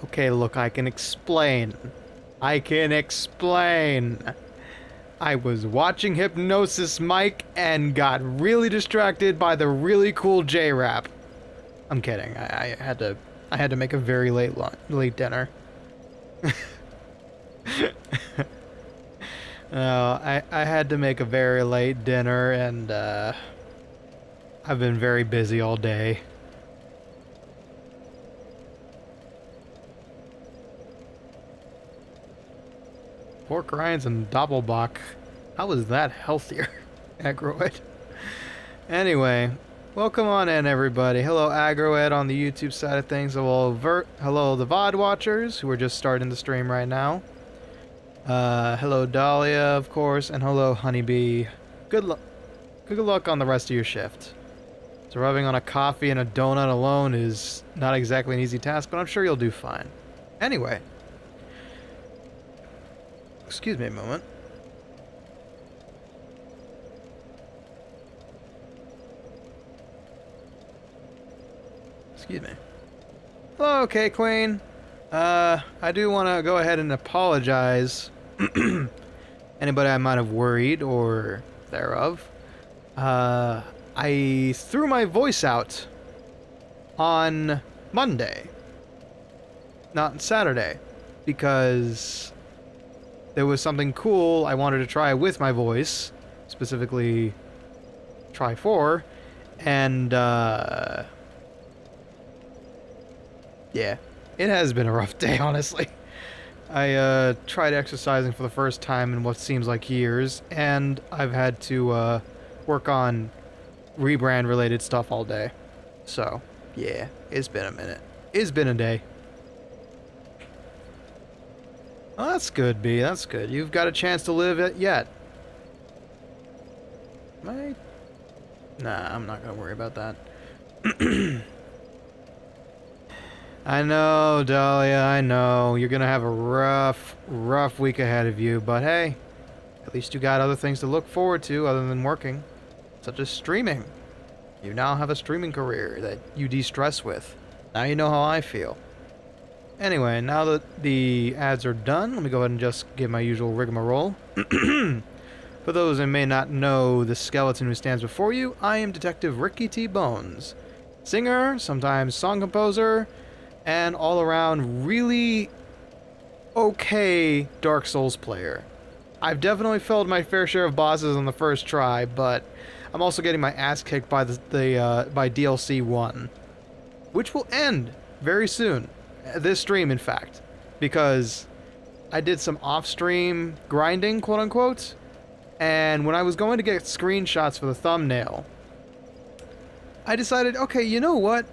Okay, look, I can explain. I can explain. I was watching Hypnosis Mike and got really distracted by the really cool J-Rap. I'm kidding. I had to make a very late dinner. No, I had to make a very late dinner, and I've been very busy all day. Pork rinds and doppelbock. How is that healthier? Agroed. Anyway, welcome on in, everybody. Hello, Agroed on the YouTube side of things. Hello, the VOD watchers who are just starting the stream right now. Hello, Dahlia, of course, and hello, Honeybee. Good luck on the rest of your shift. Surviving on a coffee and a donut alone is not exactly an easy task, but I'm sure you'll do fine. Anyway. Excuse me a moment. Excuse me. Hello, Cupcake Queen. I do want to go ahead and apologize. Anybody I might have worried or thereof. I threw my voice out on Monday, not on Saturday, because there was something cool I wanted to try with my voice, specifically try 4, and yeah, it has been a rough day, honestly. I tried exercising for the first time in what seems like years, and I've had to work on rebrand related stuff all day. So yeah, it's been a minute. It's been a day. Oh, that's good, B. That's good. You've got a chance to live it yet. Nah, I'm not gonna worry about that. I know, Dahlia, I know. You're gonna have a rough week ahead of you, but hey, at least you got other things to look forward to other than working, such as streaming. You now have a streaming career that you de-stress with. Now you know how I feel. Anyway, now that the ads are done, let me go ahead and just give my usual rigmarole. For those who may not know the skeleton who stands before you, I am Detective Ricky T. Bones. Singer, sometimes song composer, and all-around really okay Dark Souls player. I've definitely failed my fair share of bosses on the first try, but I'm also getting my ass kicked by by DLC 1, which will end very soon. This stream, in fact, because I did some off-stream grinding, quote-unquote, and when I was going to get screenshots for the thumbnail, I decided, okay, you know what?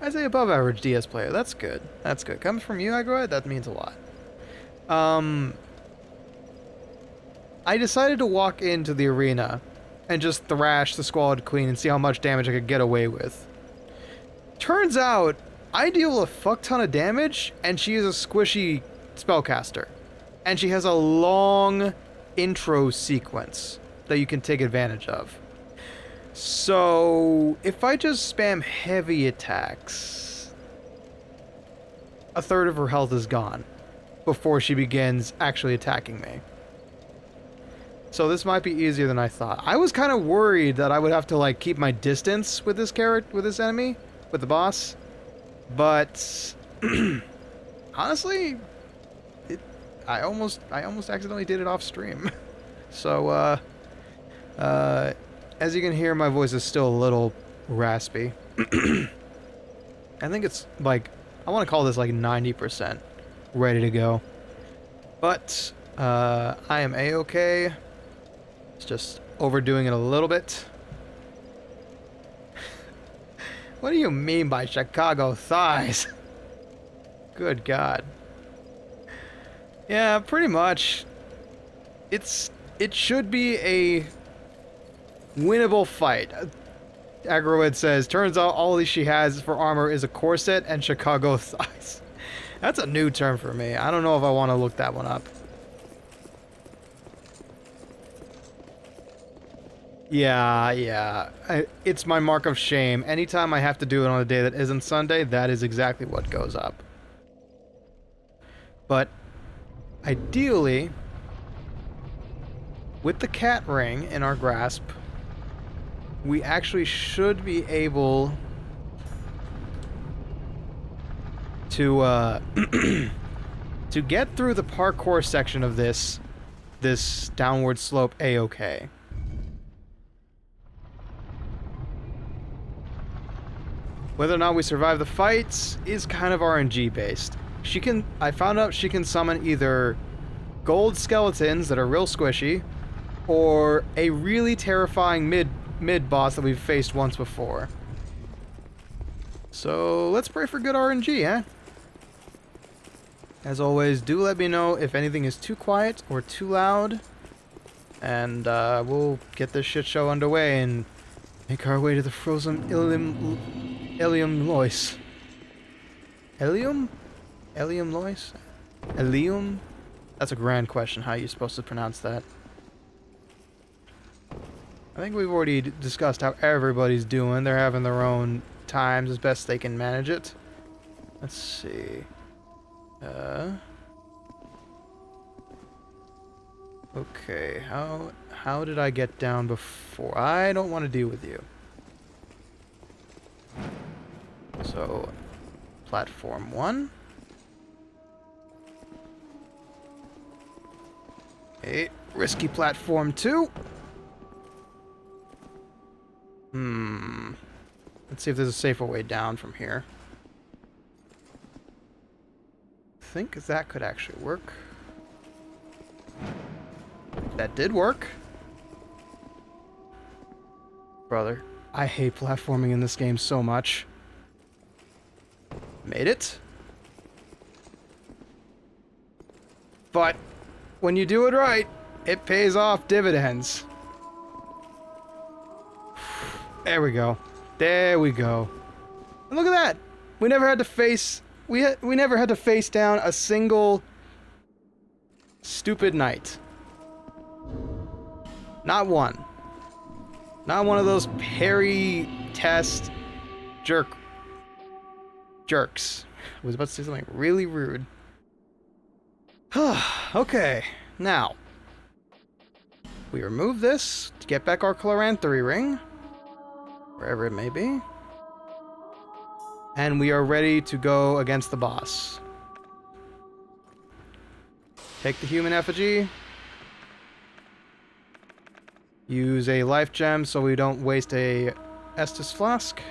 I say above average DS player. That's good. That's good. Comes from you, Agroed? That means a lot. I decided to walk into the arena and just thrash the Squalid Queen and see how much damage I could get away with. Turns out, I deal a fuck ton of damage, and she is a squishy spellcaster. And she has a long intro sequence that you can take advantage of. So, if I just spam heavy attacks, a third of her health is gone before she begins actually attacking me. So this might be easier than I thought. I was kind of worried that I would have to like keep my distance with this enemy, with the boss. But honestly, I almost accidentally did it off stream. So as you can hear, my voice is still a little raspy. I think it's like, I want to call this like 90% ready to go. But I am A-okay. It's just overdoing it a little bit. What do you mean by Chicago thighs? Good God. Yeah, pretty much. It should be a winnable fight. Agroed says, turns out all she has for armor is a corset and Chicago thighs. That's a new term for me. I don't know if I want to look that one up. Yeah. It's my mark of shame. Anytime I have to do it on a day that isn't Sunday, that is exactly what goes up. But ideally, with the cat ring in our grasp, we actually should be able to to get through the parkour section of this downward slope a-okay. Whether or not we survive the fights is kind of RNG based. I found out she can summon either gold skeletons that are real squishy, or a really terrifying mid boss that we've faced once before. So let's pray for good RNG, eh? As always, do let me know if anything is too quiet or too loud, and we'll get this shit show underway and make our way to the frozen Ilium Lois. Ilium? Ilium Lois? Ilium? That's a grand question. How are you supposed to pronounce that? I think we've already discussed how everybody's doing. They're having their own times as best they can manage it. Let's see. Okay, how did I get down before? I don't want to deal with you. So, platform 1. Okay, risky platform 2. Let's see if there's a safer way down from here. I think that could actually work. That did work. Brother, I hate platforming in this game so much. Made it. But when you do it right, it pays off dividends. There we go. There we go. And look at that. We never had to face we never had to face down a single stupid knight. Not one. Not one of those parry test jerks. I was about to say something really rude. Okay, now we remove this to get back our Chloranthy ring, wherever it may be, and we are ready to go against the boss. Take the human effigy. Use a life gem so we don't waste a Estus flask.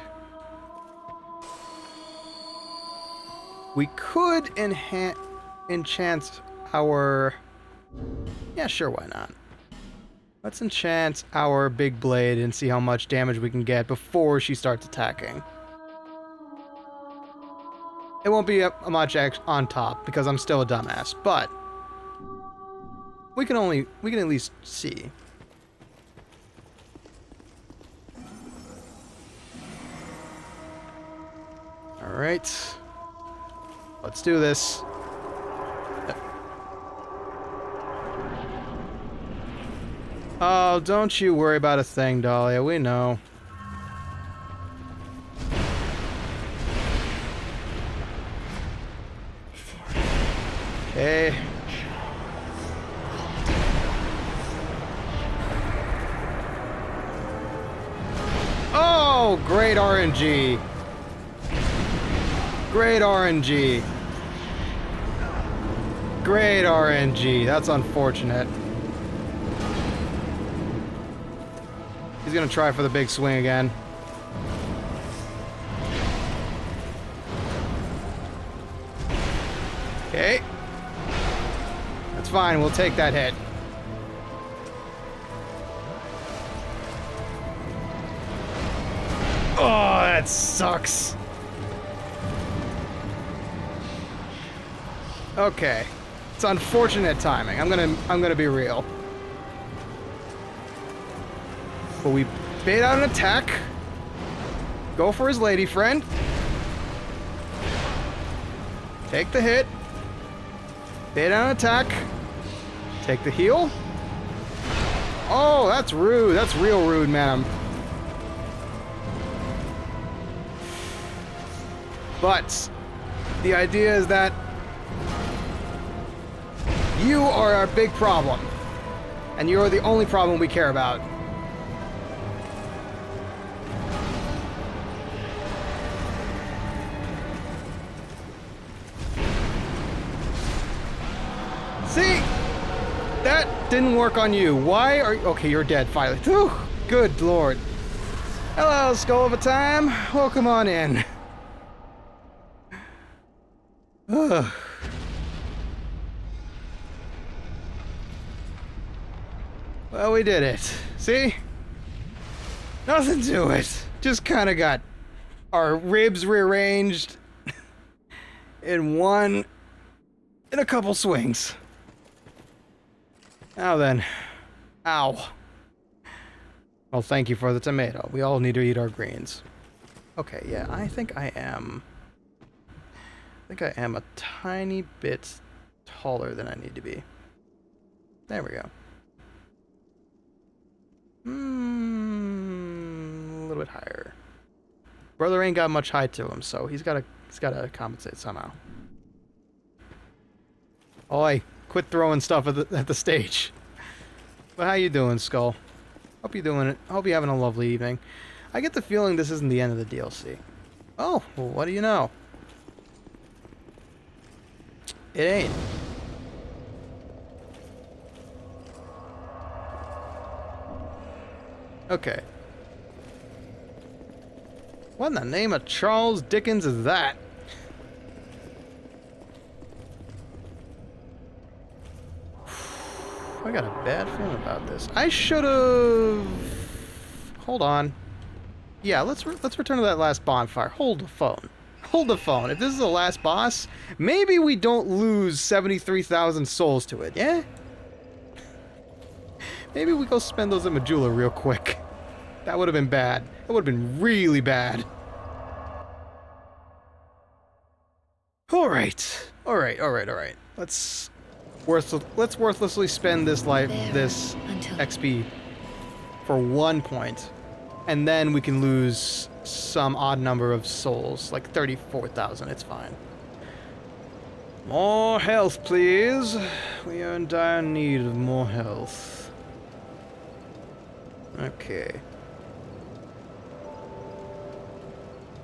We could enchant our... Yeah, sure, why not? Let's enchant our big blade and see how much damage we can get before she starts attacking. It won't be much on top because I'm still a dumbass, but we can at least see. All right. Let's do this. Oh, don't you worry about a thing, Dahlia. We know. Okay. Oh, great RNG. Great RNG. Great RNG. That's unfortunate. He's gonna try for the big swing again. Okay. That's fine. We'll take that hit. Oh, that sucks. Okay. It's unfortunate timing. I'm gonna be real. But we bait out an attack. Go for his lady friend. Take the hit. Bait out an attack. Take the heal. Oh, that's rude. That's real rude, man. But the idea is that You are our big problem. And you're the only problem we care about. See? That didn't work on you. Why are you... Okay, you're dead, finally. Whew, good lord. Hello, Skull of a Time. Welcome on in. Ugh. Well, we did it. See? Nothing to it. Just kind of got our ribs rearranged in a couple swings. Now then. Ow. Well, thank you for the tomato. We all need to eat our greens. Okay, yeah, I think I am a tiny bit taller than I need to be. There we go. A little bit higher. Brother ain't got much height to him, so he's gotta compensate somehow. Oi, quit throwing stuff at the stage. But how you doing, Skull? Hope you're doing it. Hope you're having a lovely evening. I get the feeling this isn't the end of the DLC. Oh, well, what do you know? It ain't. Okay. What in the name of Charles Dickens is that? I got a bad feeling about this. I should have... Hold on. Yeah, let's return to that last bonfire. Hold the phone. Hold the phone. If this is the last boss, maybe we don't lose 73,000 souls to it, yeah? Maybe we go spend those at Majula real quick. That would have been bad. That would have been really bad. Alright. Alright. Let's worthlessly spend this XP for 1 point. And then we can lose some odd number of souls, like 34,000, it's fine. More health, please. We are in dire need of more health. Okay.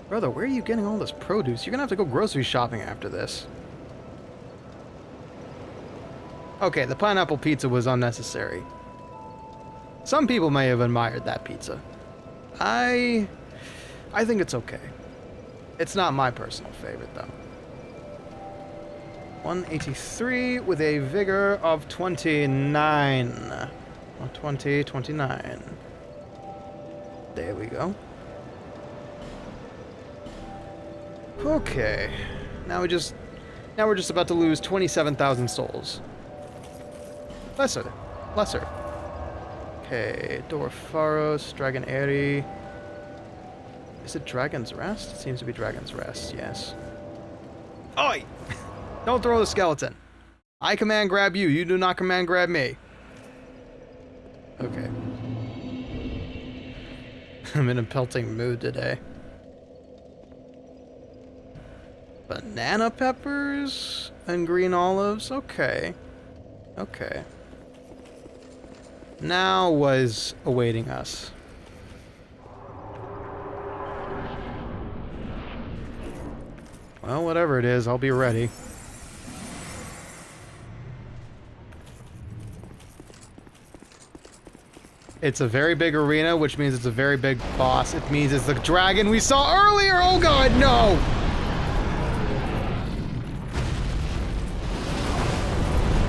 Brother, where are you getting all this produce? You're gonna have to go grocery shopping after this. Okay, the pineapple pizza was unnecessary. Some people may have admired that pizza. I think it's okay. It's not my personal favorite, though. 183 with a vigor of 29. 29. There we go. Okay. Now we're just about to lose 27,000 souls. Lesser. Okay, Dorfaros, Dragon Airy. Is it Dragon's Rest? It seems to be Dragon's Rest, yes. Oi! Don't throw the skeleton. I command grab you. You do not command grab me. Okay. I'm in a pelting mood today. Banana peppers and green olives? Okay. Okay. Now was awaiting us. Well, whatever it is, I'll be ready. It's a very big arena, which means it's a very big boss. It means it's the dragon we saw earlier! Oh god, no!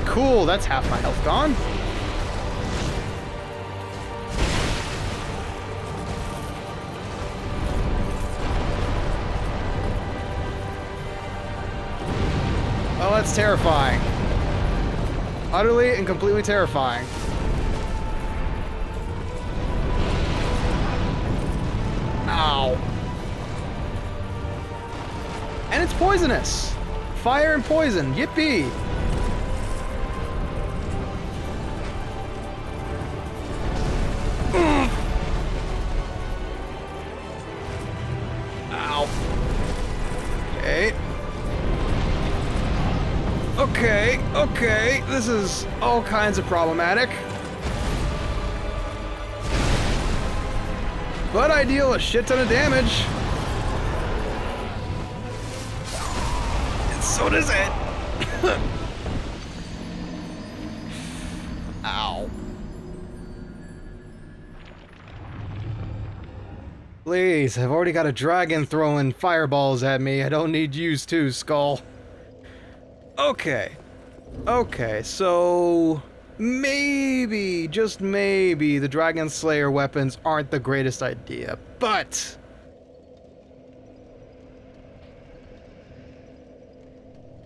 Cool, that's half my health gone. Oh, that's terrifying. Utterly and completely terrifying. Ow. And it's poisonous. Fire and poison. Yippee. Ow. Okay. Okay, this is all kinds of problematic. But I deal a shit ton of damage. And so does it. Ow. Please, I've already got a dragon throwing fireballs at me. I don't need yous too, Skull. Okay. Okay, so maybe, just maybe, the Dragon Slayer weapons aren't the greatest idea, but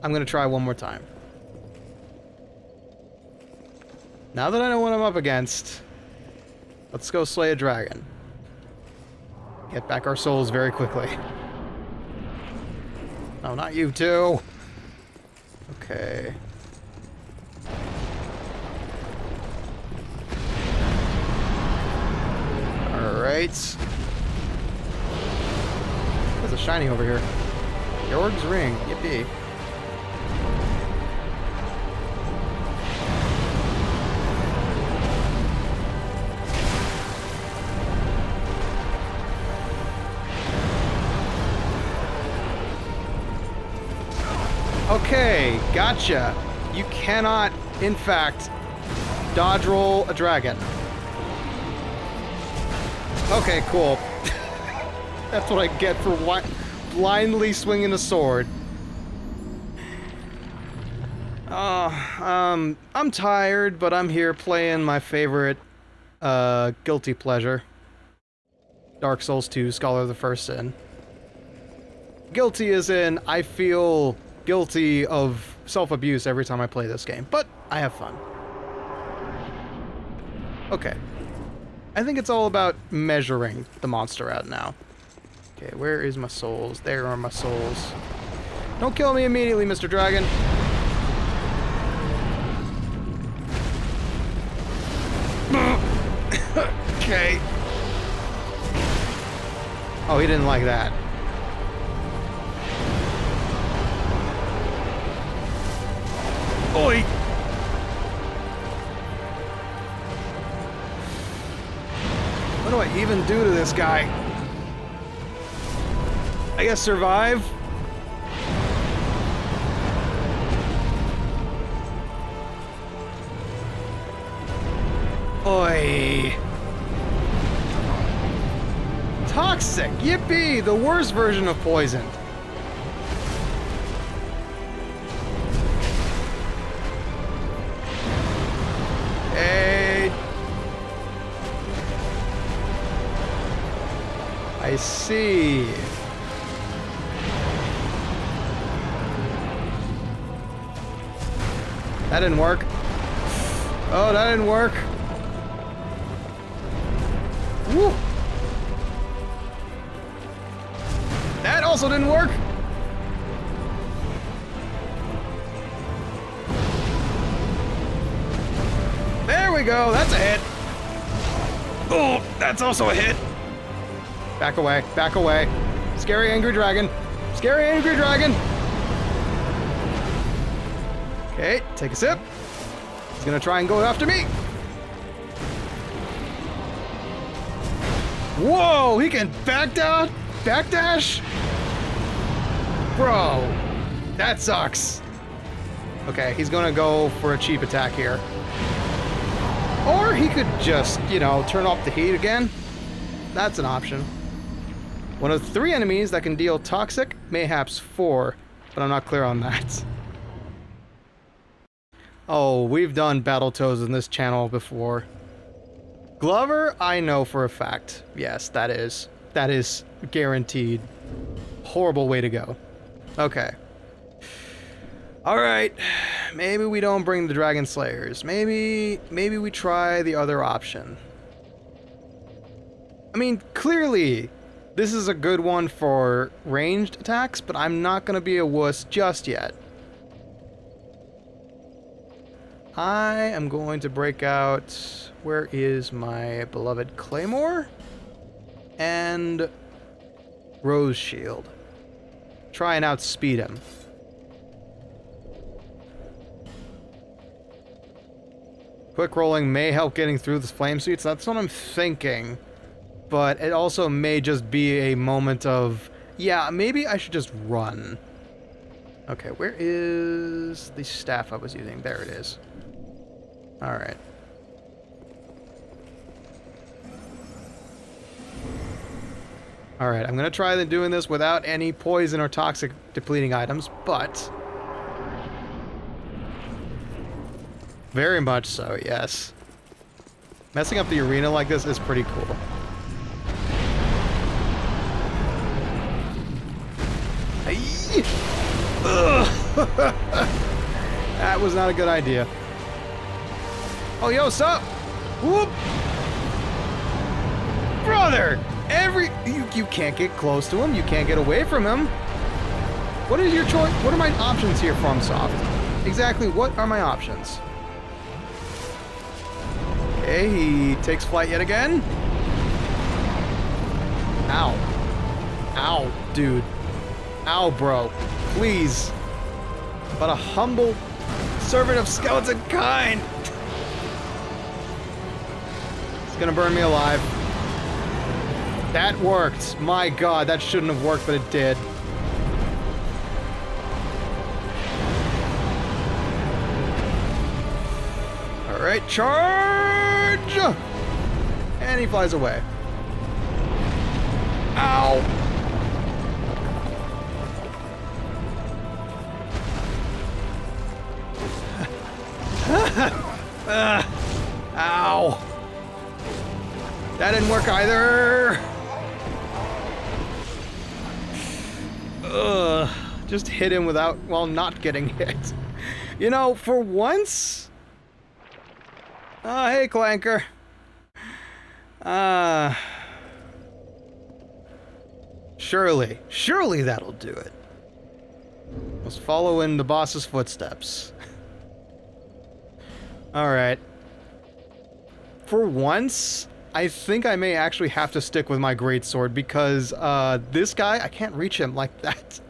I'm gonna try one more time. Now that I know what I'm up against, let's go slay a dragon. Get back our souls very quickly. No, not you too. Okay. Alright. There's a shiny over here. Jorg's ring. Yippee. Okay, gotcha. You cannot, in fact, dodge roll a dragon. Okay, cool. That's what I get for blindly swinging a sword. I'm tired, but I'm here playing my favorite, guilty pleasure. Dark Souls 2, Scholar of the First Sin. Guilty as in, I feel guilty of self-abuse every time I play this game, but I have fun. Okay. I think it's all about measuring the monster out now. Okay, where is my souls? There are my souls. Don't kill me immediately, Mr. Dragon. Okay. Oh, he didn't like that. Oi! What do I even do to this guy? I guess survive? Oi! Toxic! Yippee! The worst version of poisoned. Hey! I see. That didn't work. Oh, that didn't work. Woo! That also didn't work. There we go. That's a hit. Oh, that's also a hit. Back away. Back away. Scary angry dragon. Scary angry dragon. Okay, take a sip. He's gonna try and go after me. Whoa, he can backdash? Bro, that sucks. Okay, he's gonna go for a cheap attack here. Or he could just, you know, turn off the heat again. That's an option. One of 3 enemies that can deal toxic, mayhaps 4, but I'm not clear on that. Oh, we've done Battletoads in this channel before. Glover, I know for a fact. Yes, that is guaranteed. Horrible way to go. Okay. Alright. Maybe we don't bring the Dragon Slayers. Maybe we try the other option. I mean, clearly, this is a good one for ranged attacks, but I'm not gonna be a wuss just yet. I am going to break out... Where is my beloved Claymore? And... Rose Shield. Try and outspeed him. Quick rolling may help getting through the flame suits. That's what I'm thinking. But it also may just be a moment of, yeah, maybe I should just run. Okay, where is the staff I was using? There it is. Alright. Alright, I'm gonna try doing this without any poison or toxic depleting items, but... very much so, yes. Messing up the arena like this is pretty cool. That was not a good idea. Oh, yo, sup? Whoop! Brother! You can't get close to him. You can't get away from him. What is your choice? What are my options here, FromSoft? Exactly what are my options? Okay, he takes flight yet again. Ow. Ow, dude. Ow, bro. Please. But a humble servant of skeleton kind. It's gonna burn me alive. That worked. My god, that shouldn't have worked, but it did. Alright, charge! And he flies away. Ow! Ow! That didn't work either! Just hit him without, while not getting hit. You know, for once... hey, Clanker. Surely that'll do it. Let's follow in the boss's footsteps. Alright. For once, I think I may actually have to stick with my greatsword because, this guy, I can't reach him like that.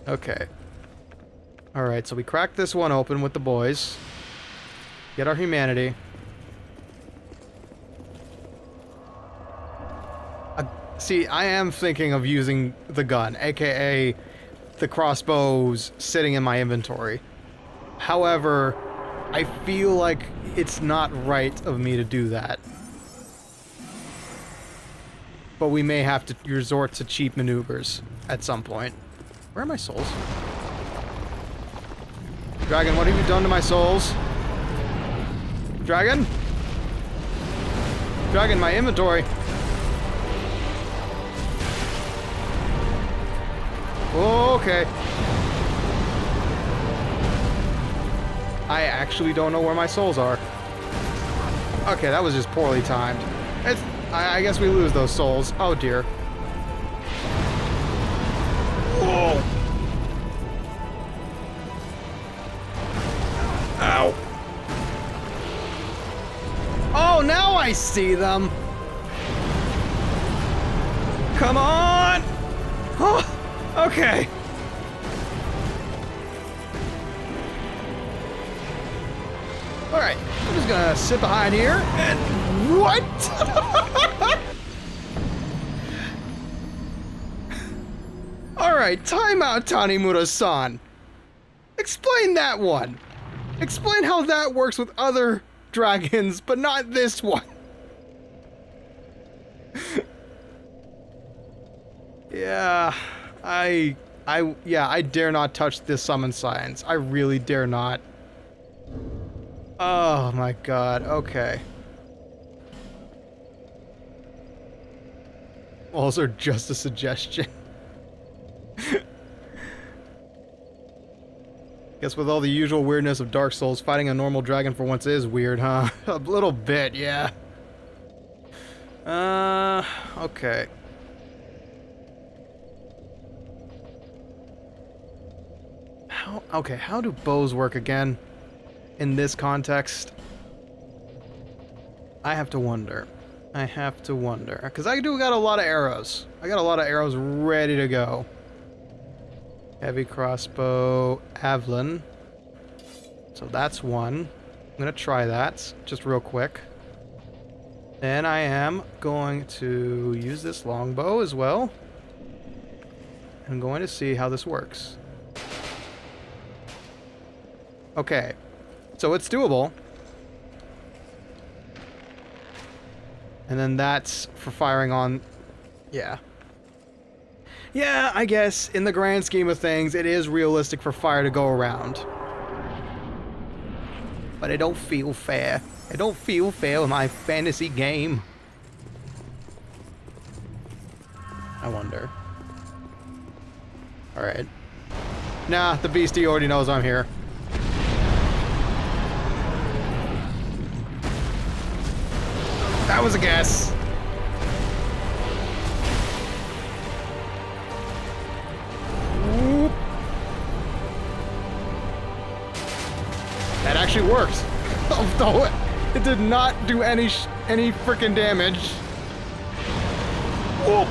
Okay. Alright, so we cracked this one open with the boys. Get our humanity. See, I am thinking of using the gun, aka the crossbows sitting in my inventory. However, I feel like it's not right of me to do that. But we may have to resort to cheap maneuvers at some point. Where are my souls? Dragon, what have you done to my souls? Dragon? Dragon, my inventory. Okay. I actually don't know where my souls are. Okay, that was just poorly timed. I guess we lose those souls. Oh dear. Whoa. Ow. Oh, now I see them. Come on. Oh, okay. Alright, I'm just gonna sit behind here and... What? Alright, time out, Tanimura-san. Explain that one. Explain how that works with other dragons, but not this one. Yeah, I dare not touch this summon science. I really dare not. Oh my god, okay. Walls are just a suggestion. Guess with all the usual weirdness of Dark Souls, fighting a normal dragon for once is weird, huh? A little bit, yeah. Okay. How do bows work again? In this context? I have to wonder. I have to wonder. Because I do got a lot of arrows. I got a lot of arrows ready to go. Heavy crossbow, Avlin. So that's one. I'm gonna try that, just real quick. Then I am going to use this longbow as well. I'm going to see how this works. Okay, so it's doable. And then that's for firing on... Yeah. Yeah, I guess, in the grand scheme of things, it is realistic for fire to go around. But it don't feel fair. It don't feel fair with my fantasy game. I wonder. Alright. Nah, the beastie already knows I'm here. That was a guess. Whoop. That actually worked. Although it did not do any freaking damage. Whoop.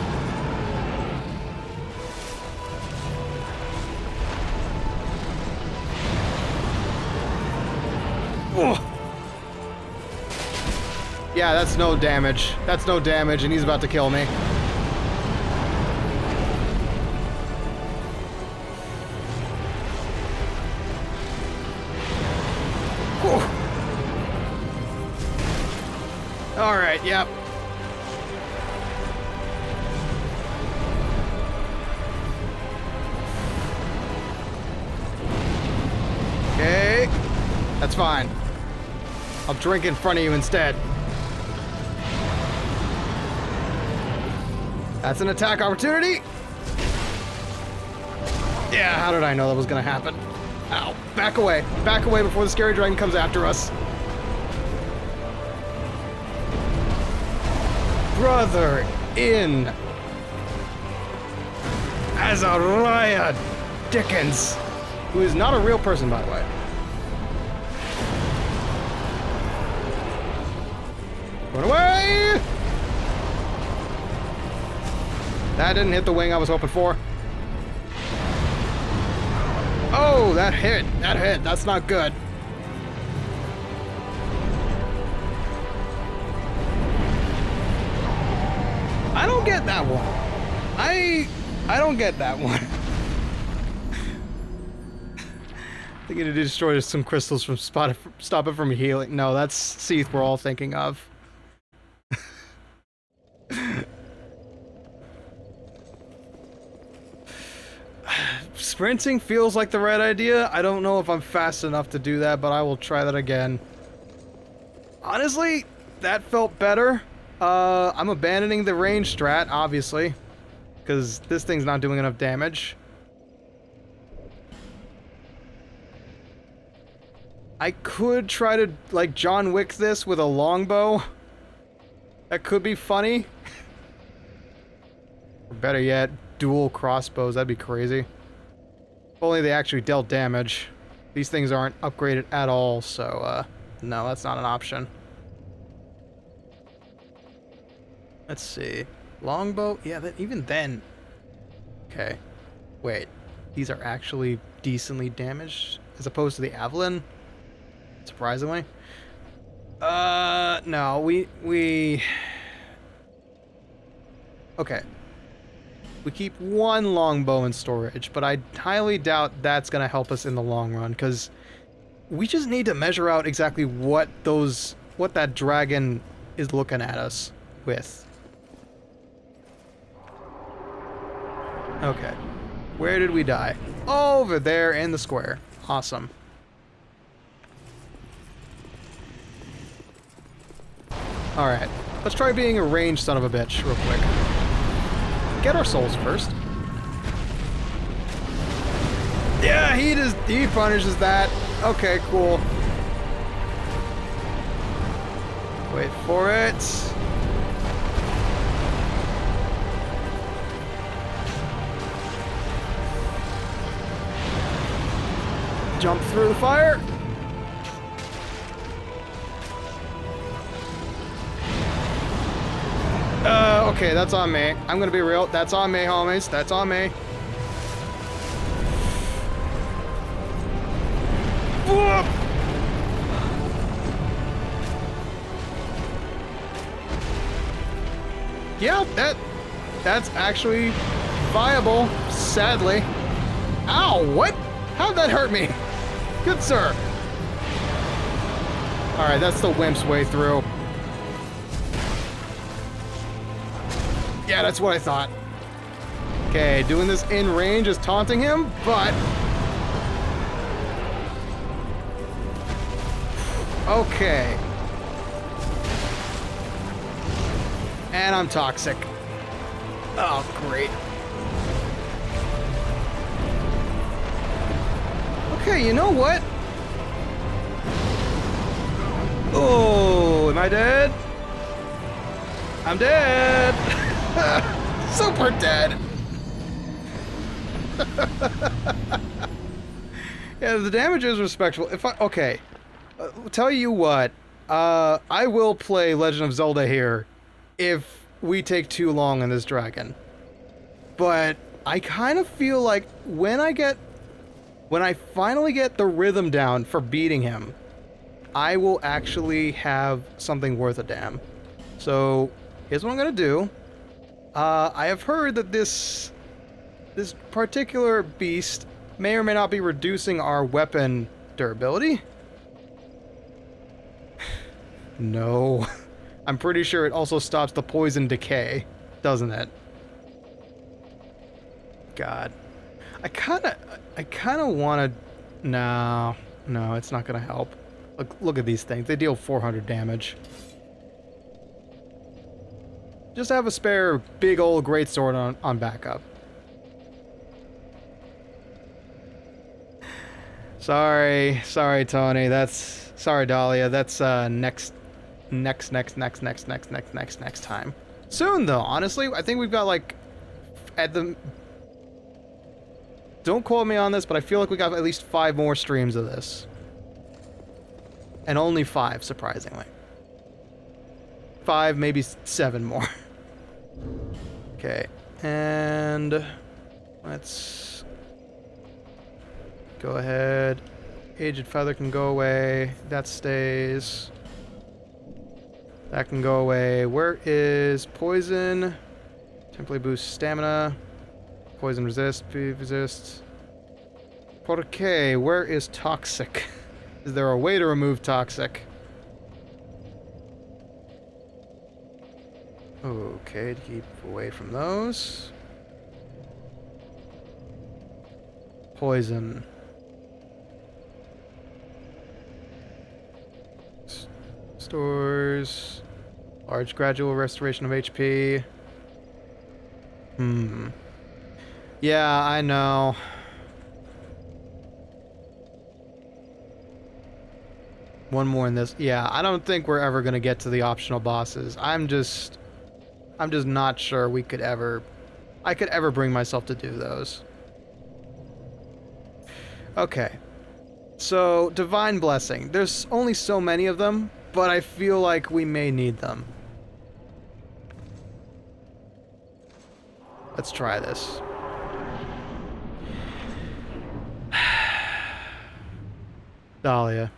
Oh. Yeah, that's no damage. That's no damage, and he's about to kill me. Alright, yep. Okay. That's fine. I'll drink in front of you instead. That's an attack opportunity. Yeah, how did I know that was gonna happen? Ow. Back away. Back away before the scary dragon comes after us. Brother in Azariah Dickens, who is not a real person, by the way. Run away! That didn't hit the wing I was hoping for. Oh, that hit. That hit. That's not good. I don't get that one. I don't get that one. Thinking to destroy some crystals from stop it from healing. No, that's Seath we're all thinking of. Sprinting feels like the right idea. I don't know if I'm fast enough to do that, but I will try that again. Honestly, that felt better. I'm abandoning the range strat, obviously, because this thing's not doing enough damage. I could try to, like, John Wick this with a longbow. That could be funny. Or better yet, dual crossbows. That'd be crazy. If only they actually dealt damage. These things aren't upgraded at all, so, no, that's not an option. Let's see. Longbow? Yeah, even then. Okay. Wait. These are actually decently damaged as opposed to the Avalon? Surprisingly. No, we... Okay. We keep one longbow in storage, but I highly doubt that's gonna help us in the long run, because we just need to measure out exactly what that dragon is looking at us with. Okay. Where did we die? Over there in the square. Awesome. Alright. Let's try being a ranged son of a bitch real quick. Get our souls first. Yeah, he punishes that. Okay, cool. Wait for it. Jump through the fire. Okay, that's on me. I'm gonna be real. That's on me, homies. That's on me. Yeah, that's actually viable, sadly. Ow, what? How'd that hurt me? Good sir. Alright, that's the wimp's way through. Yeah, that's what I thought. Okay, doing this in range is taunting him, but... Okay. And I'm toxic. Oh, great. Okay, you know what? Oh, am I dead? I'm dead. Super dead. Yeah, the damage is respectable. If I okay, tell you what, I will play Legend of Zelda here if we take too long on this dragon. But I kind of feel like when I finally get the rhythm down for beating him, I will actually have something worth a damn. So here's what I'm gonna do. I have heard that this particular beast may or may not be reducing our weapon durability. No. I'm pretty sure it also stops the poison decay, doesn't it? God. I kinda wanna... No, it's not gonna help. Look at these things. They deal 400 damage. Just have a spare big old greatsword on backup. Sorry, Tony. Sorry, Dahlia. That's next time. Soon, though. Honestly, I think we've got like don't quote me on this, but I feel like we got at least 5 more streams of this. And only 5, surprisingly. 5, maybe 7 more. Okay, and let's go ahead. Aged Feather can go away. That stays. That can go away. Where is Poison? Temporarily boost stamina. Poison resist. Resist. Okay, where is Toxic? Is there a way to remove Toxic? Okay, to keep away from those. Poison. Stores. Large gradual restoration of HP. Yeah, I know. One more in this. Yeah, I don't think we're ever gonna get to the optional bosses. I'm just not sure I could ever bring myself to do those. Okay. So, Divine Blessing. There's only so many of them, but I feel like we may need them. Let's try this. Dahlia.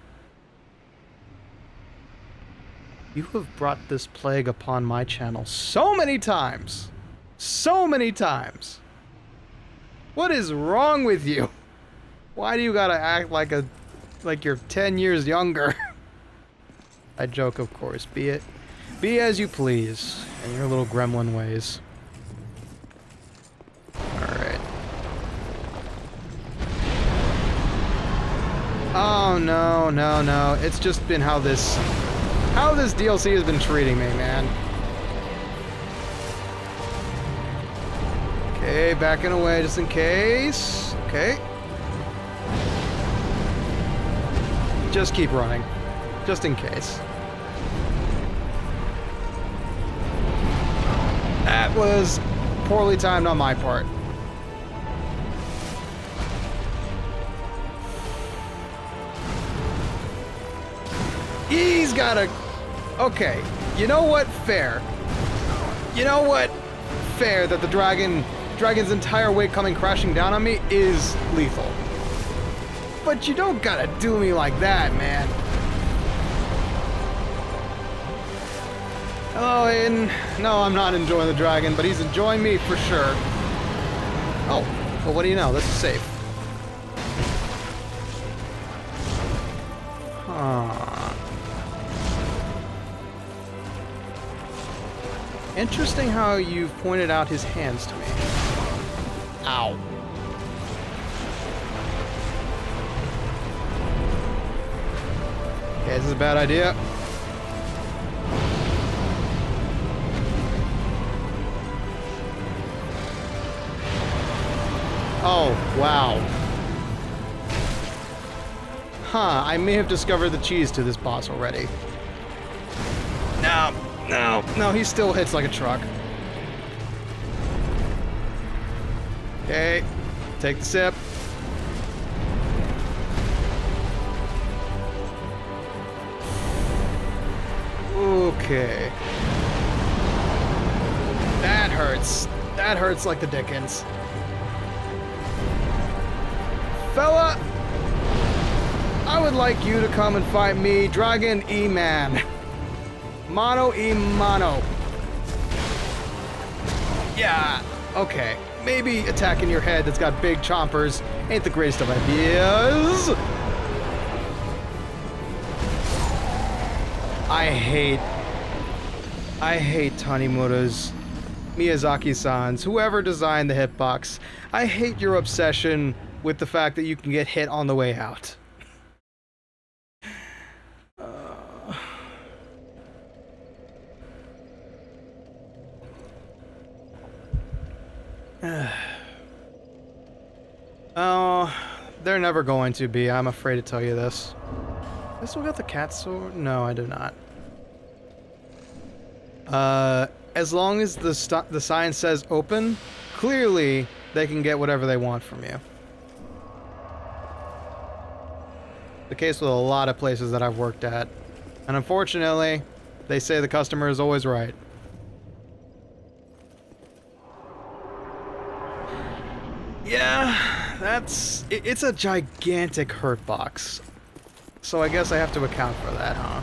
You have brought this plague upon my channel so many times. So many times. What is wrong with you? Why do you gotta act like you're 10 years younger? I joke, of course. Be as you please in your little gremlin ways. Alright. Oh no. It's just been how this DLC has been treating me, man. Okay, backing away just in case. Okay. Just keep running. Just in case. That was poorly timed on my part. He's got a... Okay. You know what? Fair. You know what? Fair that the dragon's entire weight coming crashing down on me is lethal. But you don't gotta do me like that, man. Hello, Aiden. No, I'm not enjoying the dragon, but he's enjoying me for sure. Oh, well, what do you know? This is safe. Huh. Interesting how you've pointed out his hands to me. Ow. Okay, this is a bad idea. Oh, wow. Huh, I may have discovered the cheese to this boss already. No, he still hits like a truck. Okay, take the sip. Okay. That hurts. That hurts like the dickens. Fella, I would like you to come and fight me, Dragon E-Man. Mano e mano. Yeah, okay. Maybe attacking your head that's got big chompers ain't the greatest of ideas. I hate Tanimura's, Miyazaki-san's, whoever designed the hitbox. I hate your obsession with the fact that you can get hit on the way out. Oh, they're never going to be. I'm afraid to tell you this. I still got the cat sword? No, I do not. As long as the sign says open, clearly they can get whatever they want from you. The case with a lot of places that I've worked at. And unfortunately, they say the customer is always right. Yeah, it's a gigantic hurt box. So I guess I have to account for that, huh?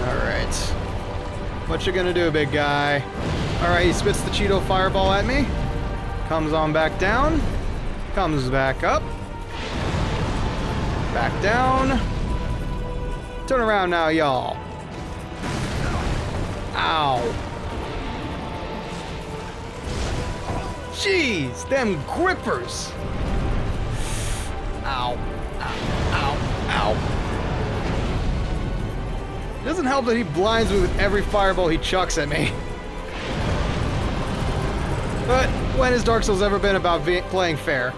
Alright. What you gonna do, big guy? Alright, he spits the Cheeto fireball at me. Comes on back down. Comes back up. Back down. Turn around now, y'all. Ow. Jeez, them grippers. Ow. Ow. Ow. Ow. It doesn't help that he blinds me with every fireball he chucks at me. But when has Dark Souls ever been about playing fair?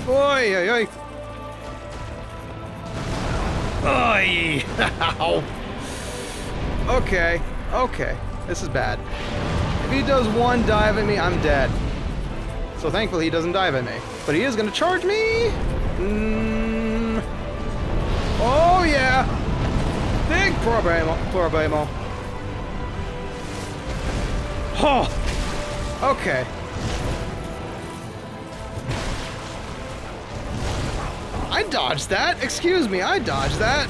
Oi, oi, oi. Oi. Ow. Okay, okay. This is bad. If he does one dive at me, I'm dead. So thankfully he doesn't dive at me. But he is going to charge me. Oh yeah. Big problemo. Oh. Okay. I dodged that. Excuse me, I dodged that.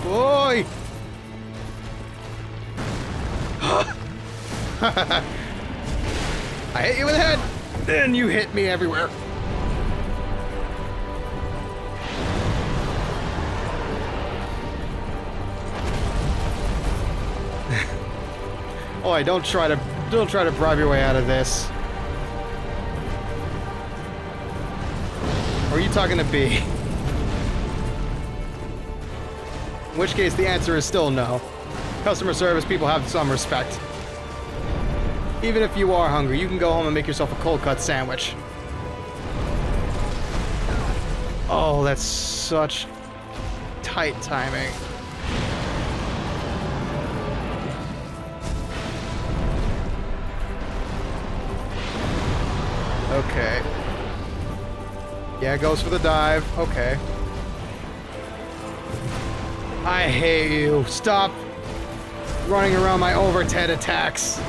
Boy. I hit you in the head, then you hit me everywhere. Oh, don't try to bribe your way out of this. Or are you talking to B? In which case, the answer is still no. Customer service people have some respect. Even if you are hungry, you can go home and make yourself a cold cut sandwich. Oh, that's such tight timing. Okay. Yeah, it goes for the dive. Okay. I hate you. Stop running around my overhead attacks.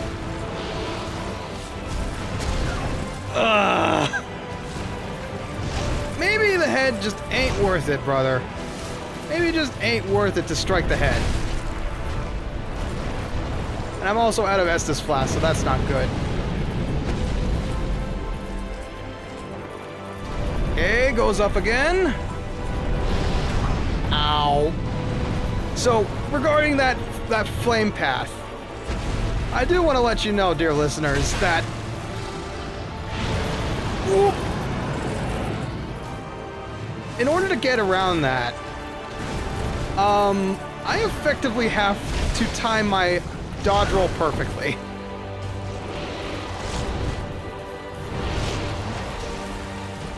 Ugh. Maybe the head just ain't worth it, brother. Maybe it just ain't worth it to strike the head. And I'm also out of Estus Flask, so that's not good. Okay, goes up again. Ow. So, regarding that flame path, I do want to let you know, dear listeners, that... in order to get around that, I effectively have to time my dodge roll perfectly.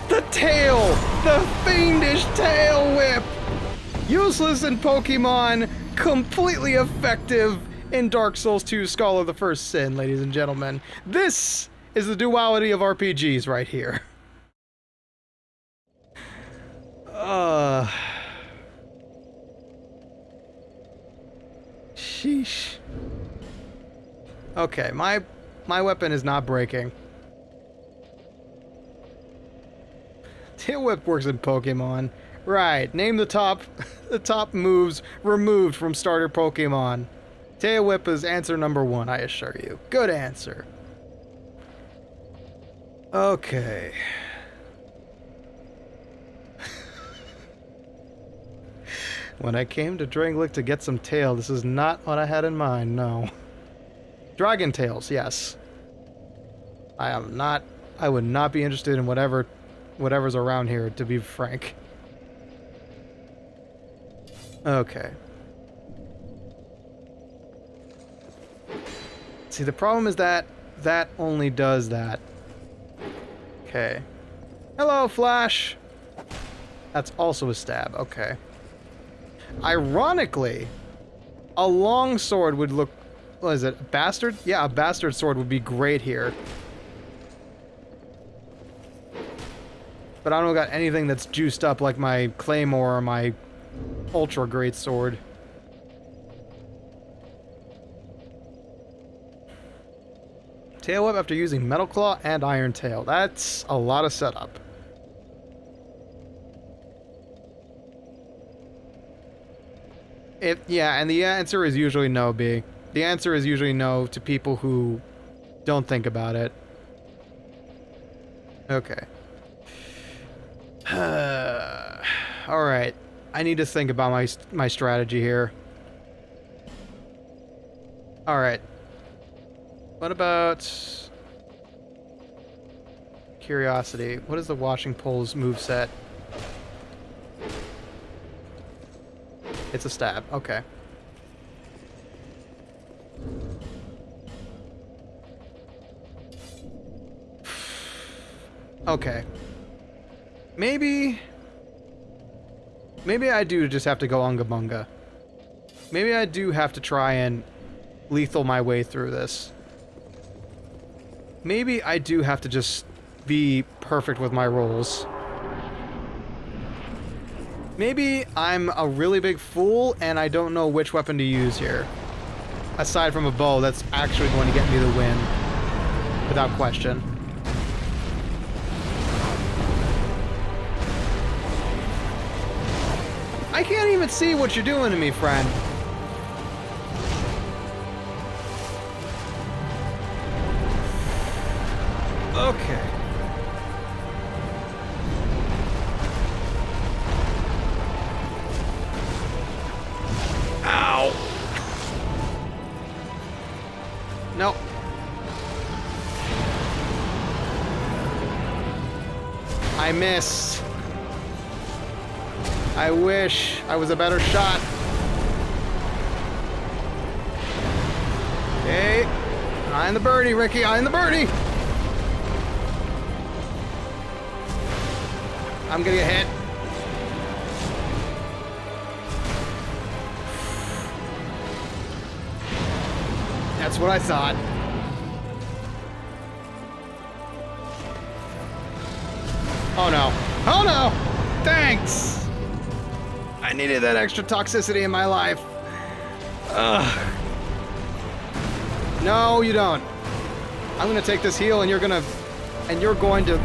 The tail! The fiendish tail whip! Useless in Pokemon, completely effective in Dark Souls 2 Skull of the First Sin, ladies and gentlemen. This is the duality of RPGs right here. Sheesh. Okay, my weapon is not breaking. Tail Whip works in Pokemon. Right, name the top moves removed from starter Pokemon. Tail Whip is answer number 1, I assure you. Good answer. Okay. When I came to Drangleic to get some tail, this is not what I had in mind, no. Dragon tails, yes. I would not be interested in whatever's around here, to be frank. Okay. See, the problem is that only does that. Okay. Hello, Flash! That's also a stab, okay. Ironically, a long sword would look... what is it? A bastard? Yeah, a bastard sword would be great here. But I don't got anything that's juiced up like my Claymore or my Ultra Greatsword. Tail Whip after using Metal Claw and Iron Tail. That's a lot of setup. Yeah, and the answer is usually no, B. The answer is usually no to people who don't think about it. Okay. Alright. I need to think about my strategy here. Alright. What about... Curiosity? What is the Washing Pole's moveset? It's a stab. Okay. Okay. Maybe I do just have to go Unga Bunga. Maybe I do have to try and lethal my way through this. Maybe I do have to just be perfect with my rolls. Maybe I'm a really big fool and I don't know which weapon to use here. Aside from a bow that's actually going to get me the win. Without question. I can't even see what you're doing to me, friend. Okay. Ow! Nope. I missed. I wish I was a better shot. Okay. Eye on the birdie, Ricky. Eye on the birdie. I'm gonna get hit. That's what I thought. Oh no. Oh no! Thanks! I needed that extra toxicity in my life. Ugh. No, you don't. I'm gonna take this heal and you're going to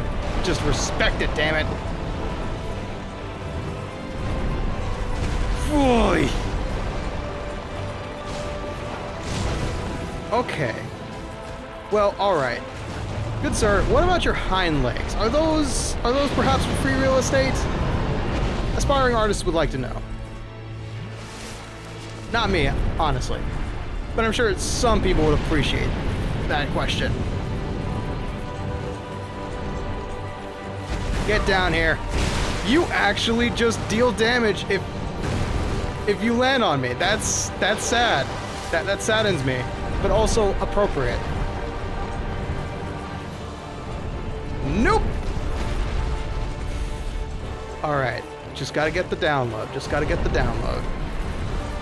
just respect it, damn it. Boy. Okay. Well, alright. Good sir, what about your hind legs? Are those perhaps for free real estate? Aspiring artists would like to know. Not me, honestly. But I'm sure some people would appreciate that question. Get down here. You actually just deal damage if you land on me. That's sad. That saddens me, but also appropriate. Nope. All right. Just got to get the download. Just got to get the download.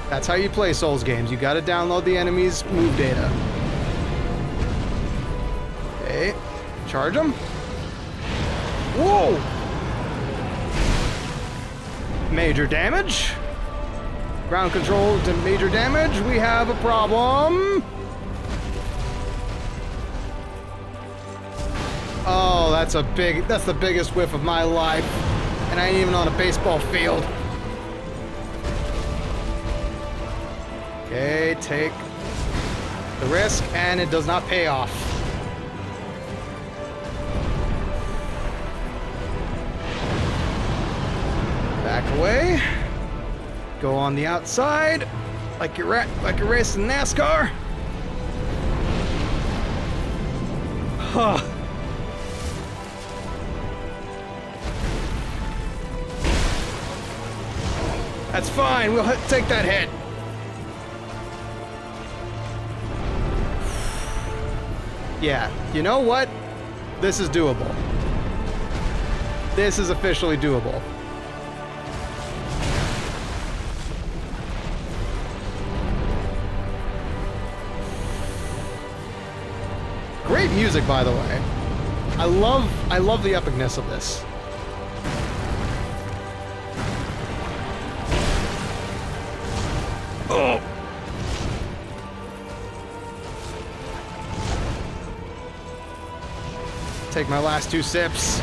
That's how you play Souls games. You got to download the enemy's move data. Okay. Charge them. Whoa! Major damage. Ground control to major damage. We have a problem. Oh, that's the biggest whiff of my life. And I ain't even on a baseball field. Okay, take the risk, and it does not pay off. Back away. Go on the outside, like you're racing NASCAR. Huh. That's fine. We'll take that hit. Yeah, you know what? This is doable. This is officially doable. Great music, by the way. I love the epicness of this. Oh. Take my last 2 sips.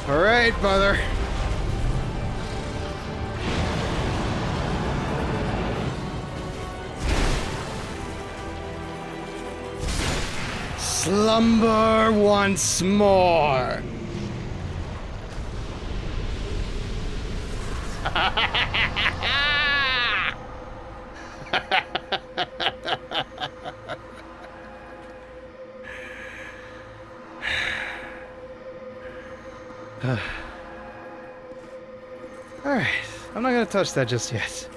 All right, brother. Slumber once more. Alright, I'm not gonna touch that just yet.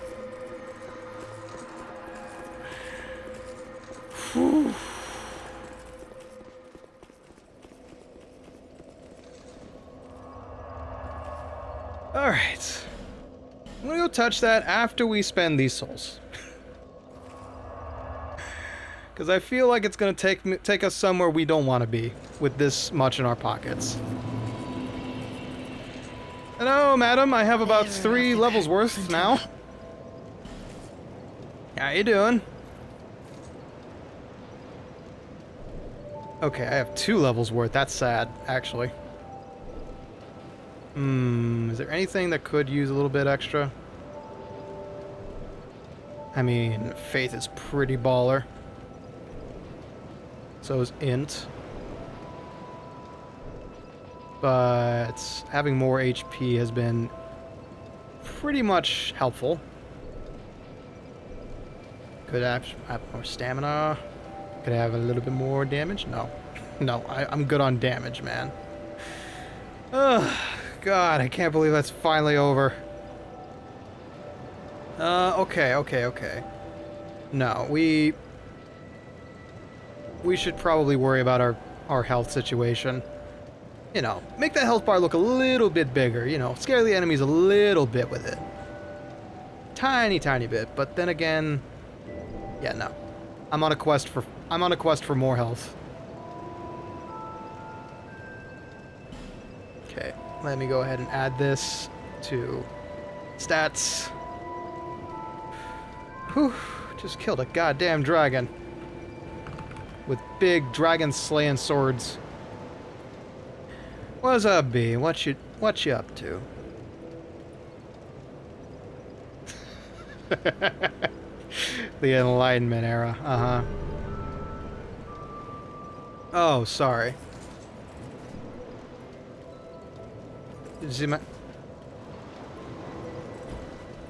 Whew. Alright. I'm gonna go touch that after we spend these souls. Because I feel like it's gonna take us somewhere we don't want to be with this much in our pockets. Hello, madam. I have about 3 levels worth now. How you doing? Okay, I have 2 levels worth. That's sad, actually. Is there anything that could use a little bit extra? I mean, Faith is pretty baller. So is Int. But having more HP has been pretty much helpful. Could I have more stamina? Could I have a little bit more damage? No. No, I'm good on damage, man. Ugh. God, I can't believe that's finally over. Okay. No, we should probably worry about our health situation. You know, make that health bar look a little bit bigger, you know, scare the enemies a little bit with it. Tiny bit, but then again, yeah, no. I'm on a quest I'm on a quest for more health. Okay, let me go ahead and add this to stats. Whew, just killed a goddamn dragon. With big dragon slaying swords. What's up, B? What you up to? The Enlightenment era, uh-huh. Oh, sorry. Did you see my...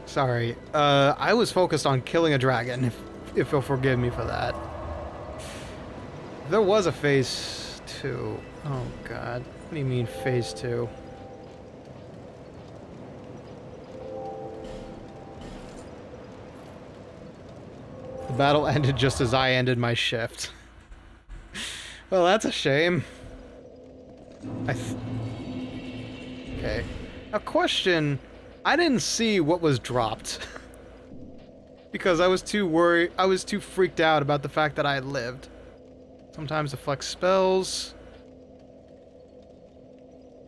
Sorry. I was focused on killing a dragon, if you'll forgive me for that. There was a phase 2. Oh, God. What do you mean, phase 2? The battle ended just as I ended my shift. Well, that's a shame. Okay. A question. I didn't see what was dropped. Because I was too worried. I was too freaked out about the fact that I had lived. Sometimes deflect spells.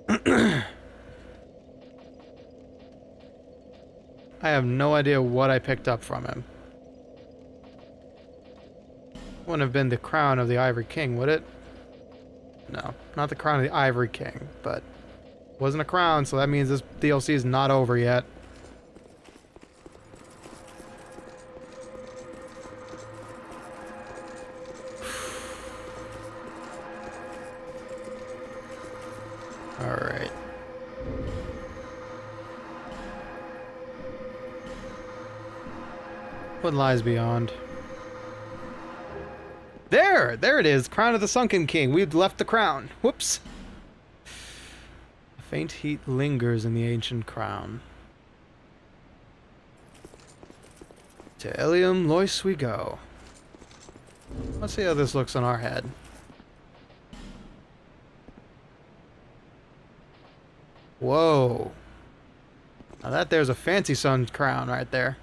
I have no idea what I picked up from him. Wouldn't have been the crown of the Ivory King, would it? No, not the crown of the Ivory King, but it wasn't a crown, so that means this DLC is not over yet. Alright. What lies beyond? There it is! Crown of the Sunken King. We'd left the crown. Whoops. A faint heat lingers in the ancient crown. To Elium Lois we go. Let's see how this looks on our head. Whoa. Now that there's a fancy sun crown right there.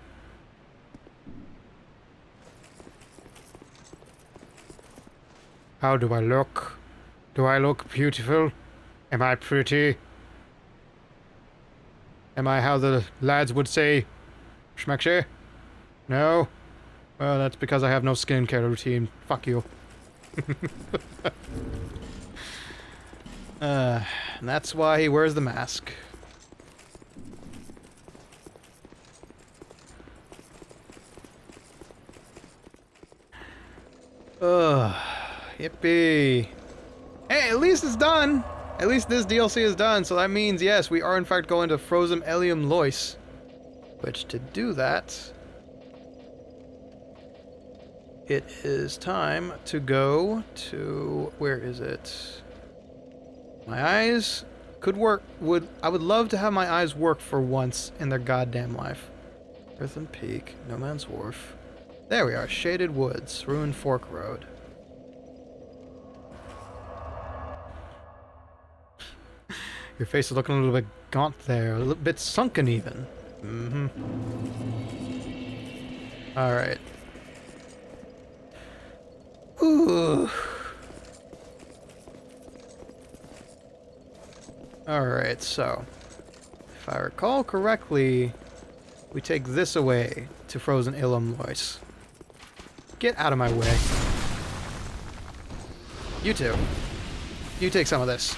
How do I look? Do I look beautiful? Am I pretty? Am I how the lads would say, schmecksche? No? Well, that's because I have no skincare routine. Fuck you. And that's why he wears the mask. Ugh. Yippee. Hey, at least it's done! At least this DLC is done, so that means, yes, we are in fact going to Frozen Elium Lois. Which, to do that, it is time to go to... where is it? My eyes could work... I would love to have my eyes work for once in their goddamn life. Earthen Peak, No Man's Wharf. There we are, Shaded Woods, Ruined Fork Road. Your face is looking a little bit gaunt there, a little bit sunken even. Mm-hmm. Alright. Ooh. Alright, so if I recall correctly, we take this away to Frozen Elium Lois. Get out of my way. You two. You take some of this.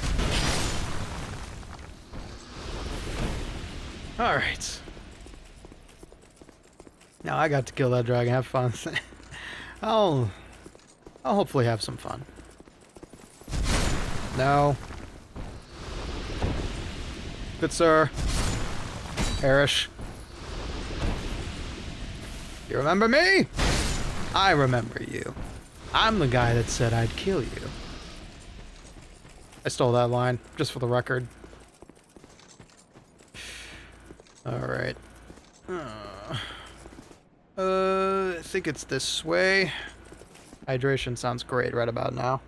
Alright. Now I got to kill that dragon. Have fun. I'll hopefully have some fun. No. Good sir. Perish. You remember me? I remember you. I'm the guy that said I'd kill you. I stole that line, just for the record. Alright. I think it's this way. Hydration sounds great right about now.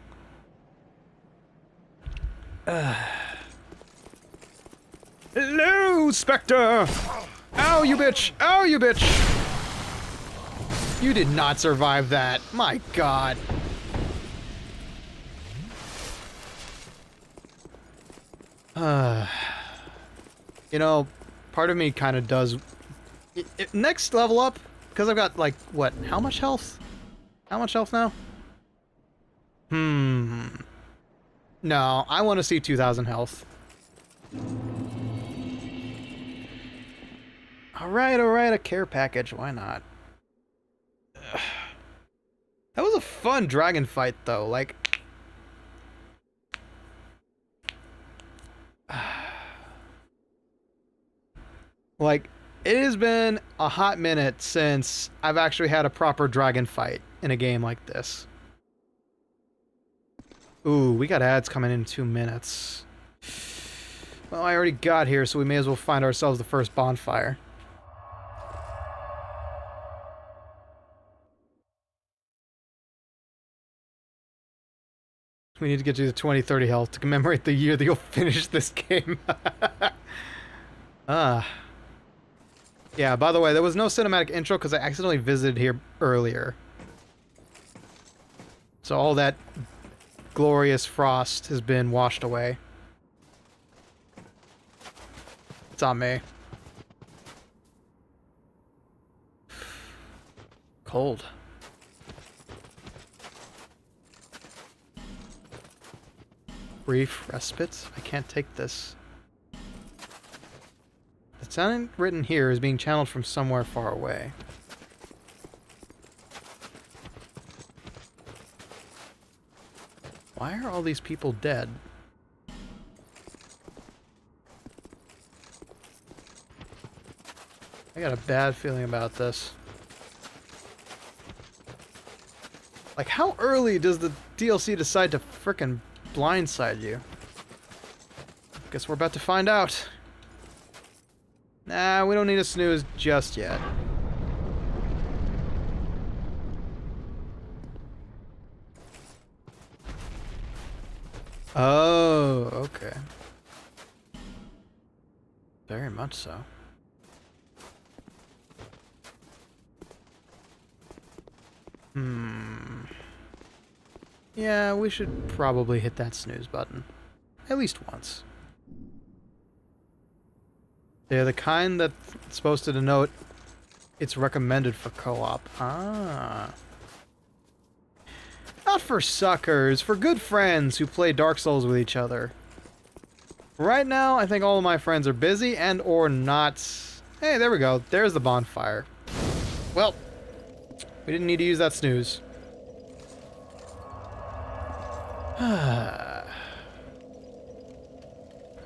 Hello, Spectre! Ow, you bitch! Ow, you bitch! You did not survive that. My god. You know, part of me kind of does... next level up, because I've got, like, what, how much health? How much health now? No, I want to see 2,000 health. Alright, a care package, why not? That was a fun dragon fight, though, like... Like, it has been a hot minute since I've actually had a proper dragon fight in a game like this. Ooh, we got ads coming in 2 minutes. Well, I already got here, so we may as well find ourselves the first bonfire. We need to get to the 2030 health to commemorate the year that you'll finish this game. Yeah, by the way, there was no cinematic intro because I accidentally visited here earlier. So all that glorious frost has been washed away. It's on me. Cold. Brief respite? I can't take this. The sound written here is being channeled from somewhere far away. Why are all these people dead? I got a bad feeling about this. Like, how early does the DLC decide to frickin' blindside you? Guess we're about to find out. Nah, we don't need a snooze just yet. Oh, okay. Very much so. Yeah, we should probably hit that snooze button. At least once. They're the kind that's supposed to denote it's recommended for co-op. Ah. Not for suckers, for good friends who play Dark Souls with each other. Right now, I think all of my friends are busy and or not... Hey, there we go. There's the bonfire. Well, we didn't need to use that snooze.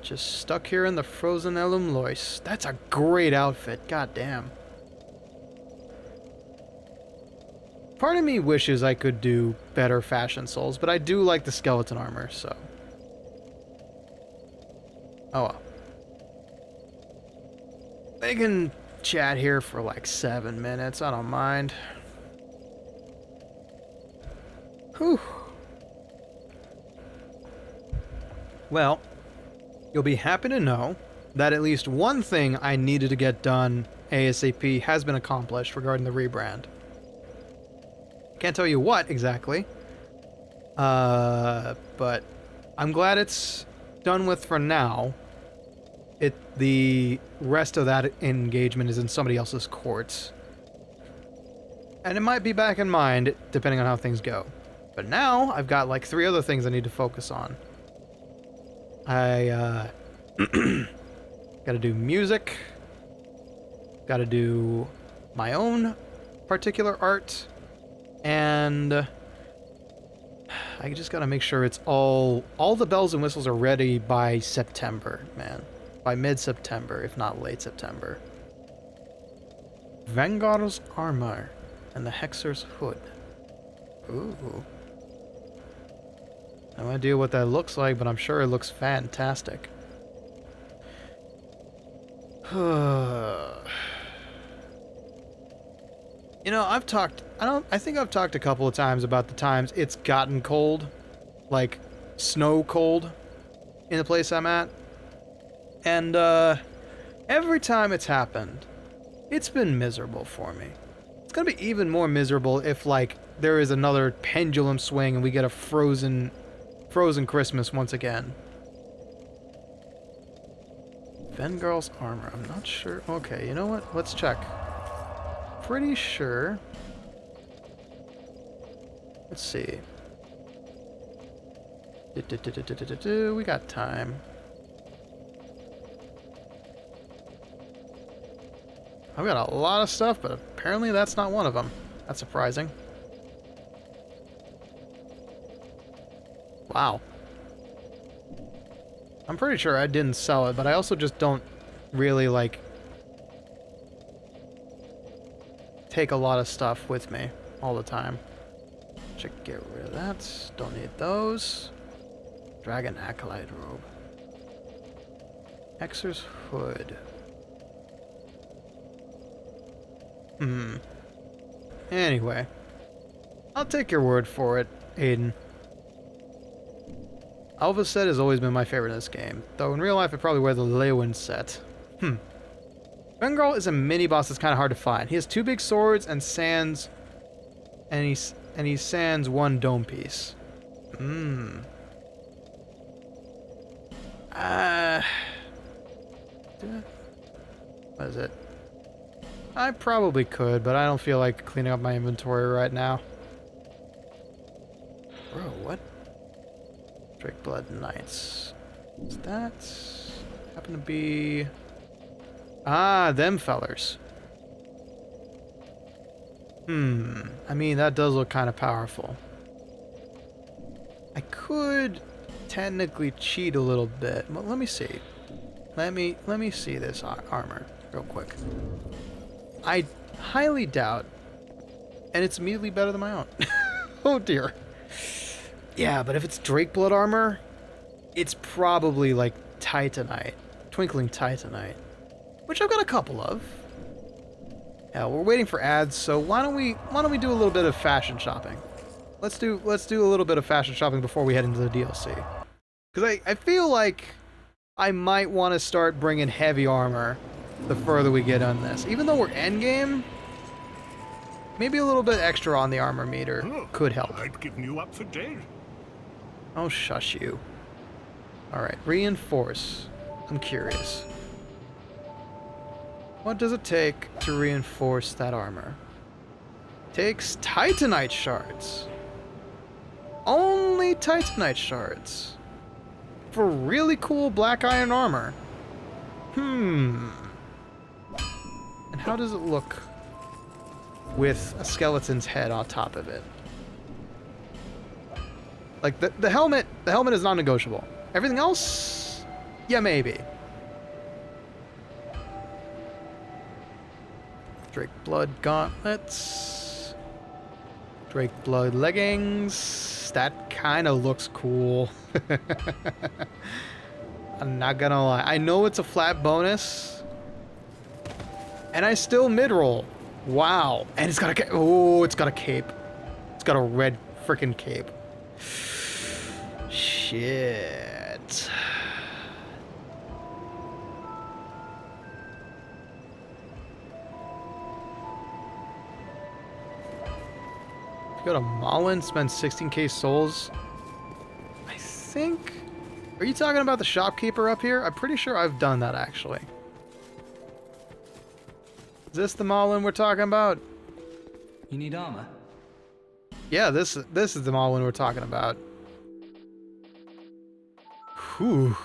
Just stuck here in the frozen Elum Lois. That's a great outfit, goddamn. Part of me wishes I could do better fashion souls, but I do like the skeleton armor, so... Oh well. They can chat here for like 7 minutes, I don't mind. Whew. Well, you'll be happy to know that at least one thing I needed to get done ASAP has been accomplished regarding the rebrand. Can't tell you what exactly, but I'm glad it's done with for now. The rest of that engagement is in somebody else's courts. And it might be back in mind, depending on how things go. But now, I've got like 3 other things I need to focus on. I, gotta do music. Gotta do my own particular art. And I just gotta make sure it's all the bells and whistles are ready by September, man. By mid-September, if not late September. Vanguard's armor and the Hexer's hood. Ooh. No idea what that looks like, but I'm sure it looks fantastic. You know, I think I've talked a couple of times about the times it's gotten cold, like snow cold, in the place I'm at. And, every time it's happened, it's been miserable for me. It's gonna be even more miserable if, like, there is another pendulum swing and we get a frozen Christmas once again. Vengirl's armor. I'm not sure. Okay, you know what? Let's check. Pretty sure. Let's see. We got time. I've got a lot of stuff, but apparently that's not one of them. That's surprising. Wow. I'm pretty sure I didn't sell it, but I also just don't really, like, take a lot of stuff with me all the time. Should get rid of that. Don't need those. Dragon Acolyte Robe. Hexer's Hood. Anyway. I'll take your word for it, Aiden. Alva set has always been my favorite in this game, though in real life I'd probably wear the Leeuwin set. Vengirl is a mini-boss that's kind of hard to find. He has 2 big swords and sands... And he sands 1 dome piece. What is it? I probably could, but I don't feel like cleaning up my inventory right now. Bro, what? Drakeblood Knights. Is that... happen to be... Ah, them fellers. I mean, that does look kind of powerful. I could technically cheat a little bit, but let me see. Let me see this armor real quick. I highly doubt, and it's immediately better than my own. Oh dear. Yeah, but if it's Drakeblood armor, it's probably like Titanite, Twinkling Titanite, which I've got a couple of. Yeah, we're waiting for ads, so why don't we do a little bit of fashion shopping? Let's do a little bit of fashion shopping before we head into the DLC. Because I feel like I might want to start bringing heavy armor the further we get on this. Even though we're endgame, maybe a little bit extra on the armor meter could help. I'd given you up for dead. Oh, shush you. Alright, reinforce. I'm curious. What does it take to reinforce that armor? Takes Titanite shards. Only Titanite shards. For really cool black iron armor. And how does it look with a skeleton's head on top of it? Like, the helmet is non-negotiable. Everything else? Yeah, maybe. Drakeblood gauntlets. Drakeblood leggings. That kind of looks cool. I'm not gonna lie. I know it's a flat bonus. And I still mid-roll. Wow. And it's got a cape. Oh, it's got a cape. It's got a red freaking cape. Shit. Go to Malin, spend 16k souls. I think... Are you talking about the shopkeeper up here? I'm pretty sure I've done that, actually. Is this the Malin we're talking about? You need armor? Yeah, this is the Malin we're talking about. Whew.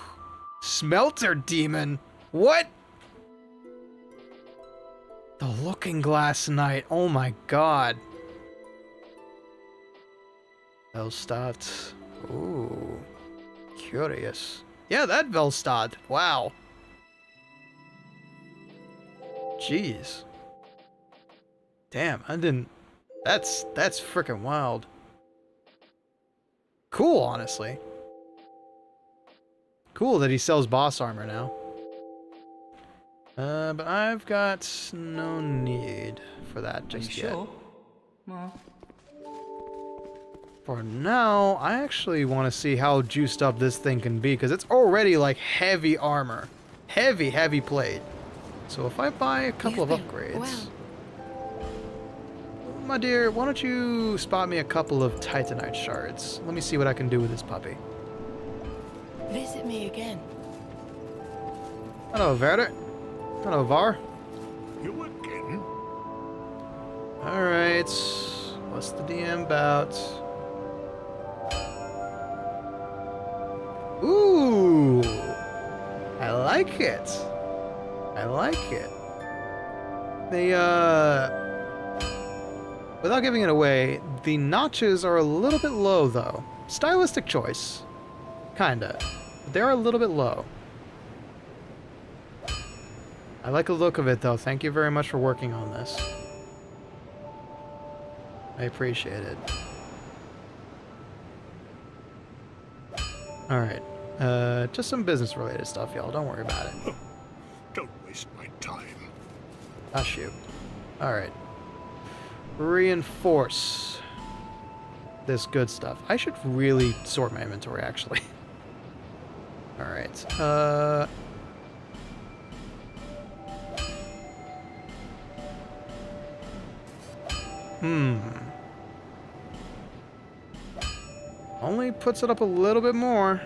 Smelter demon. What? The Looking Glass Knight. Oh my god. Velstadt. Ooh. Curious. Yeah, that Velstadt. Wow. Jeez. Damn, I didn't... That's freaking wild. Cool, honestly. Cool that he sells boss armor now. But I've got no need for that just yet. Sure? Well... For now, I actually want to see how juiced up this thing can be, because it's already like heavy armor. Heavy plate. So if I buy a couple of upgrades... My dear, why don't you spot me a couple of Titanite shards? Let me see what I can do with this puppy. Visit me again. Hello, Verder. Hello, Var. You again? Alright. What's the DM about? Ooh! I like it. I like it. They, without giving it away, the notches are a little bit low, though. Stylistic choice. Kinda. They're a little bit low. I like the look of it, though. Thank you very much for working on this. I appreciate it. Alright. Just some business-related stuff, y'all. Don't worry about it. Don't waste my time. Ah, shoot. Alright. Reinforce this good stuff. I should really sort my inventory, actually. Alright. Only puts it up a little bit more.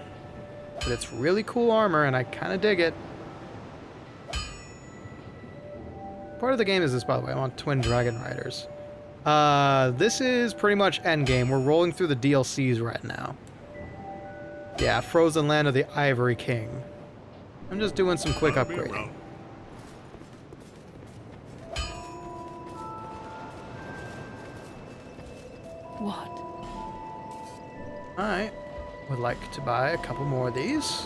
But it's really cool armor, and I kind of dig it. Part of the game is this, by the way. I want Twin Dragon Riders. This is pretty much endgame. We're rolling through the DLCs right now. Yeah, Frozen Land of the Ivory King. I'm just doing some quick I'll be upgrading. around. What? I would like to buy a couple more of these.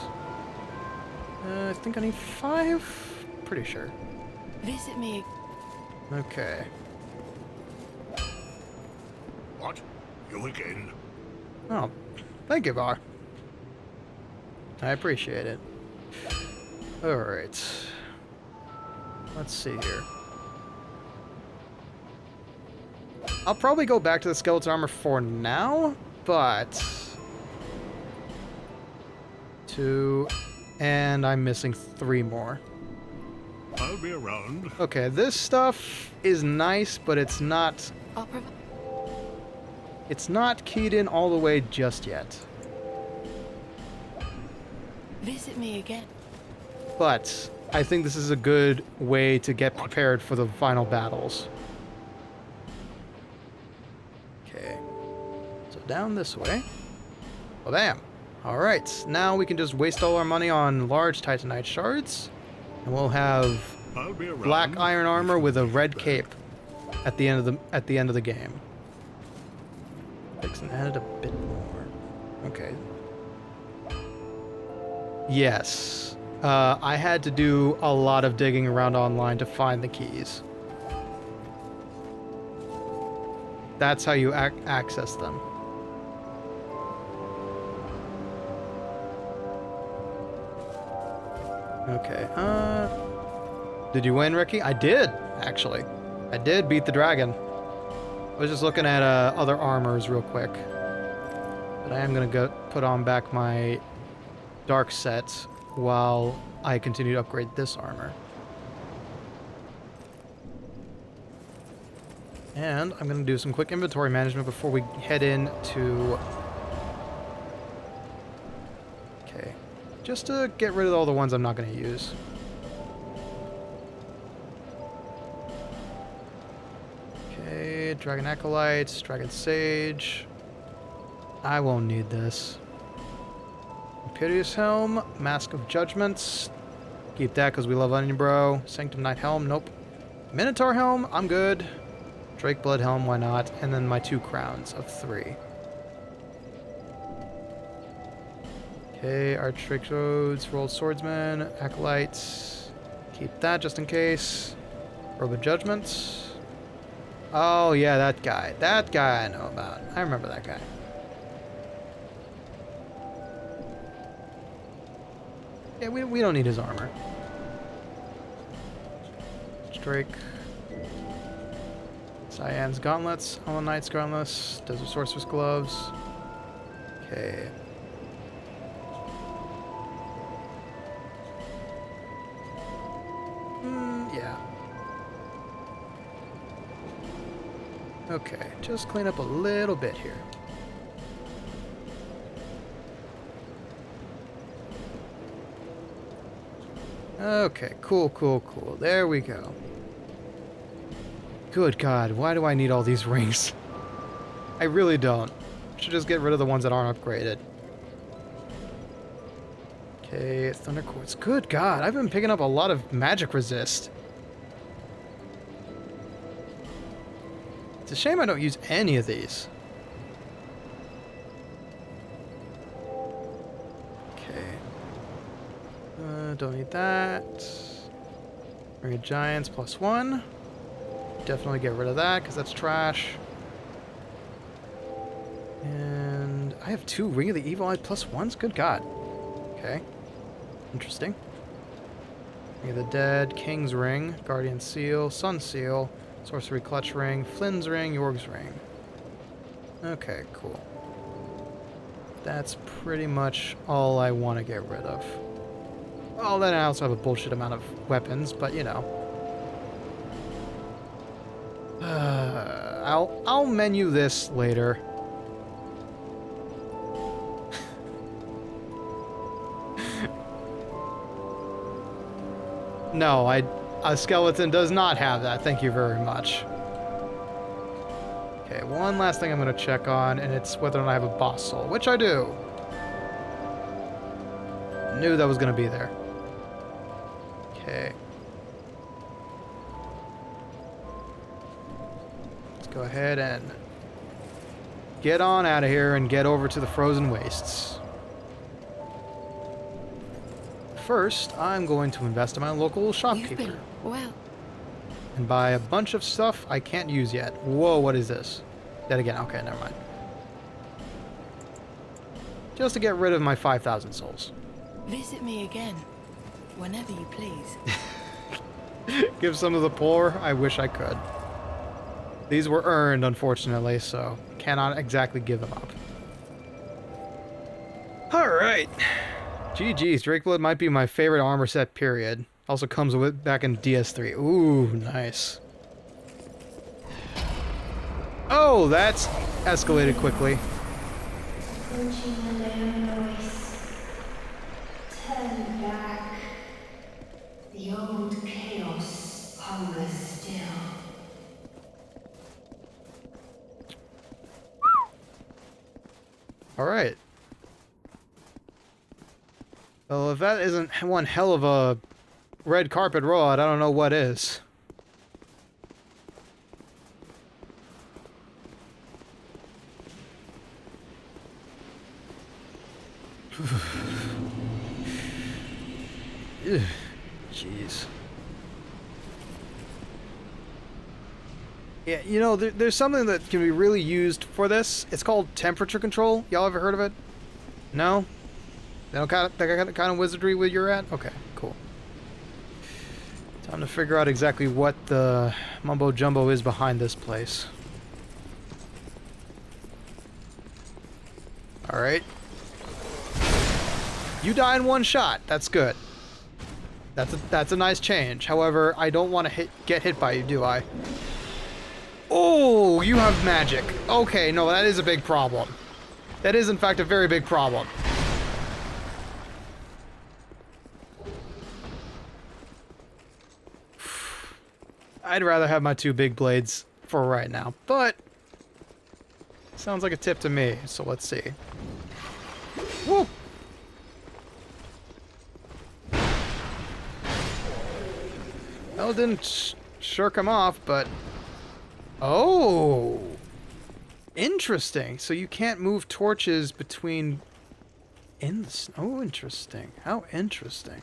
I think I need 5. Pretty sure. Visit me. Okay. What? You again? Oh, thank you, Var. I appreciate it. Alright. Let's see here. I'll probably go back to the skeleton armor for now, but... 2... And I'm missing 3 more. I'll be around. Okay, this stuff is nice, but it's not... I'll provide. It's not keyed in all the way just yet. Visit me again. But I think this is a good way to get prepared for the final battles. Okay. So down this way. Well, bam. Alright, now we can just waste all our money on large Titanite shards. And we'll have I'll be around. black iron armor with a red cape at the end of the game. Fix and added a bit more. Okay. Yes. I had to do a lot of digging around online to find the keys. That's how you access them. Okay, did you win, Ricky? I did, actually. I did beat the dragon. I was just looking at other armors real quick. But I am gonna go put on back my dark set while I continue to upgrade this armor. And I'm gonna do some quick inventory management before we head into... Okay. Just to get rid of all the ones I'm not gonna use. Okay, Dragon Acolytes, Dragon Sage. I won't need this. Imperious Helm, Mask of Judgments. Keep that because we love Onion Bro. Sanctum Knight Helm, nope. Minotaur Helm, I'm good. Drake Blood Helm, why not? And then my 2 crowns of 3. Okay, Archricodes, Rolled Swordsman, Acolytes. Keep that just in case. Robe of Judgment. Oh yeah, that guy. That guy I know about. I remember that guy. Yeah, we don't need his armor. Drake. Cyan's Gauntlets, Hollow Knight's Gauntlets, Desert Sorcerer's Gloves. Okay. Yeah. Okay, just clean up a little bit here. Okay, cool, cool, cool. There we go. Good God, why do I need all these rings? I really don't. Should just get rid of the ones that aren't upgraded. Okay, Thunder Quartz. Good God, I've been picking up a lot of magic resist. It's a shame I don't use any of these. Okay. Don't need that. Ring of Giants +1. Definitely get rid of that, because that's trash. And I have 2 Ring of the Evil Eye +1s? Good God. Okay. Interesting. Ring of the Dead, King's Ring, Guardian Seal, Sun Seal, Sorcery Clutch Ring, Flynn's Ring, Yorg's Ring. Okay, cool. That's pretty much all I want to get rid of. Well, then I also have a bullshit amount of weapons, but you know. I'll menu this later. No, a skeleton does not have that. Thank you very much. Okay, one last thing I'm going to check on, and it's whether or not I have a boss soul, which I do. Knew that was going to be there. Okay. Let's go ahead and get on out of here and get over to the Frozen Wastes. First, I'm going to invest in my local You've shopkeeper. been well. And buy a bunch of stuff I can't use yet. Whoa, what is this? Dead again. Okay, never mind. Just to get rid of my 5,000 souls. Visit me again, whenever you please. Give some of the poor? I wish I could. These were earned, unfortunately, so cannot exactly give them up. Alright. GG's, Drakeblood might be my favorite armor set, period. Also comes with back in DS3. Ooh, nice. Oh, that's escalated quickly. Approaching the land voice. Turn back. The old chaos hungers still. Alright. Well, if that isn't one hell of a red carpet rod, I don't know what is. Ugh, jeez. Yeah, you know, there's something that can be really used for this. It's called temperature control. Y'all ever heard of it? No? That kind of wizardry where you're at? Okay, cool. Time to figure out exactly what the mumbo jumbo is behind this place. Alright. You die in one shot. That's good. That's a nice change. However, I don't want to get hit by you, do I? Oh, you have magic. Okay, no, that is a big problem. That is, in fact, a very big problem. I'd rather have my 2 big blades for right now, but sounds like a tip to me, so let's see. Woo! Well, it didn't shirk him off, but... Oh! Interesting. So you can't move torches between... in the snow? Interesting. How interesting.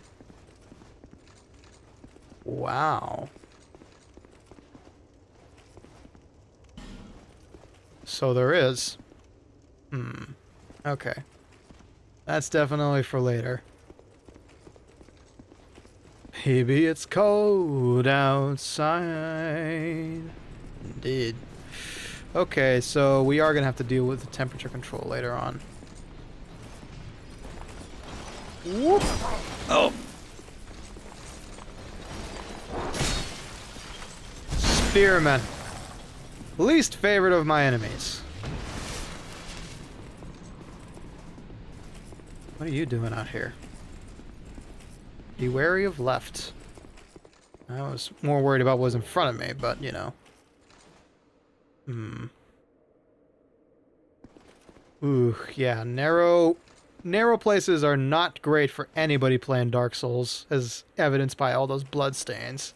Wow. So there is. Okay. That's definitely for later. Maybe it's cold outside. Indeed. Okay, so we are going to have to deal with the temperature control later on. Whoop! Oh! Spearman. Least favorite of my enemies. What are you doing out here? Be wary of left. I was more worried about what was in front of me, but, you know. Ooh, yeah, narrow places are not great for anybody playing Dark Souls, as evidenced by all those blood stains.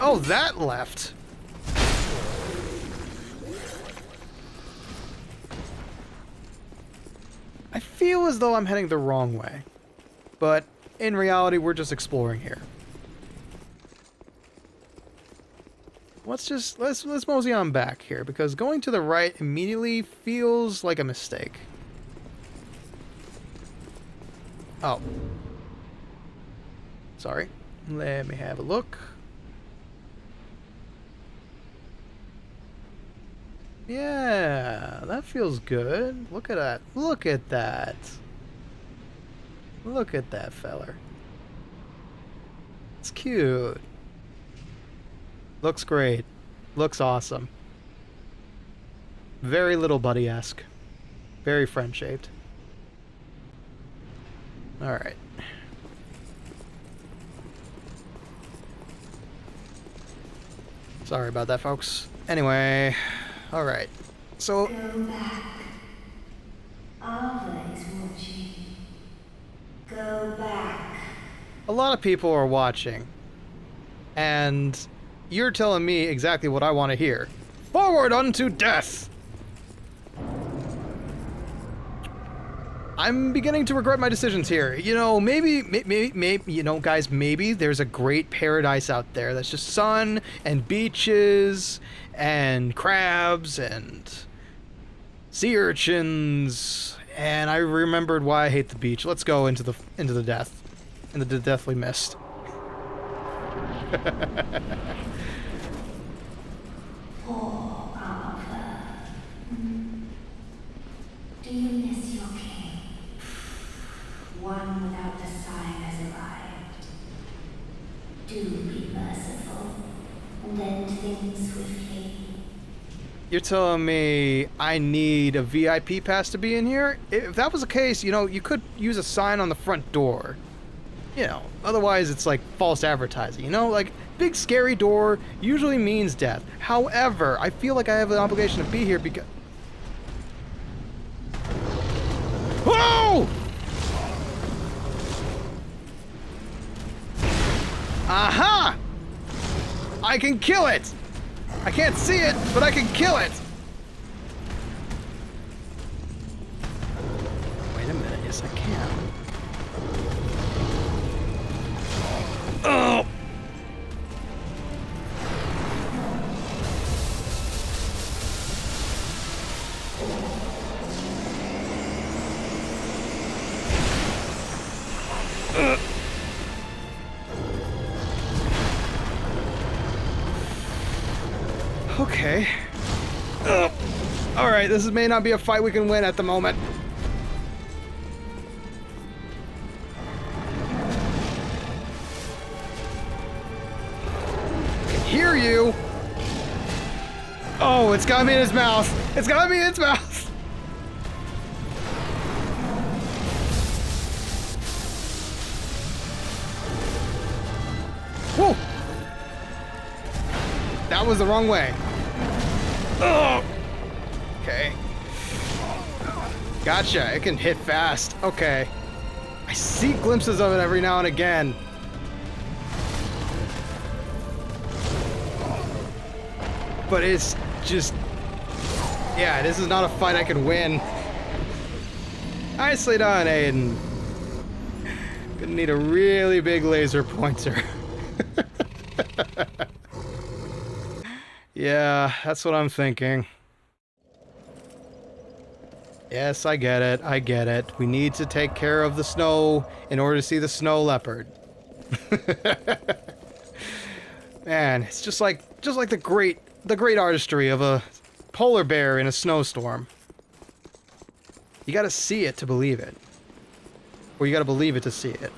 Oh, that left! I feel as though I'm heading the wrong way, but in reality, we're just exploring here. Let's mosey on back here, because going to the right immediately feels like a mistake. Oh. Sorry. Let me have a look. Yeah, that feels good. Look at that. Look at that. Look at that feller. It's cute. Looks great. Looks awesome. Very Little Buddy-esque. Very friend-shaped. Alright. Sorry about that, folks. Anyway, alright. So... Go back. Ava is watching. Go back. a lot of people are watching. And... you're telling me exactly what I want to hear. Forward unto death! I'm beginning to regret my decisions here. You know, maybe, you know, guys, maybe there's a great paradise out there that's just sun and beaches and crabs and sea urchins. And I remembered why I hate the beach. Let's go into the death, into the deathly mist. Poor Ava. Do you miss your king? One without the sign has arrived. Do be merciful and end things swiftly. You're telling me I need a VIP pass to be in here? If that was the case, you know, you could use a sign on the front door. You know, otherwise it's like false advertising, you know? Like, big scary door usually means death. However, I feel like I have an obligation to be here because... Whoa! Aha! I can kill it! I can't see it, but I can kill it! Wait a minute, yes I can. Oh! Okay. Alright, this may not be a fight we can win at the moment. I can hear you! Oh, it's got me in its mouth! It's got me in its mouth! Whoa! That was the wrong way. Oh! Okay. Gotcha. It can hit fast. Okay. I see glimpses of it every now and again. But it's just... yeah, this is not a fight I can win. Nicely done, Aiden. Gonna need a really big laser pointer. Yeah, that's what I'm thinking. Yes, I get it. I get it. We need to take care of the snow in order to see the snow leopard. Man, it's just like the great artistry of a polar bear in a snowstorm. You gotta see it to believe it. Or you gotta believe it to see it.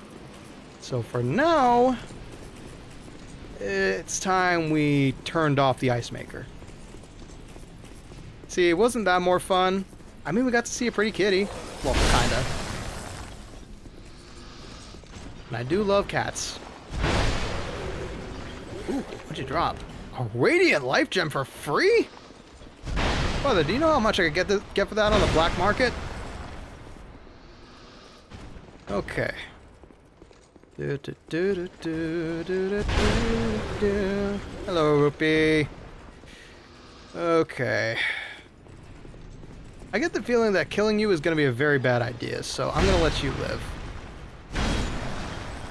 So for now, it's time we turned off the ice maker. See, wasn't that more fun? I mean, we got to see a pretty kitty. Well, kinda. And I do love cats. Ooh, what'd you drop? A radiant life gem for free? Brother, do you know how much I could get for that on the black market? Okay. Hello, Rupee. Okay. I get the feeling that killing you is going to be a very bad idea, so I'm going to let you live.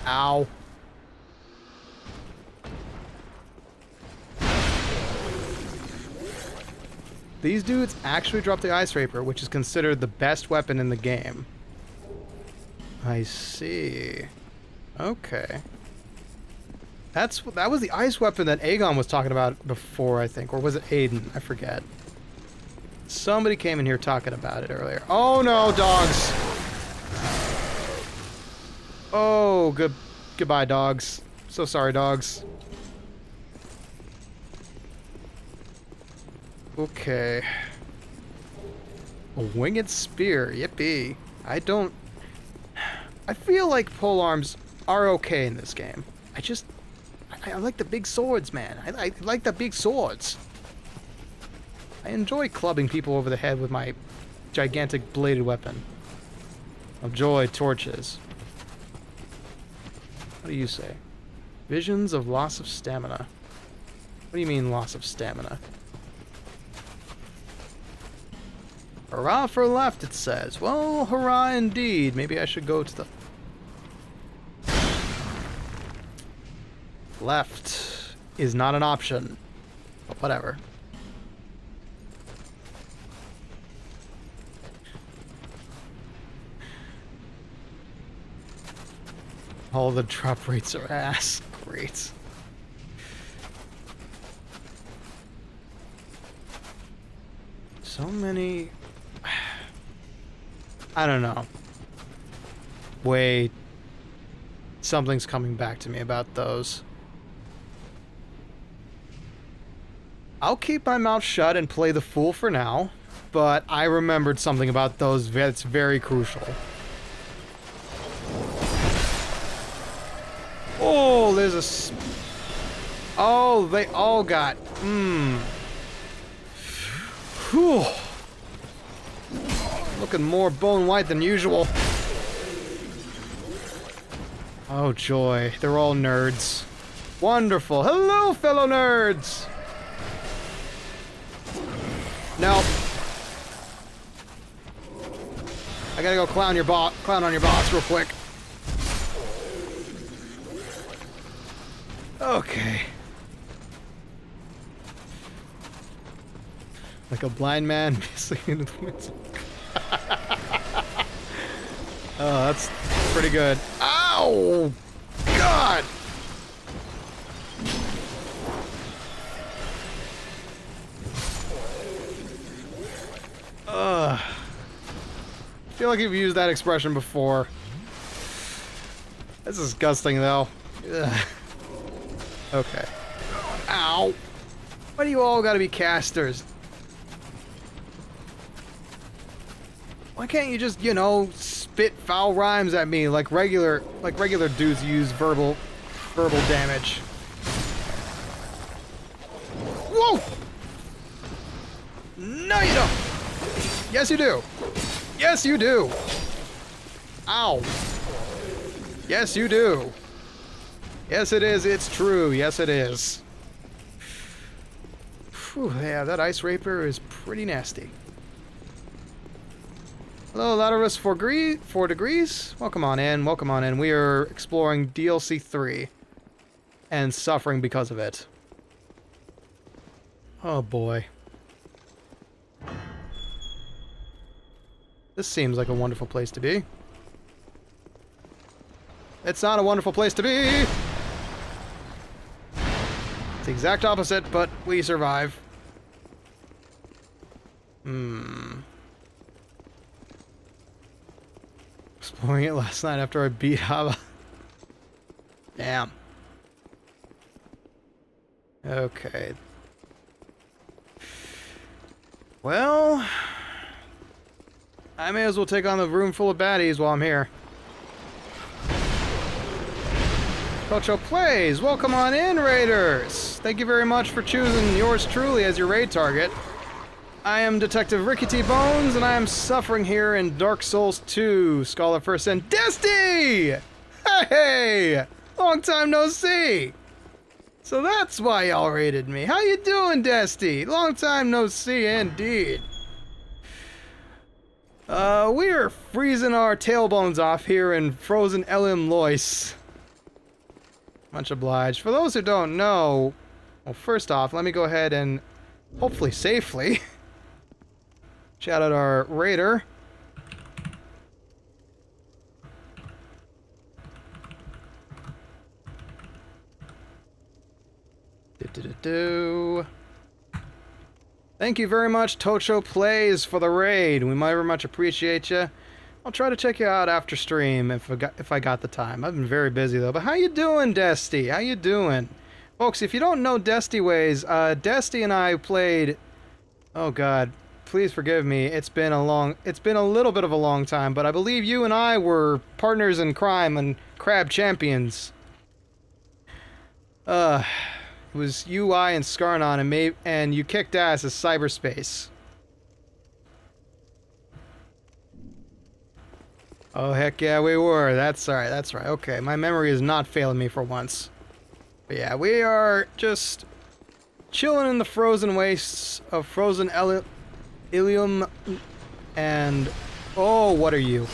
Ow. These dudes actually dropped the Ice Rapier, which is considered the best weapon in the game. I see. Okay. That was the ice weapon that Aegon was talking about before, I think. Or was it Aiden? I forget. Somebody came in here talking about it earlier. Oh no, dogs! Oh, goodbye, dogs. So sorry, dogs. Okay. A winged spear. Yippee. I feel like polearms are okay in this game. I like the big swords, man. I like the big swords. I enjoy clubbing people over the head with my gigantic bladed weapon of joy, torches. What do you say? Visions of loss of stamina. What do you mean, loss of stamina? Hurrah for left, it says. Well, hurrah indeed. Maybe I should go to the left. Is not an option. But whatever. All the drop rates are ass. Great. So many... I don't know. Wait. Something's coming back to me about those. I'll keep my mouth shut and play the fool for now, but I remembered something about those that's very crucial. Oh, there's a... Oh, they all got... Whew. Looking more bone white than usual. Oh joy, they're all nerds. Wonderful. Hello, fellow nerds! No. I gotta go clown on your boss real quick. Okay. Like a blind man missing into the woods. Oh, that's pretty good. Ow! God! I feel like you've used that expression before. That's disgusting, though. Ugh. Okay. Ow! Why do you all gotta be casters? Why can't you just, you know, spit foul rhymes at me like regular dudes use verbal damage? Whoa! No, you don't. Yes, you do. Yes, you do. Ow. Yes, you do. Yes, it is. It's true. Yes, it is. Whew, yeah, that ice rapier is pretty nasty. Hello, Laterus 4 degrees. Welcome on in. Welcome on in. We are exploring DLC 3 and suffering because of it. Oh boy. This seems like a wonderful place to be. It's not a wonderful place to be! It's the exact opposite, but we survive. Exploring it last night after I beat Hava. Damn. Okay. Well... I may as well take on the room full of baddies while I'm here. Tocho Plays, welcome on in, Raiders! Thank you very much for choosing yours truly as your raid target. I am Detective Ricky T. Bones, and I am suffering here in Dark Souls 2, Scholar First and Desty! Hey! Long time no see! So that's why y'all raided me. How you doing, Desty? Long time no see, indeed. We are freezing our tailbones off here in frozen Elim Lois. Much obliged. For those who don't know, well, first off, let me go ahead and, hopefully safely, shout out our raider. Thank you very much, Tocho Plays, for the raid. We very much appreciate you. I'll try to check you out after stream if I got the time. I've been very busy though. But how you doing, Desty? How you doing, folks? If you don't know Desty ways, Desty and I played. Oh God, please forgive me. It's been a little bit of a long time, but I believe you and I were partners in crime and crab champions. It was you, I, and Scarnon, and you kicked ass as cyberspace. Oh, heck yeah, we were. That's right, that's right. Okay, my memory is not failing me for once. But yeah, we are just chilling in the frozen wastes of frozen Ilium, and... Oh, what are you?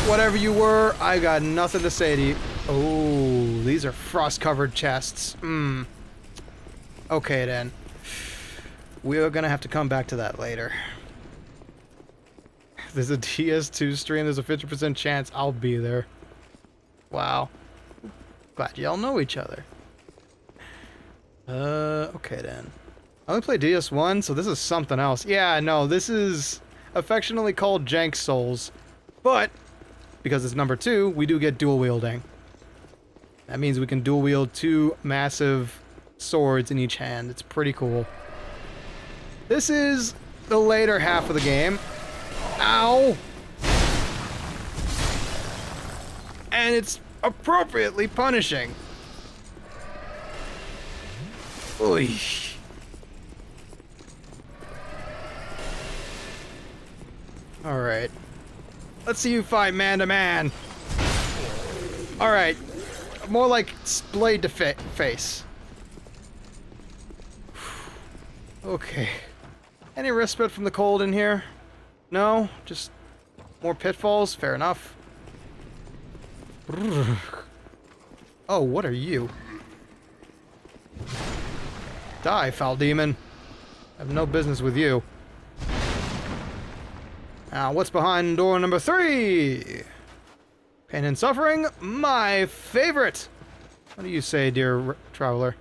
Whatever you were, I got nothing to say to you. Oh, these are frost-covered chests. Okay, then. We're gonna have to come back to that later. There's a DS2 stream, there's a 50% chance I'll be there. Wow. Glad y'all know each other. Okay, then. I only play DS1, so this is something else. Yeah, no, this is affectionately called Jank Souls. But, because it's number 2, we do get dual wielding. That means we can dual wield 2 massive swords in each hand. It's pretty cool. This is the later half of the game. Ow! And it's appropriately punishing. Oy. Alright. Let's see you fight man to man. Alright. More like blade to face. Okay. Any respite from the cold in here? No? Just more pitfalls? Fair enough. Oh, what are you? Die, foul demon. I have no business with you. Now, what's behind door number 3? Pain and suffering, my favorite. What do you say, dear traveler?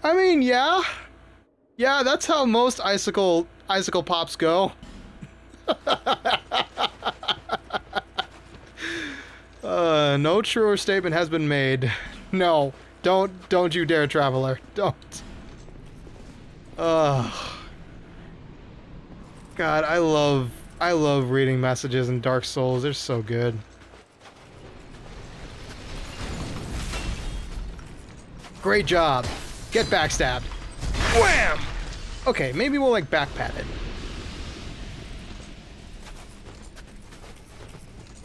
I mean, yeah. Yeah, that's how most icicle pops go. No truer statement has been made. No, don't you dare, traveler. Don't. God, I love reading messages in Dark Souls. They're so good. Great job. Get backstabbed. Wham! Okay, maybe we'll like backpat it.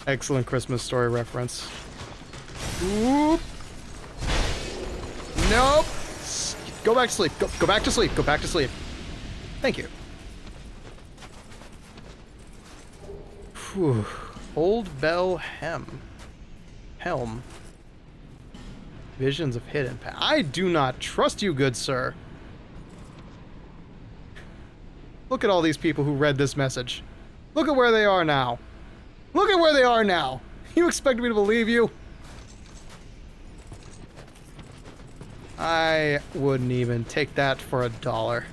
Excellent Christmas story reference. Whoop. Nope. Go back to sleep. Go back to sleep. Go back to sleep. Thank you. Whew. Old Bell Helm. Visions of hidden path. I do not trust you, good sir. Look at all these people who read this message. Look at where they are now. Look at where they are now. You expect me to believe you? I wouldn't even take that for $1.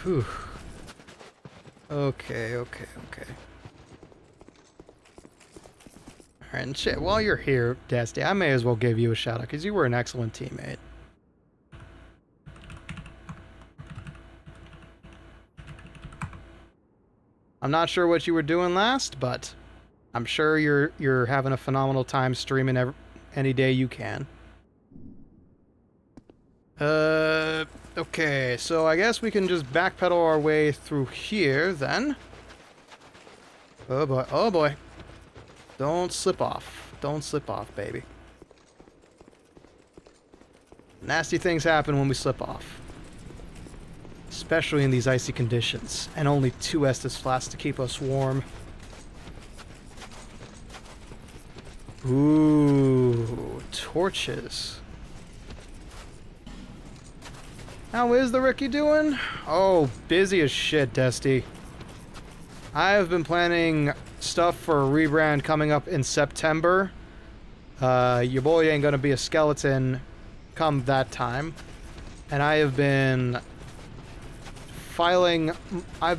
Whew. Okay. Alright, and shit, while you're here, Desty, I may as well give you a shout out, because you were an excellent teammate. I'm not sure what you were doing last, but I'm sure you're having a phenomenal time streaming any day you can. Okay, so I guess we can just backpedal our way through here then. Oh boy, oh boy. Don't slip off. Don't slip off, baby. Nasty things happen when we slip off. Especially in these icy conditions. And only 2 Estus flasks to keep us warm. Ooh, torches. How is the Ricky doing? Oh, busy as shit, Desty. I have been planning stuff for a rebrand coming up in September. Your boy ain't gonna be a skeleton come that time. And I have been filing my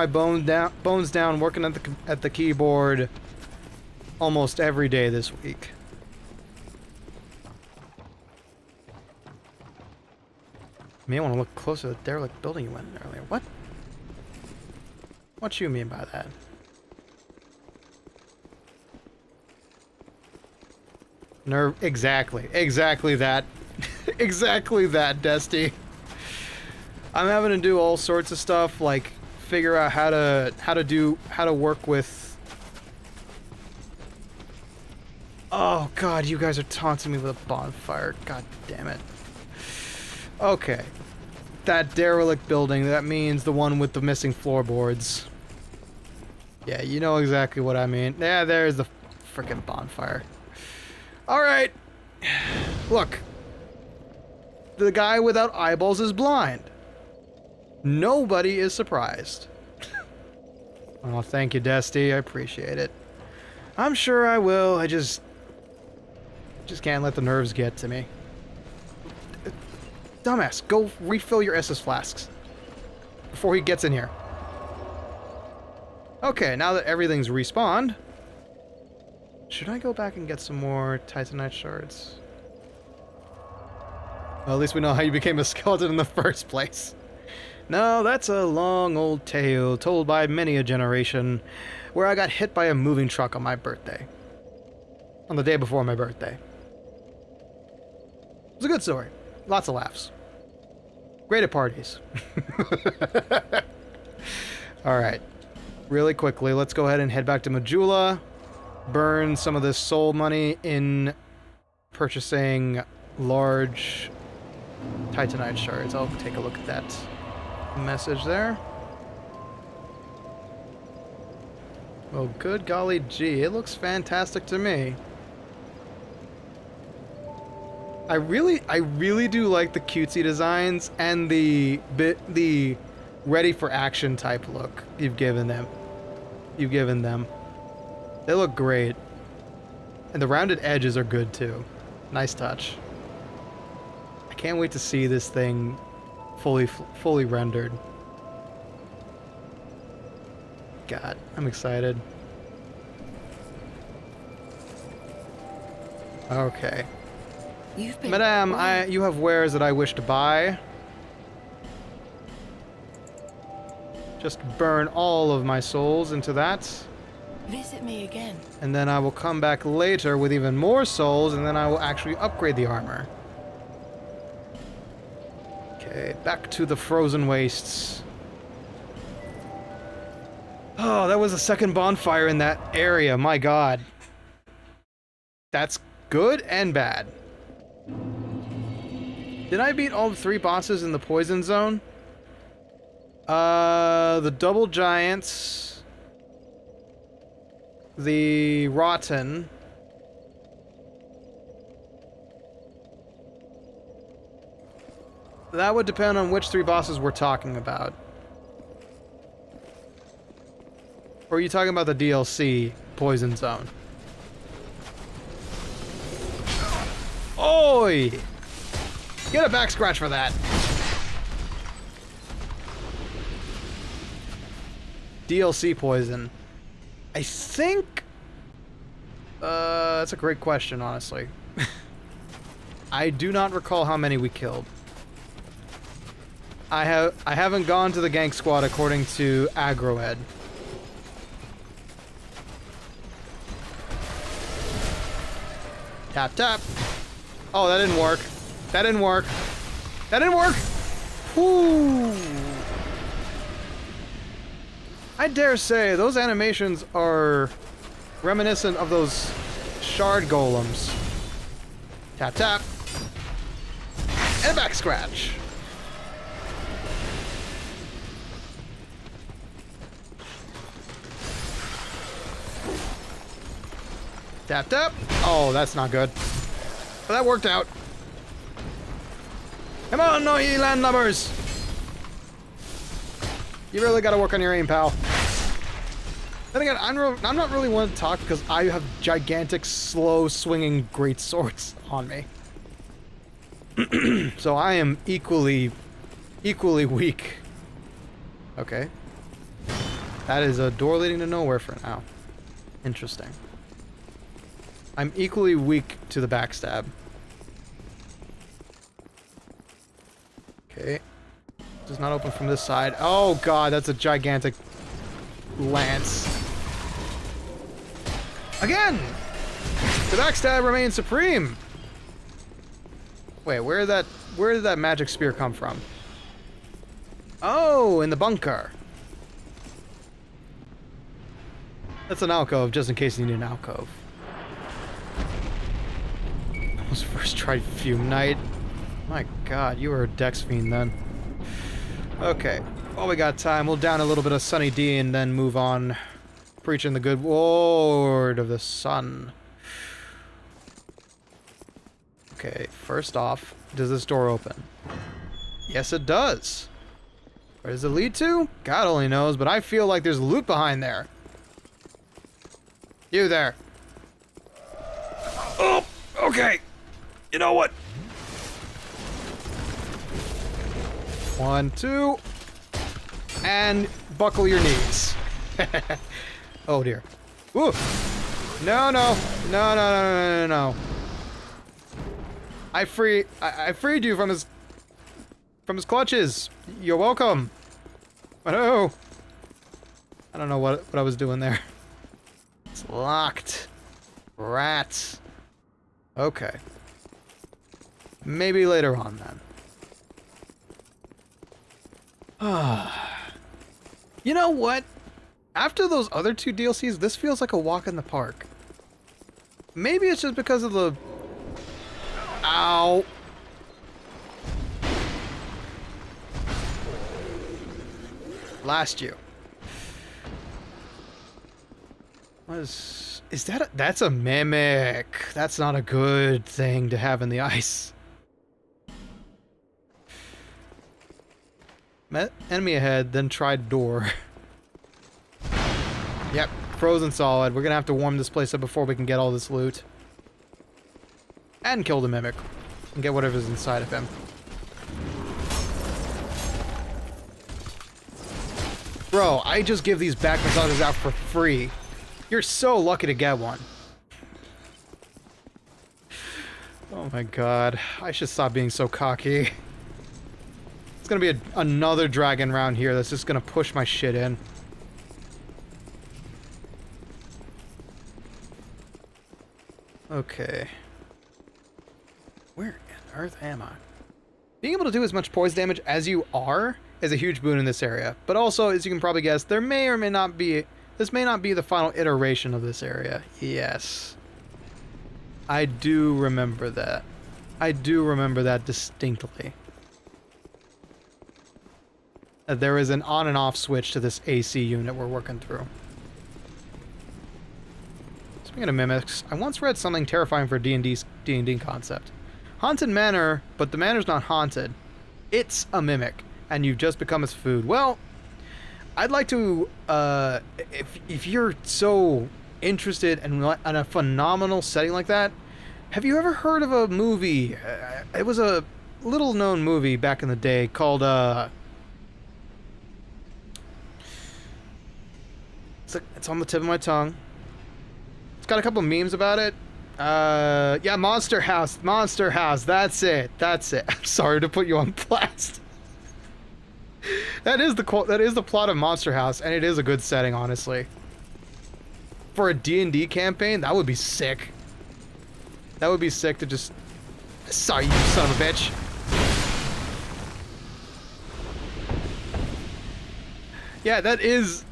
bones down, working at the keyboard almost every day this week. You may want to look closer at the derelict building you went in earlier. What? What you mean by that? Exactly that. Exactly that, Desty. I'm having to do all sorts of stuff, like figure out how to work with. Oh god, you guys are taunting me with a bonfire. God damn it. Okay. That derelict building, that means the one with the missing floorboards. Yeah, you know exactly what I mean. Yeah, there's the frickin' bonfire. Alright. Look. The guy without eyeballs is blind. Nobody is surprised. Oh, thank you, Desty. I appreciate it. I'm sure I will. I just can't let the nerves get to me. Dumbass, go refill your Estus flasks before he gets in here. Okay, now that everything's respawned, should I go back and get some more Titanite shards? Well, at least we know how you became a skeleton in the first place. No, that's a long old tale told by many a generation where I got hit by a moving truck on my birthday. On the day before my birthday. It was a good story. Lots of laughs. Great at parties. Alright. Really quickly, let's go ahead and head back to Majula. Burn some of this soul money in purchasing large Titanite shards. I'll take a look at that message there. Well, good golly gee, it looks fantastic to me. I really do like the cutesy designs and the ready for action type look you've given them. They look great. And the rounded edges are good too. Nice touch. I can't wait to see this thing fully rendered. God, I'm excited. Okay. Madame, you have wares that I wish to buy. Just burn all of my souls into that. Visit me again. And then I will come back later with even more souls, and then I will actually upgrade the armor. Okay, back to the frozen wastes. Oh, that was a second bonfire in that area, my god. That's good and bad. Did I beat all the 3 bosses in the poison zone? The double giants, the rotten, that would depend on which 3 bosses we're talking about. Or are you talking about the DLC poison zone? Oi! Get a back scratch for that. DLC poison. I think... that's a great question, honestly. I do not recall how many we killed. I haven't gone to the gank squad according to Agroed. Tap, tap. Oh, that didn't work. That didn't work. That didn't work! Whoo! I dare say, those animations are reminiscent of those shard golems. Tap, tap. And a back scratch. Tap, tap. Oh, that's not good. But that worked out. Come on, no ye landlubbers! You really gotta work on your aim, pal. Then again, I'm not really one to talk because I have gigantic, slow-swinging greatswords on me. So I am equally weak. Okay. That is a door leading to nowhere for now. Interesting. I'm equally weak to the backstab. Okay. Does not open from this side. Oh god, that's a gigantic lance. Again! The backstab remains supreme! Wait, where did that magic spear come from? Oh, in the bunker. That's an alcove, just in case you need an alcove. Almost first tried Fume Knight. My god, you were a Dex Fiend then. Okay. Well, we got time. We'll down a little bit of Sunny D and then move on. Preaching the good word of the sun. Okay, first off, does this door open? Yes, it does. Where does it lead to? God only knows, but I feel like there's loot behind there. You there. Oh, okay. You know what? 1, 2, and buckle your knees. Oh dear. Ooh. No, no, no, no, no, no, no, no. I freed you from his clutches. You're welcome. Oh. I don't know what I was doing there. It's locked. Rats. Okay. Maybe later on then. You know what? After those other 2 DLCs, this feels like a walk in the park. Maybe it's just because of the... Ow. Last you. What is that? That's a mimic. That's not a good thing to have in the ice. Met enemy ahead, then tried door. Yep, frozen solid. We're gonna have to warm this place up before we can get all this loot. And kill the mimic. And get whatever's inside of him. Bro, I just give these back massages out for free. You're so lucky to get one. Oh my god. I should stop being so cocky. It's gonna be another dragon round here that's just gonna push my shit in. Okay. Where on earth am I? Being able to do as much poise damage as you are is a huge boon in this area. But also, as you can probably guess, there may or may not be... This may not be the final iteration of this area. Yes. I do remember that. I do remember that distinctly. There is an on and off switch to this AC unit we're working through. Speaking of mimics, I once read something terrifying for D&D concept. Haunted manor, but the manor's not haunted. It's a mimic, and you've just become its food. Well, I'd like to, if you're so interested in a phenomenal setting like that, have you ever heard of a movie? It was a little-known movie back in the day called, It's on the tip of my tongue. It's got a couple memes about it. Yeah, Monster House. Monster House. That's it. That's it. I'm sorry to put you on blast. That is the plot of Monster House, and it is a good setting, honestly. For a D&D campaign, that would be sick. That would be sick to just... Sorry, you son of a bitch. Yeah, that is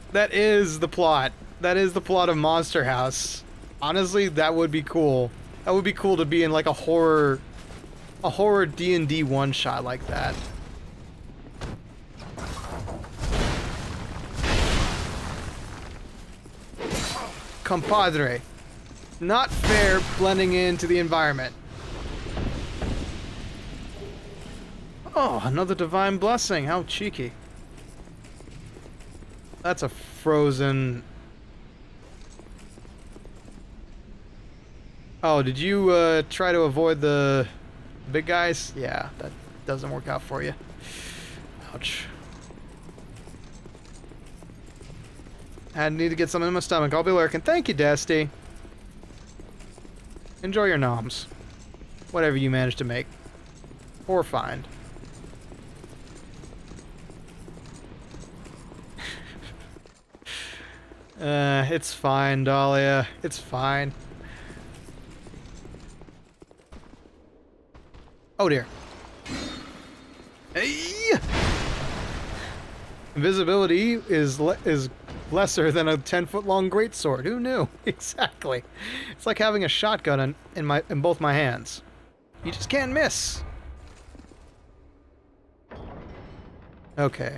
the plot. That is the plot of Monster House. Honestly, that would be cool. That would be cool to be in like a horror D&D one-shot like that. Compadre. Not fair blending into the environment. Oh, another divine blessing. How cheeky. That's a frozen... Oh, did you try to avoid the big guys? Yeah, that doesn't work out for you. Ouch. I need to get something in my stomach. I'll be lurking. Thank you, Desty. Enjoy your noms. Whatever you manage to make. Or find. It's fine, Dahlia. It's fine. Oh dear. Hey! Invisibility is lesser than a 10-foot long greatsword. Who knew? Exactly. It's like having a shotgun in both my hands. You just can't miss. Okay.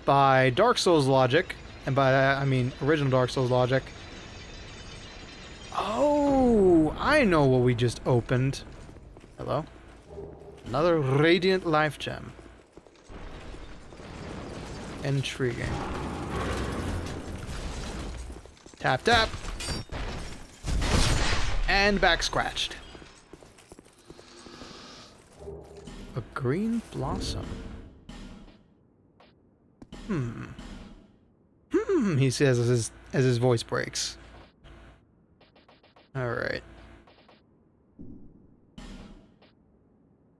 By Dark Souls logic, and by that I mean original Dark Souls logic. Oh, I know what we just opened. Hello? Another Radiant Life Gem. Intriguing. Tap, tap. And back scratched. A green blossom. He says as his voice breaks. Alright.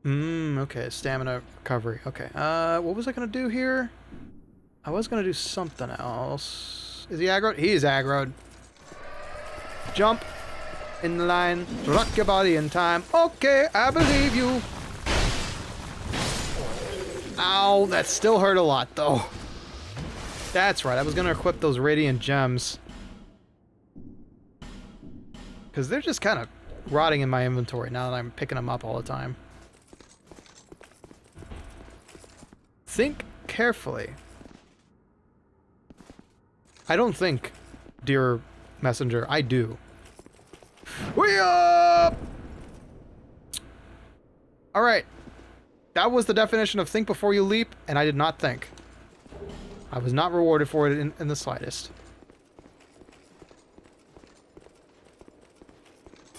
Okay, stamina recovery. Okay, what was I gonna do here? I was gonna do something else. Is he aggroed? He is aggroed. Jump in the line, rock your body in time. Okay, I believe you. Ow, that still hurt a lot though. That's right, I was gonna equip those radiant gems. Because they're just kind of rotting in my inventory now that I'm picking them up all the time. Think carefully. I don't think, dear messenger, I do. We up! Alright. That was the definition of think before you leap, and I did not think. I was not rewarded for it in the slightest.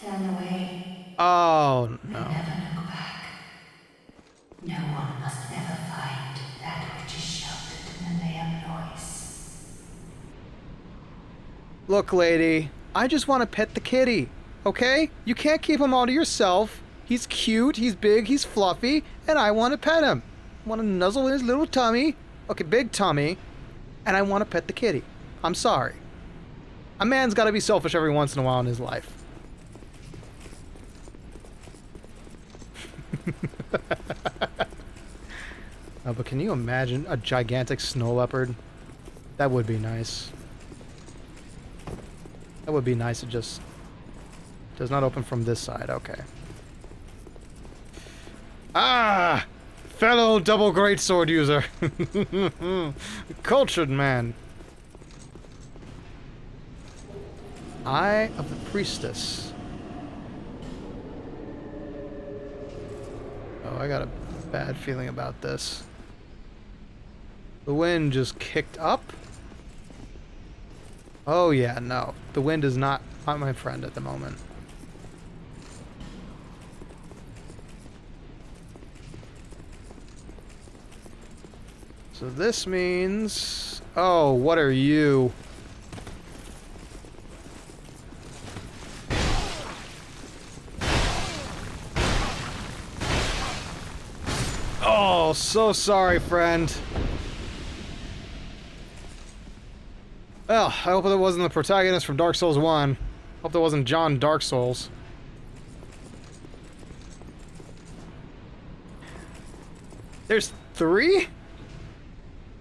Turn away. Oh, no. Never look back. No one must ever find that which is sheltered in the layer noise. Look, lady, I just want to pet the kitty, okay? You can't keep him all to yourself. He's cute, he's big, he's fluffy, and I want to pet him. I want to nuzzle in his little tummy. Okay, big tummy. And I want to pet the kitty. I'm sorry. A man's got to be selfish every once in a while in his life. Oh, but can you imagine a gigantic snow leopard? That would be nice. That would be nice. It just does not open from this side. Okay. Ah! Fellow double greatsword user. Cultured man. Eye of the Priestess. Oh, I got a bad feeling about this. The wind just kicked up? Oh yeah, no. The wind is not my friend at the moment. So this means... Oh, what are you? Oh, so sorry, friend. Well, I hope that wasn't the protagonist from Dark Souls 1. Hope that wasn't John Dark Souls. There's 3? I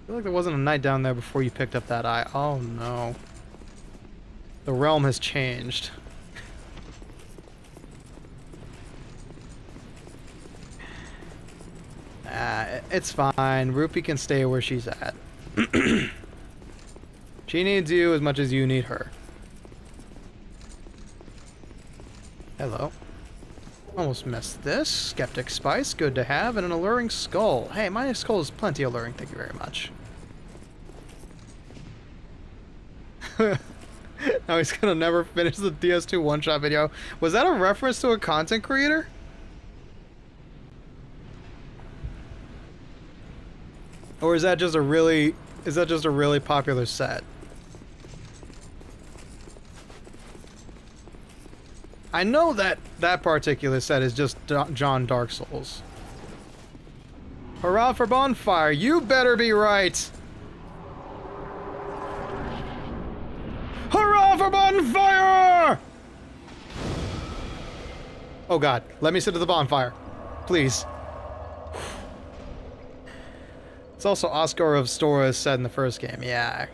feel like there wasn't a knight down there before you picked up that eye. Oh no. The realm has changed. It's fine. Rupee can stay where she's at. She needs you as much as you need her. Hello. Almost missed this. Skeptic Spice, good to have, and an alluring skull. Hey, my skull is plenty alluring, thank you very much. Now he's gonna never finish the DS2 one-shot video. Was that a reference to a content creator? Or is that just a really popular set? I know that that particular set is just John Dark Souls. Hurrah for Bonfire! You better be right! Hurrah for Bonfire! Oh god, let me sit at the bonfire. Please. It's also Oscar of Stora said in the first game, yeah.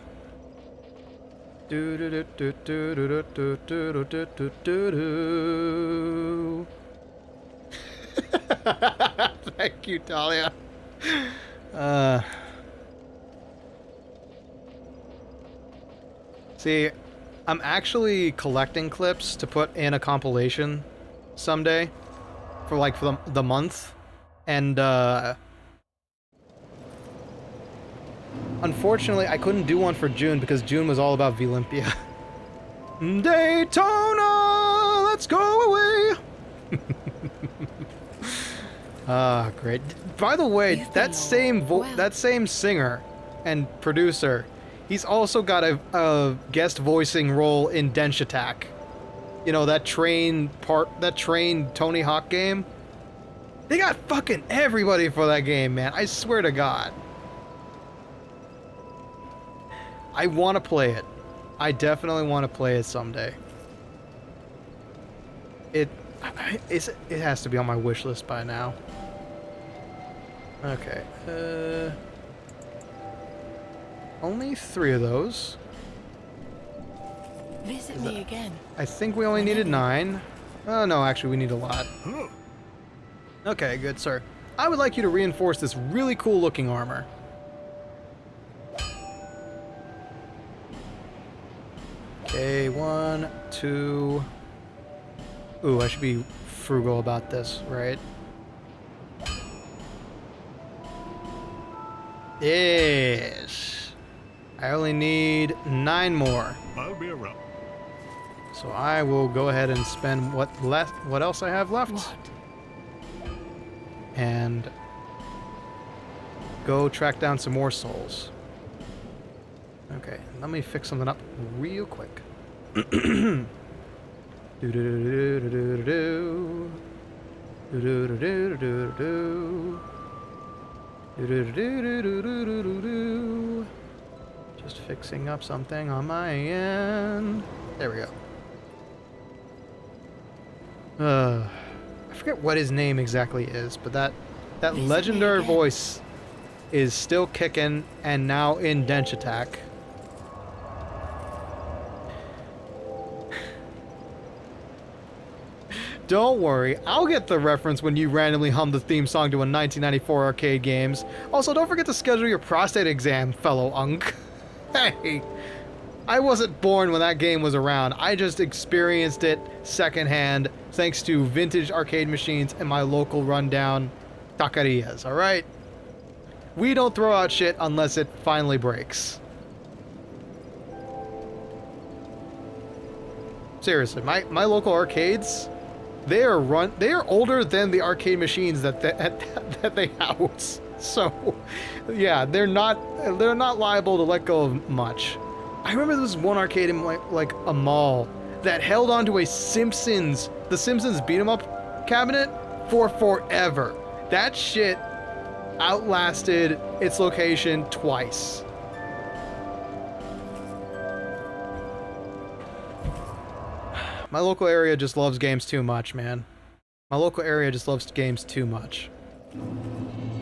Thank you, Talia. See, I'm actually collecting clips to put in a compilation someday for the month, and unfortunately, I couldn't do one for June because June was all about Olympia. Daytona, let's go away. Ah, great. By the way, that same singer and producer, he's also got a guest voicing role in Densh Attack. You know, that train Tony Hawk game. They got fucking everybody for that game, man. I swear to God. I want to play it. I definitely want to play it someday. It has to be on my wish list by now. Okay. Only 3 of those. Visit me again. I think we only needed 9. Oh no, actually we need a lot. Okay, good sir. I would like you to reinforce this really cool looking armor. Okay, 1, 2. Ooh, I should be frugal about this, right? Yes. I only need 9 more. I'll be around. So I will go ahead and spend what else I have left. What? And go track down some more souls. Okay, let me fix something up real quick. Just fixing up something on my end. There we go. I forget what his name exactly is, but that legendary voice is still kicking and now in Densh Attack. Don't worry, I'll get the reference when you randomly hum the theme song to a 1994 arcade games. Also, don't forget to schedule your prostate exam, fellow unk. Hey, I wasn't born when that game was around. I just experienced it secondhand thanks to vintage arcade machines and my local rundown taquerias, alright? We don't throw out shit unless it finally breaks. Seriously, my local arcades, they are older than the arcade machines that they house. So, yeah, they're not liable to let go of much. I remember there was one arcade in like a mall that held onto a the Simpsons beat 'em up cabinet for forever. That shit outlasted its location twice. My local area just loves games too much, man. My local area just loves games too much.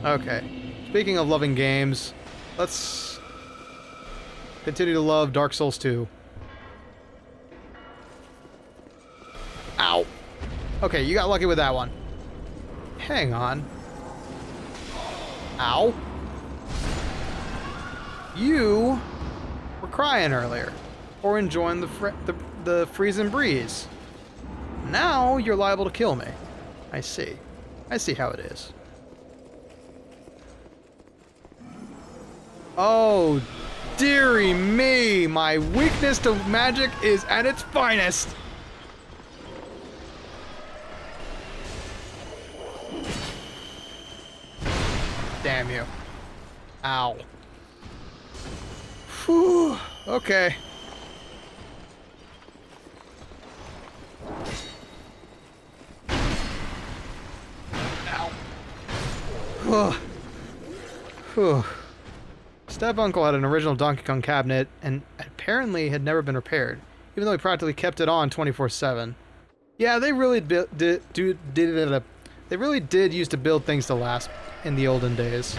Okay. Speaking of loving games, let's continue to love Dark Souls 2. Ow. Okay, you got lucky with that one. Hang on. Ow. You were crying earlier. Or enjoying the freezing breeze. Now you're liable to kill me. I see. I see how it is. Oh, dearie me. My weakness to magic is at its finest. Damn you. Ow. Whew. Okay. Ow. Whew. Step-uncle had an original Donkey Kong cabinet and apparently had never been repaired, even though he practically kept it on 24/7. Yeah, they really did used to build things to last in the olden days.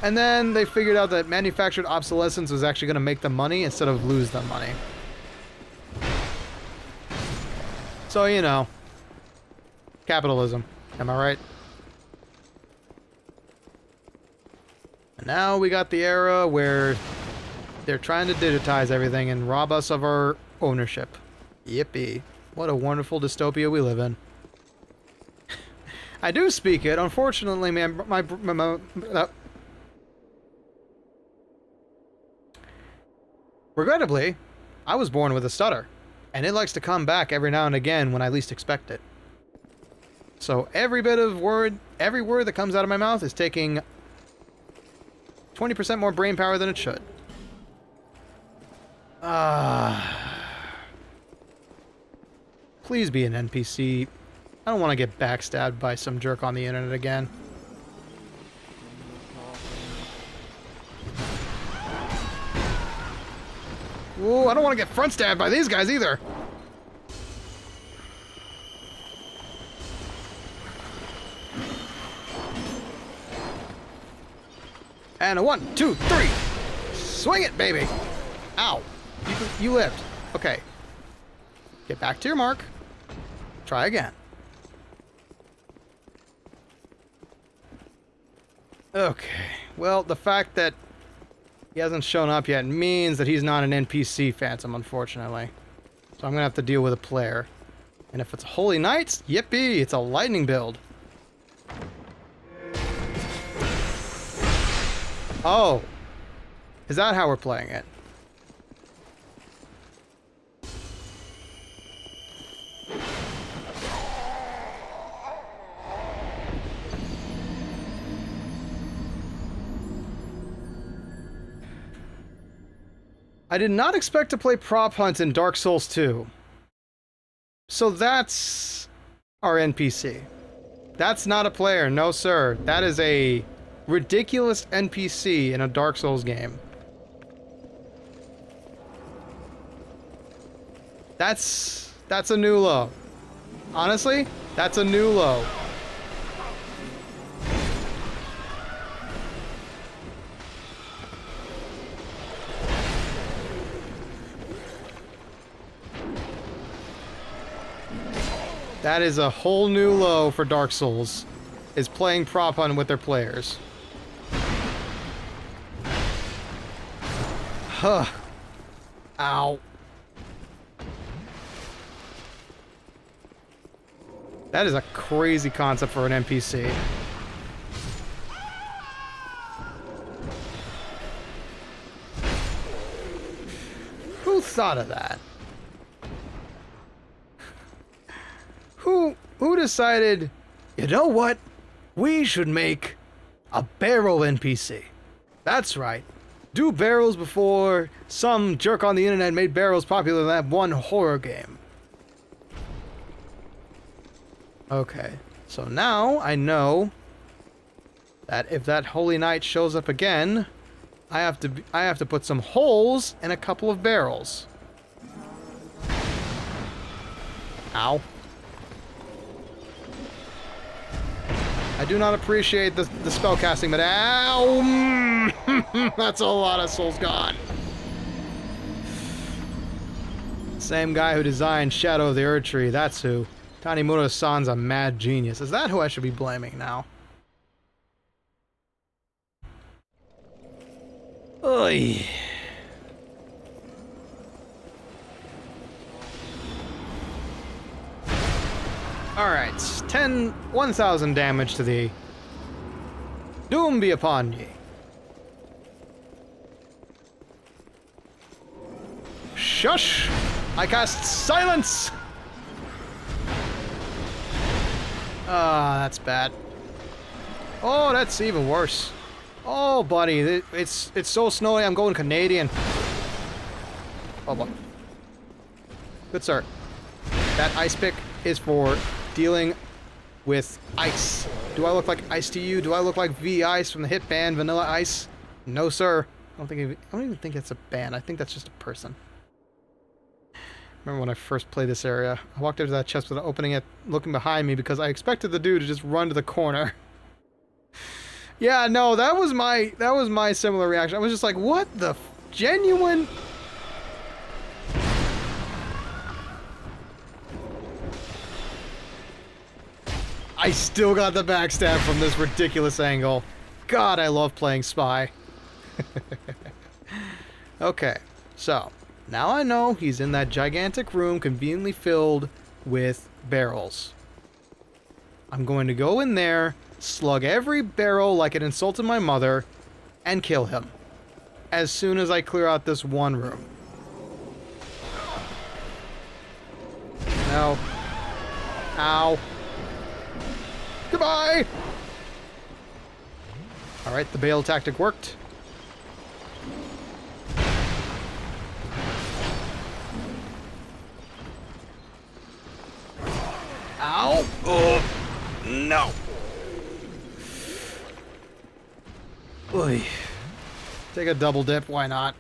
And then they figured out that manufactured obsolescence was actually going to make them money instead of lose them money. So, you know, capitalism. Am I right? And now we got the era where they're trying to digitize everything and rob us of our ownership. Yippee. What a wonderful dystopia we live in. I do speak it. Unfortunately, man, regrettably, I was born with a stutter, and it likes to come back every now and again when I least expect it. So every word that comes out of my mouth is taking 20% more brain power than it should. Please be an NPC. I don't want to get backstabbed by some jerk on the internet again. Ooh, I don't want to get front stabbed by these guys either. And a 1, 2, 3. Swing it, baby. Ow. You lived. Okay. Get back to your mark. Try again. Okay. Well, the fact that he hasn't shown up yet means that he's not an NPC phantom, unfortunately. So I'm going to have to deal with a player. And if it's Holy Knights, yippee, it's a lightning build. Oh. Is that how we're playing it? I did not expect to play Prop Hunt in Dark Souls 2. So that's our NPC. That's not a player, no sir. That is a ridiculous NPC in a Dark Souls game. That's a new low. Honestly, that's a new low. That is a whole new low for Dark Souls, is playing Prop Hunt with their players. Huh. Ow. That is a crazy concept for an NPC. Who thought of that? Who decided, you know what? We should make a barrel NPC. That's right. Do barrels before some jerk on the internet made barrels popular in that one horror game. Okay, so now I know that if that Holy Knight shows up again, I have to put some holes in a couple of barrels. Ow. I do not appreciate the spell casting, but ow! That's a lot of souls gone. Same guy who designed Shadow of the Erd Tree, that's who. Tanimura-san's a mad genius. Is that who I should be blaming now? Oy. Alright, 1,000 damage to thee. Doom be upon ye. Shush! I cast silence! Ah, that's bad. Oh, that's even worse. Oh, buddy, it's so snowy, I'm going Canadian. Oh, boy. Good sir. That ice pick is for dealing with ice. Do I look like Ice to you? Do I look like V-Ice from the hit band Vanilla Ice? No, sir. I don't even think it's a band. I think that's just a person. Remember when I first played this area, I walked into that chest without opening it, looking behind me because I expected the dude to just run to the corner. Yeah, no, that was my similar reaction. I was just like, what the genuine? I still got the backstab from this ridiculous angle. God, I love playing Spy. Okay, so now I know he's in that gigantic room conveniently filled with barrels. I'm going to go in there, slug every barrel like it insulted my mother, and kill him. As soon as I clear out this one room. No. Ow. Goodbye! Alright, the bail tactic worked. Ow! Oh! No! Oy. Take a double dip, why not?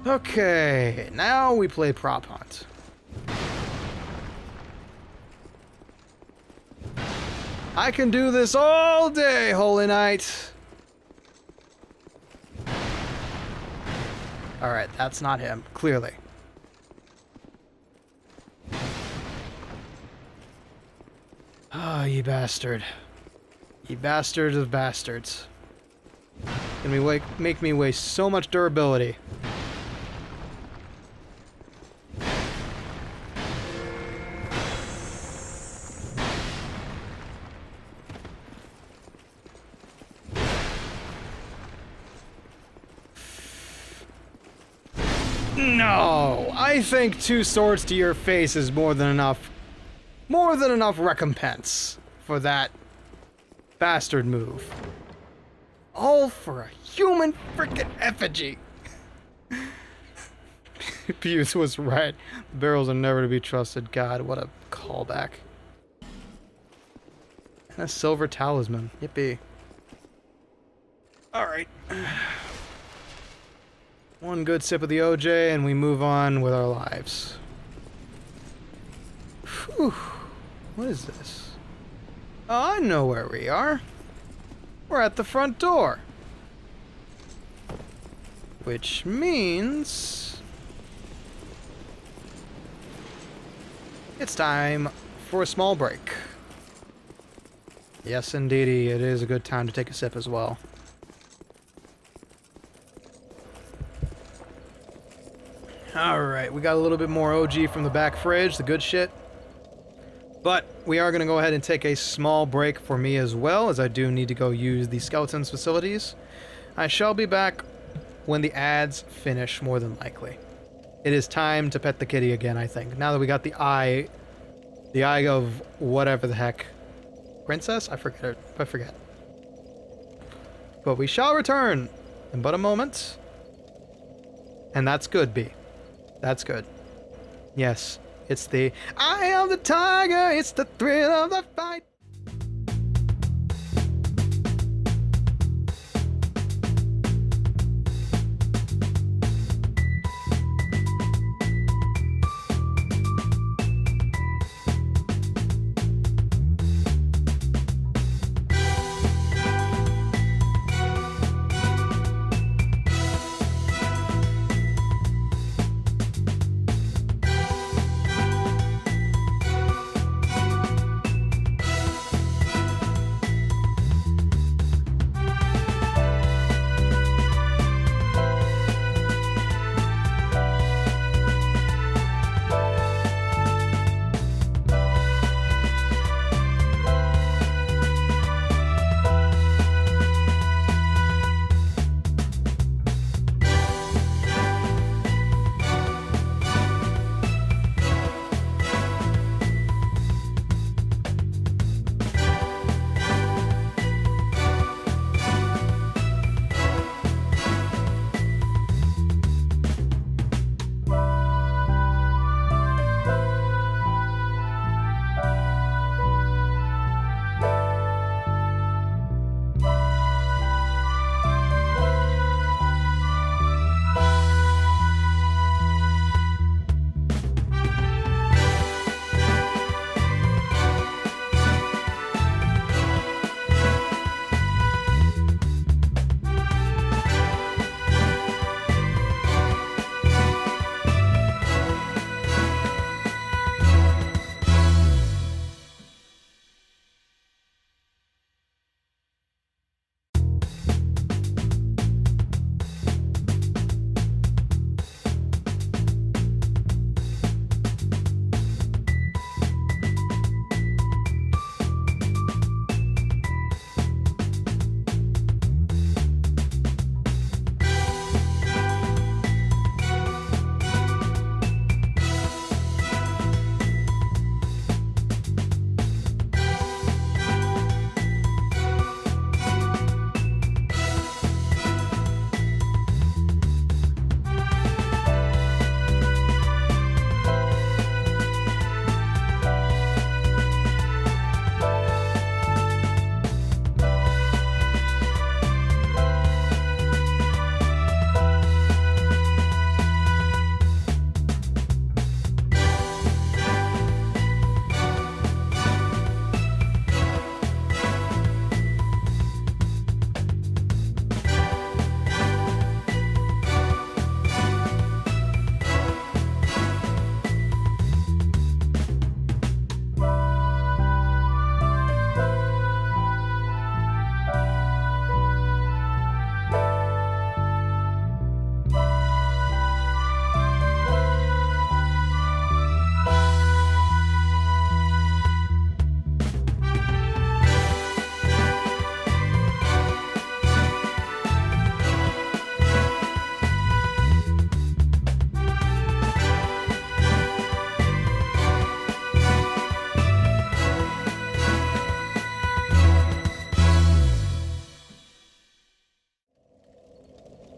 Okay, now we play prop hunt. I can do this all day, Holy Knight! Alright, that's not him, clearly. Ah, you bastard. You bastard of bastards. Gonna make me waste so much durability. No! I think 2 swords to your face is more than enough recompense for that bastard move. All for a human frickin' effigy! Buse was right. The barrels are never to be trusted. God, what a callback. And a silver talisman. Yippee. Alright. One good sip of the OJ and we move on with our lives. Whew. What is this? Oh, I know where we are. We're at the front door. Which means it's time for a small break. Yes, indeedy, it is a good time to take a sip as well. Alright, we got a little bit more OG from the back fridge, the good shit. But we are going to go ahead and take a small break for me as well, as I do need to go use the skeleton's facilities. I shall be back when the ads finish, more than likely. It is time to pet the kitty again, I think. Now that we got the eye of whatever the heck. Princess? I forget. But we shall return in but a moment. And that's good, B. That's good. Yes. It's the eye of the tiger, it's the thrill of the fight.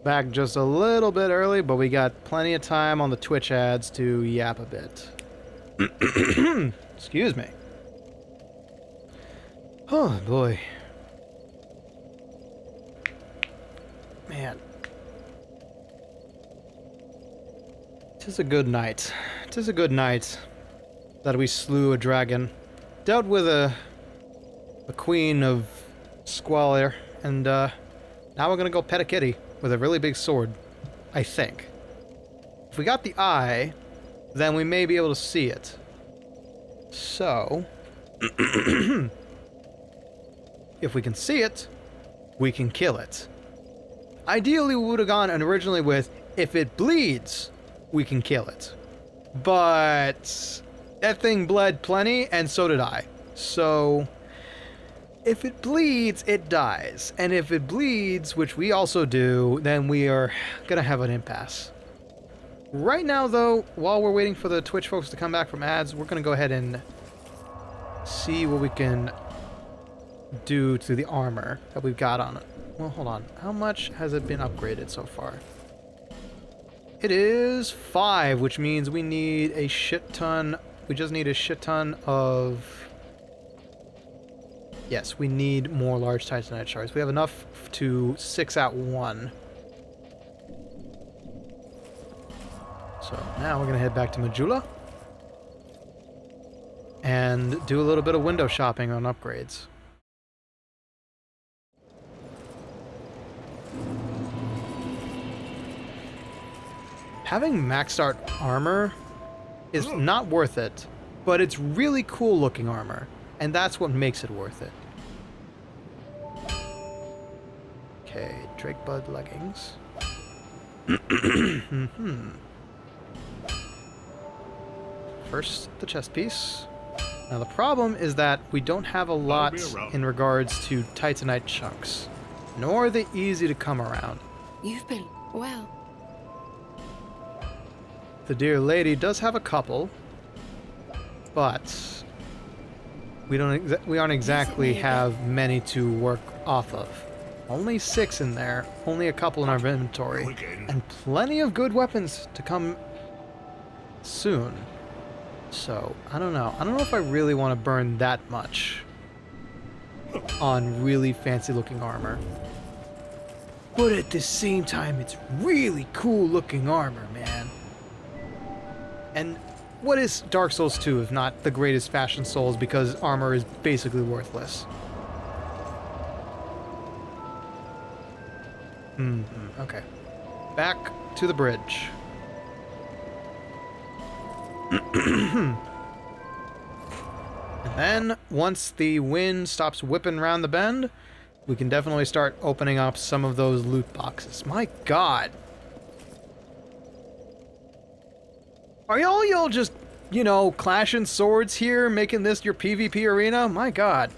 Back just a little bit early, but we got plenty of time on the Twitch ads to yap a bit. Excuse me. Oh boy. Man. Tis a good night. Tis a good night that we slew a dragon. Dealt with a queen of Squalid, and now we're gonna go pet a kitty with a really big sword, I think. If we got the eye, then we may be able to see it. So, if we can see it, we can kill it. Ideally, we would have gone originally with, if it bleeds, we can kill it. But that thing bled plenty, and so did I. So, if it bleeds, it dies. And if it bleeds, which we also do, then we are gonna have an impasse. Right now, though, while we're waiting for the Twitch folks to come back from ads, we're gonna go ahead and see what we can do to the armor that we've got on it. Well, hold on. How much has it been upgraded so far? It is 5, which means we need a shit ton. We just need a shit ton of... Yes, we need more large titanite shards. We have enough to 6 out 1. So now we're going to head back to Majula and do a little bit of window shopping on upgrades. Having maxed out armor is not worth it, but it's really cool looking armor, and that's what makes it worth it. Okay, Drakebud leggings. First, the chest piece. Now the problem is that we don't have a lot in regards to titanite chunks, nor are they easy to come around. You've been well. The dear lady does have a couple, but we aren't exactly have many to work off of. Only 6 in there, only a couple in our inventory, and plenty of good weapons to come soon. So, I don't know. I don't know if I really want to burn that much on really fancy looking armor. But at the same time, it's really cool looking armor, man. And what is Dark Souls 2 if not the greatest fashion souls, because armor is basically worthless? Okay. Back to the bridge. And then, once the wind stops whipping around the bend, we can definitely start opening up some of those loot boxes. My god! Are y'all just, you know, clashing swords here, making this your PvP arena? My god.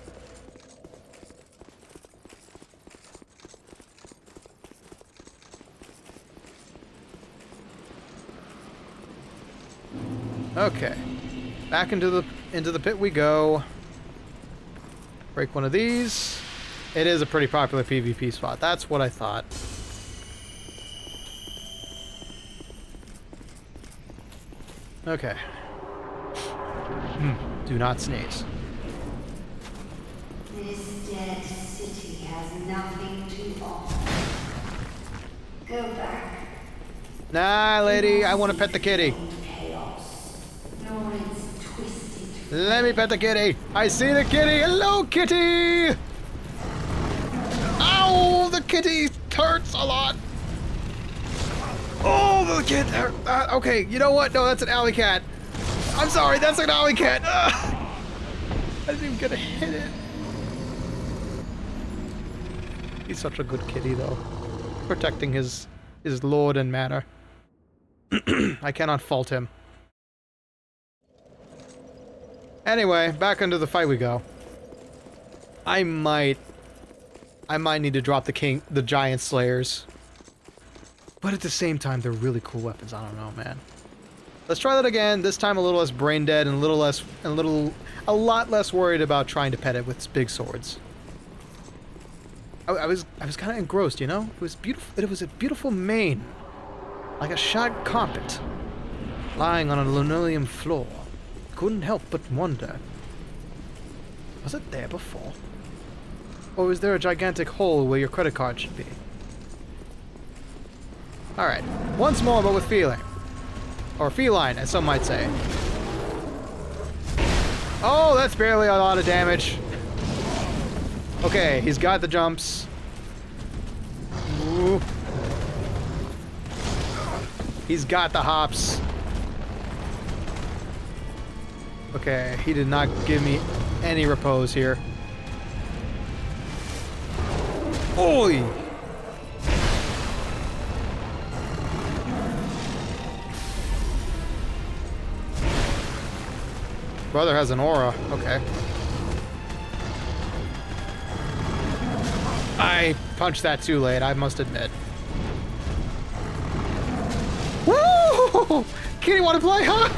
Okay. Back into the pit we go. Break one of these. It is a pretty popular PvP spot. That's what I thought. Okay. Do not sneeze. This dead city has nothing to offer. Go back. Nah, lady, I want to pet the kitty. Let me pet the kitty. I see the kitty. Hello, kitty. Ow, the kitty hurts a lot. Oh, the kid hurt. Okay, you know what? No, that's an alley cat. I'm sorry, that's an alley cat. I didn't even get to hit it. He's such a good kitty, though. Protecting his lord and manor. I cannot fault him. Anyway, back into the fight we go. I might need to drop the giant slayers. But at the same time, they're really cool weapons. I don't know, man. Let's try that again. This time a little less brain dead and a lot less worried about trying to pet it with big swords. I was kind of engrossed, you know? It was beautiful. It was a beautiful mane, like a shag carpet, lying on a linoleum floor. Couldn't help but wonder, was it there before? Or was there a gigantic hole where your credit card should be? Alright, once more but with feeling. Or feline, as some might say. Oh, that's barely a lot of damage. Okay, he's got the jumps. Ooh. He's got the hops. Okay, he did not give me any repose here. Oi! Brother has an aura. Okay. I punched that too late, I must admit. Woo! Kitty, want to play, huh?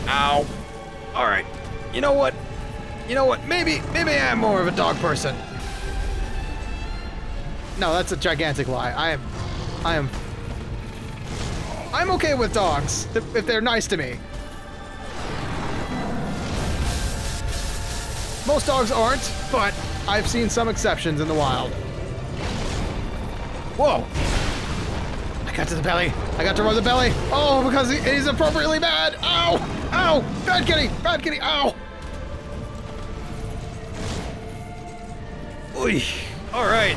Ow. Alright. You know what? You know what? Maybe I am more of a dog person. No, that's a gigantic lie. I'm okay with dogs if they're nice to me. Most dogs aren't, but I've seen some exceptions in the wild. Whoa! I got to the belly. I got to rub the belly. Oh, because he's appropriately bad. Ow! Ow! Bad kitty! Bad kitty! Ow! Oy! All right,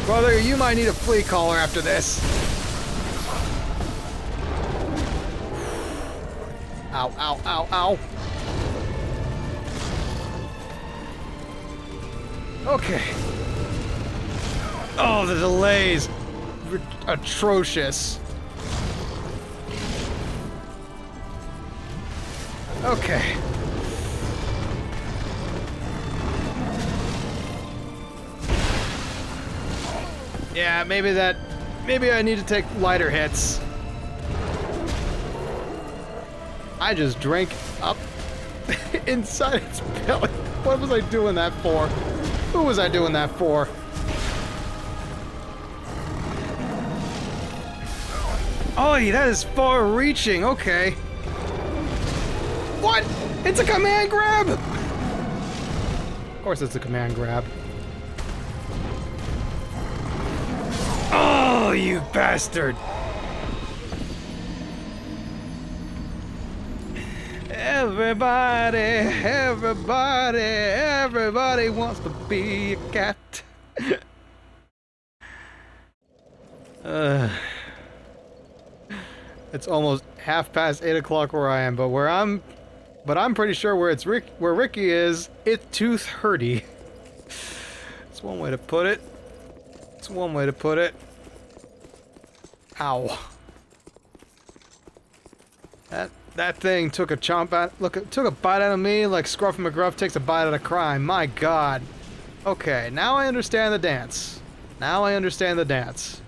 brother, you might need a flea collar after this. Ow! Ow! Ow! Ow! Okay. Oh, the delays. Atrocious. Okay. Yeah, maybe I need to take lighter hits. I just drank up inside its belly. What was I doing that for? Who was I doing that for? Oh, that is far-reaching. Okay. What? It's a command grab! Of course it's a command grab. Oh, you bastard! Everybody wants to be a cat. It's almost 8:30 where I am, but I'm pretty sure where Ricky is, it's 2:30. It's one way to put it. It's one way to put it. Ow. That thing took a chomp at, took a bite out of me like Scruff McGruff takes a bite out of crime. My God. Okay, now I understand the dance. Now I understand the dance.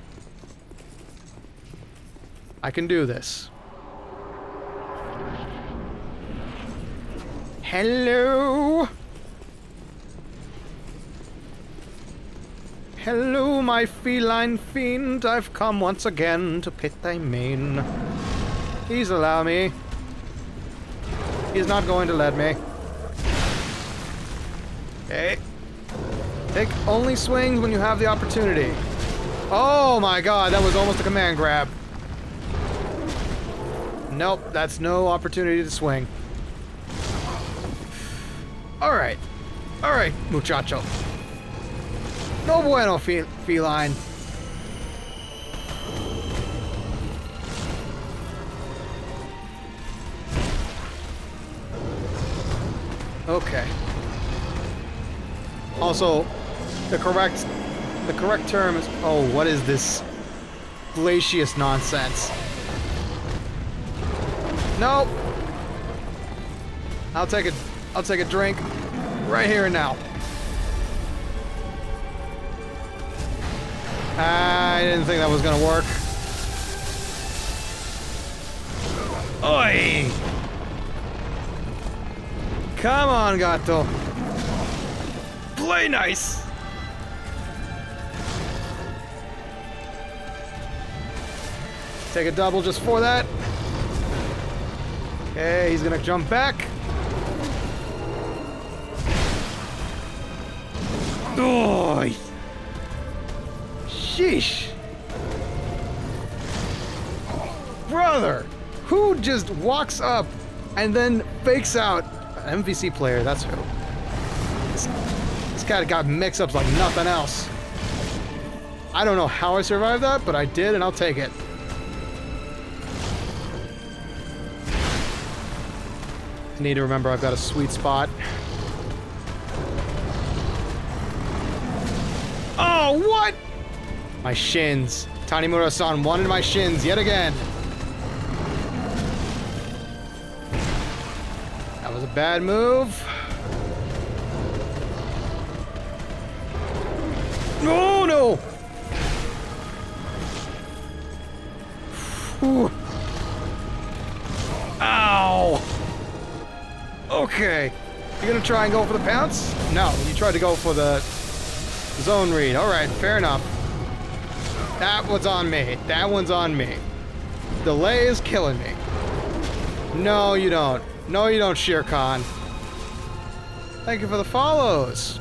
I can do this. Hello. Hello, my feline fiend. I've come once again to pit thy mane. Please allow me. He's not going to let me. Okay. Take only swings when you have the opportunity. Oh my God, that was almost a command grab. Nope, that's no opportunity to swing. Alright. Alright, muchacho. No bueno, feline. Okay. Also, the correct term is... Oh, what is this glacious nonsense? Nope. I'll take a drink right here and now. I didn't think that was gonna work. Oi! Come on, Gato. Play nice. Take a double just for that. Okay, he's gonna jump back. Oh, sheesh. Brother, who just walks up and then fakes out an MVC player? That's who. This guy got mix-ups like nothing else. I don't know how I survived that, but I did, and I'll take it. Need to remember I've got a sweet spot. Oh, what? My shins. Tanimura-san wanted my shins yet again. That was a bad move. Oh, no! Whew. Ow! Okay. You gonna try and go for the pounce? No, you tried to go for the zone read. Alright, fair enough. That one's on me. That one's on me. Delay is killing me. No, you don't. No, you don't, Shere Khan. Thank you for the follows.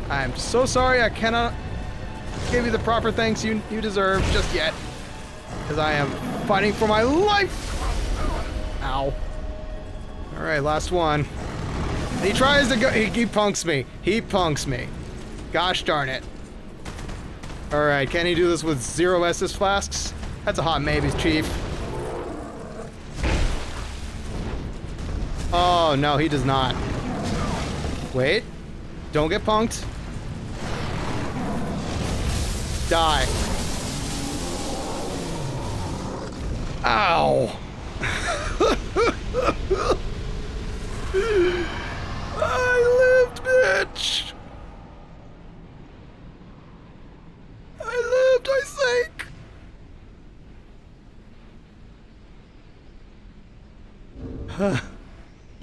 I'm so sorry I cannot give you the proper thanks you deserve just yet. Because I am fighting for my life. Ow. Alright, last one. He tries to go. He punks me. He punks me. Gosh darn it. Alright, can he do this with 0 Estus flasks? That's a hot maybe, Chief. Oh, no, he does not. Wait. Don't get punked. Die. Ow. I lived, bitch. I lived, I think.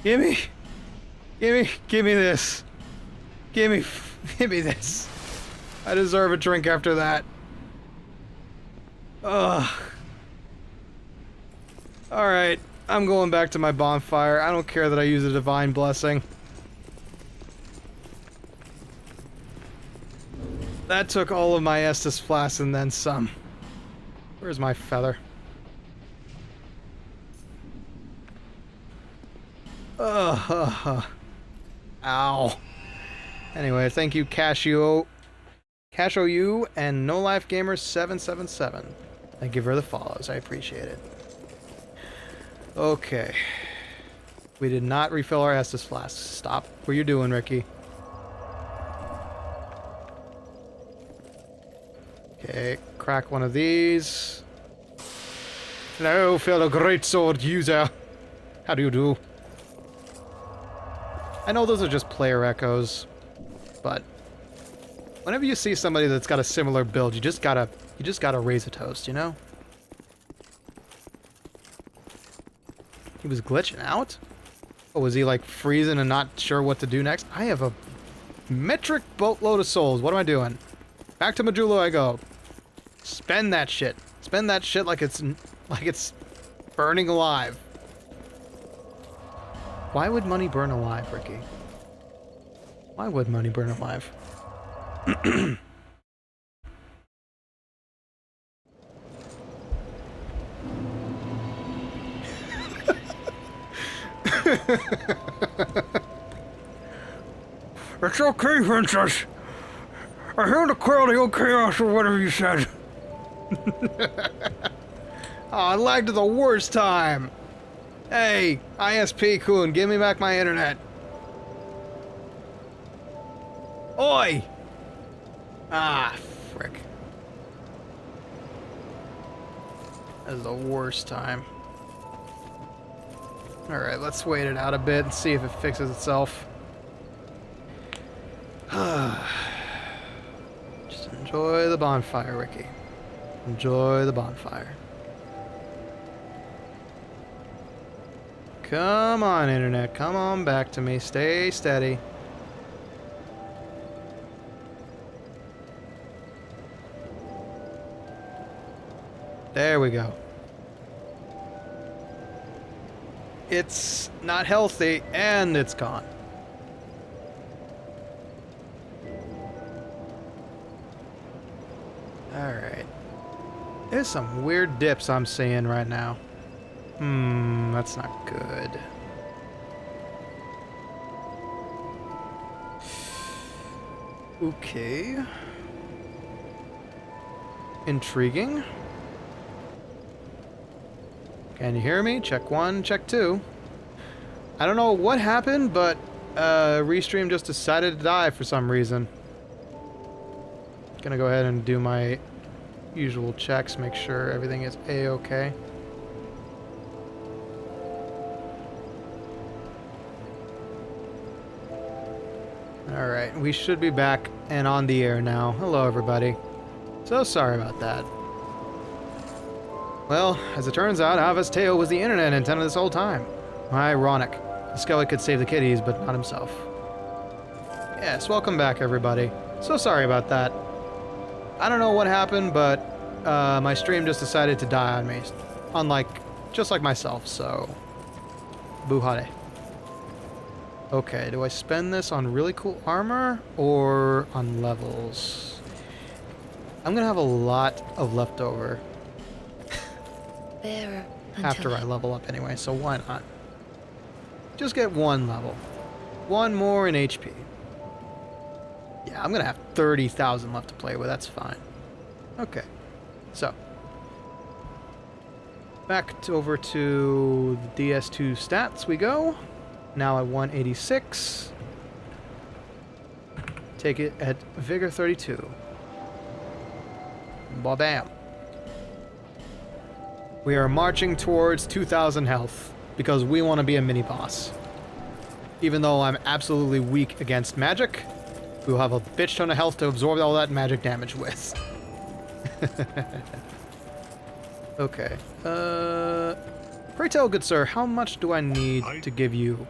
Give me this. Give me this. I deserve a drink after that. Ugh. Alright, I'm going back to my bonfire. I don't care that I use a divine blessing. That took all of my Estus flasks and then some. Where's my feather? Ow. Anyway, thank you, Casho U and No Life Gamer 777. Thank you for the follows. I appreciate it. Okay. We did not refill our Estus flasks. Stop what you're doing, Ricky. Okay, crack one of these. Hello, fellow greatsword user. How do you do? I know those are just player echoes, but whenever you see somebody that's got a similar build, you just gotta raise a toast, you know? He was glitching out? Or was he like freezing and not sure what to do next? I have a metric boatload of souls. What am I doing? Back to Majula I go. Spend that shit. Spend that shit like it's burning alive. Why would money burn alive, Ricky? Why would money burn alive? It's okay, Princess. I hear the quality of chaos or whatever you said. Oh, I lagged at the worst time. Hey, ISP-kun, give me back my internet. Oi! Ah, frick. That is the worst time. Alright, let's wait it out a bit and see if it fixes itself. Just enjoy the bonfire, Ricky. Enjoy the bonfire. Come on, internet. Come on back to me. Stay steady. There we go. It's not healthy, and it's gone. Alright. There's some weird dips I'm seeing right now. That's not good. Okay. Intriguing. Can you hear me? Check 1, check 2. I don't know what happened, but Restream just decided to die for some reason. Gonna go ahead and do my usual checks, make sure everything is A-okay. Alright, we should be back and on the air now. Hello, everybody. So sorry about that. Well, as it turns out, Ava's tail was the internet antenna this whole time. Ironic. The Skelly could save the kitties, but not himself. Yes, welcome back, everybody. So sorry about that. I don't know what happened, but my stream just decided to die on me. Just like myself, so... Boo-hade. Okay, do I spend this on really cool armor or on levels? I'm gonna have a lot of leftover Bearer after I level up anyway, so why not? Just get 1 level. 1 more in HP. Yeah, I'm gonna have 30,000 left to play with, that's fine. Okay, so. Over to the DS2 stats we go. Now at 186. Take it at Vigor 32. Ba-bam. We are marching towards 2,000 health because we want to be a mini-boss. Even though I'm absolutely weak against magic, we'll have a bitch ton of health to absorb all that magic damage with. Okay. Pray tell, good sir, how much do I need to give you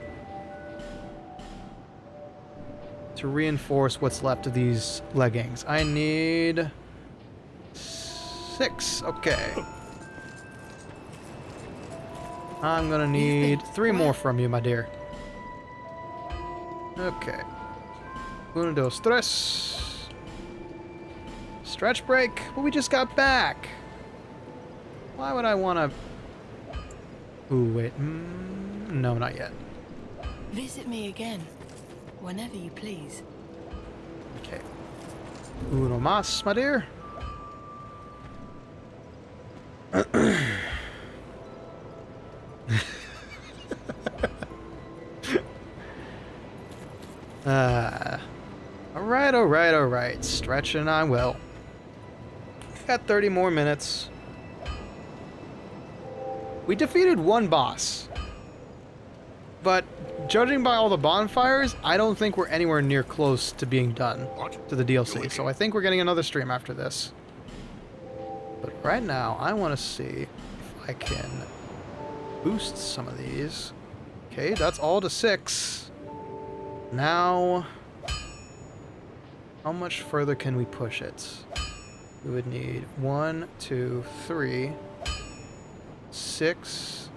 to reinforce what's left of these leggings? I need 6. Okay. I'm gonna need 3 more from you, my dear. Okay. Uno, dos, tres. Stretch break? Well, we just got back. Why would I wanna... Ooh, wait. No, not yet. Visit me again, whenever you please. Okay. Uno mas, my dear. Alright. Stretching I will. Got 30 more minutes. We defeated 1 boss. But judging by all the bonfires, I don't think we're anywhere near close to being done to the DLC. So I think we're getting another stream after this. But right now, I want to see if I can boost some of these. Okay, that's all to 6. Now, how much further can we push it? We would need 1, 2, 3, 6,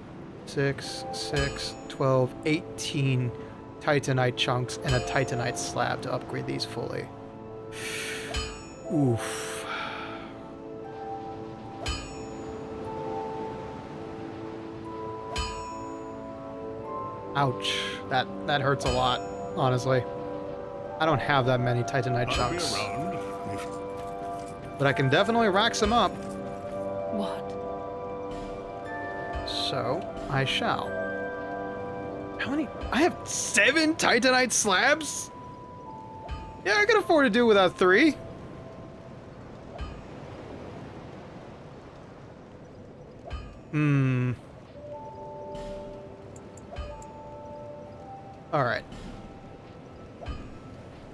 12, 18 Titanite chunks and a Titanite slab to upgrade these fully. Oof. Ouch. That hurts a lot, honestly. I don't have that many Titanite chunks. But I can definitely rack some up. What? So, I shall. How many? I have 7 Titanite slabs? Yeah, I can afford to do without 3. Alright.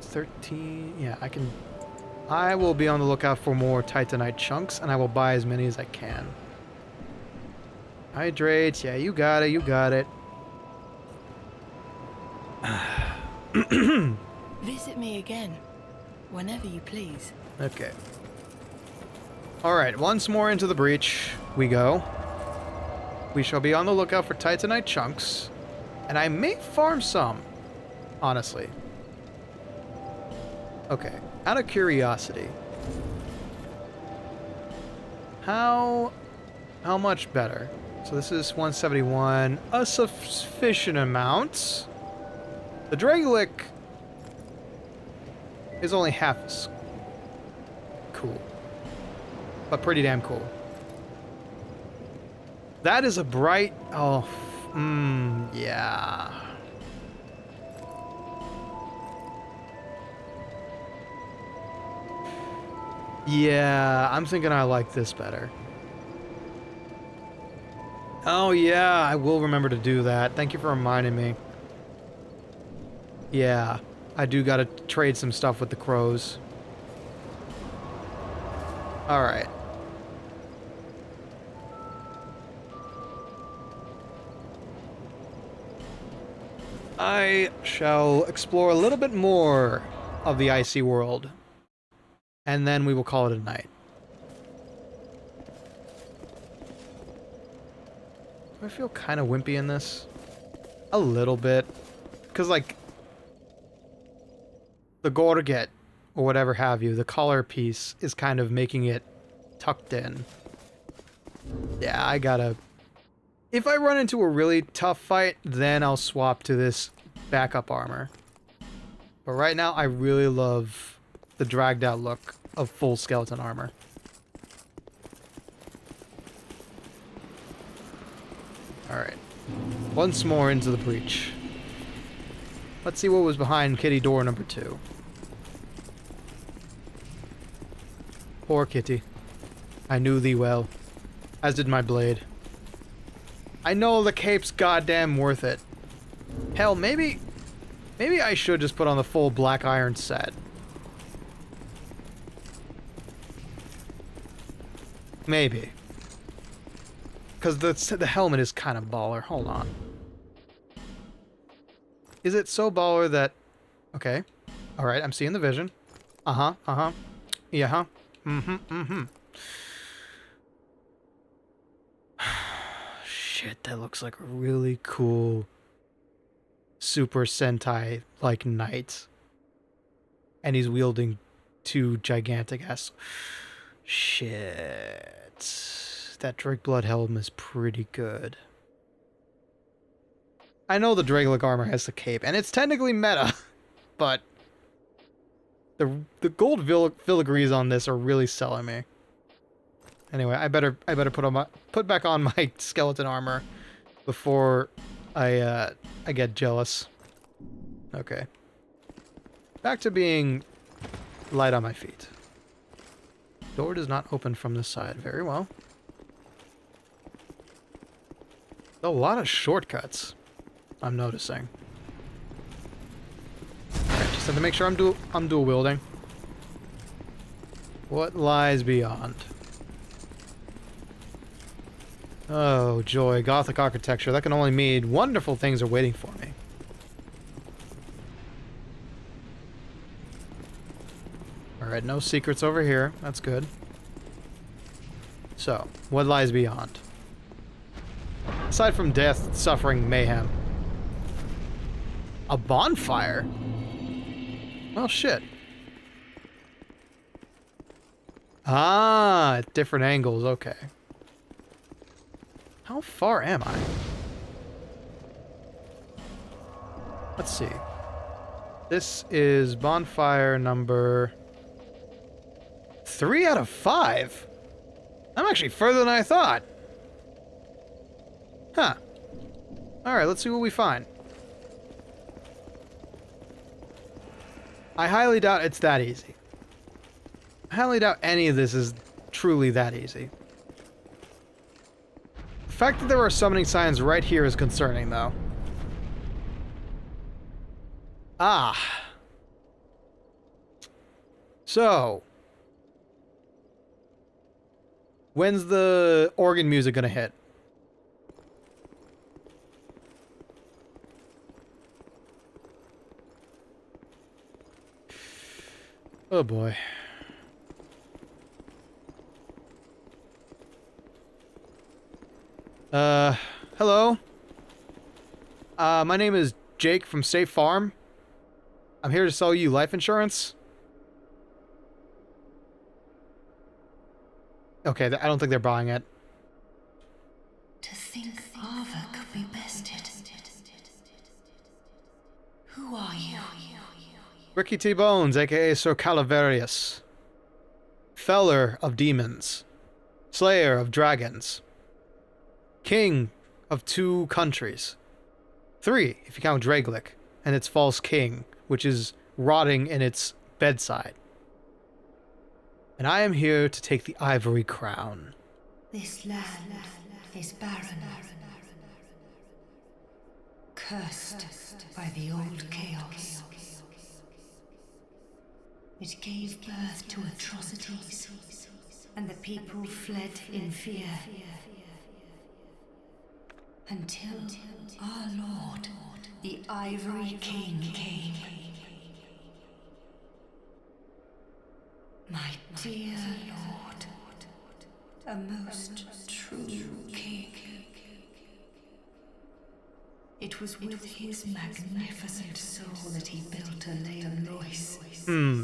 13. Yeah, I will be on the lookout for more Titanite chunks, and I will buy as many as I can. Hydrate. Yeah, you got it. Visit me again, whenever you please. Okay. Alright, once more into the breach we go. We shall be on the lookout for titanite chunks. And I may farm some, honestly. Okay, out of curiosity. How much better? So this is 171, a sufficient amount. The Dragolic is only half as cool, but pretty damn cool. That is a bright, yeah. Yeah, I'm thinking I like this better. Oh yeah, I will remember to do that. Thank you for reminding me. Yeah, I do gotta trade some stuff with the crows. Alright. I shall explore a little bit more of the icy world. And then we will call it a night. Do I feel kind of wimpy in this? A little bit. Because, like, the gorget, or whatever have you, the collar piece is kind of making it tucked in. Yeah, I gotta... If I run into a really tough fight, then I'll swap to this backup armor. But right now, I really love the dragged out look of full skeleton armor. Alright. Once more into the breach. Let's see what was behind kitty door number 2. Poor kitty. I knew thee well. As did my blade. I know the cape's goddamn worth it. Hell, maybe I should just put on the full black iron set. Maybe. Because the helmet is kind of baller. Hold on. Is it so baller that... Okay. Alright, I'm seeing the vision. Uh-huh, uh-huh. Yeah, huh? Shit, that looks like a really cool Super Sentai-like knight. And he's wielding 2 gigantic ass... Shit. That Drake Blood helm is pretty good. I know the Dragolic armor has the cape, and it's technically meta, but the gold filigrees on this are really selling me. Anyway, I better put back on my skeleton armor before I get jealous. Okay. Back to being light on my feet. Door does not open from this side. Very well. A lot of shortcuts, I'm noticing. Alright, just have to make sure I'm dual wielding. What lies beyond? Oh, joy. Gothic architecture. That can only mean wonderful things are waiting for me. Alright, no secrets over here. That's good. So, what lies beyond? Aside from death, suffering, mayhem. A bonfire? Well, shit. Ah, at different angles. Okay. How far am I? Let's see. This is bonfire number 3 out of 5. I'm actually further than I thought. Huh. Alright, let's see what we find. I highly doubt it's that easy. I highly doubt any of this is truly that easy. The fact that there are summoning signs right here is concerning, though. Ah. So. When's the organ music gonna hit? Oh boy. Hello. My name is Jake from State Farm. I'm here to sell you life insurance. Okay, I don't think they're buying it. To think Ava could be bested. Who are you? Ricky T. Bones, aka Sir Calaverius. Feller of demons. Slayer of dragons. King of 2 countries. 3, if you count Draglic, and its false king, which is rotting in its bedside. And I am here to take the ivory crown. This land is barren. Cursed by the old chaos. It gave birth to atrocities, and the people fled in fear. Until our Lord, the Ivory King, came. My dear Lord, a most true king. It was with his magnificent soul that he built a Leon Lois.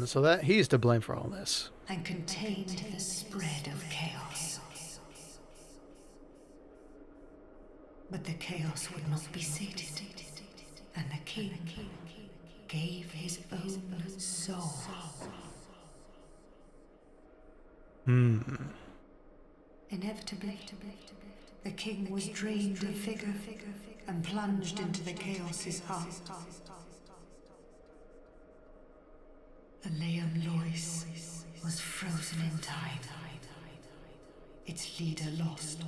So that he's to blame for all this. And contained the spread of chaos. But the chaos would not be sated, and the king gave his own soul. Inevitably, the king was drained of vigor and plunged into the chaos's heart. The Leon Lois was frozen in time. Its leader lost.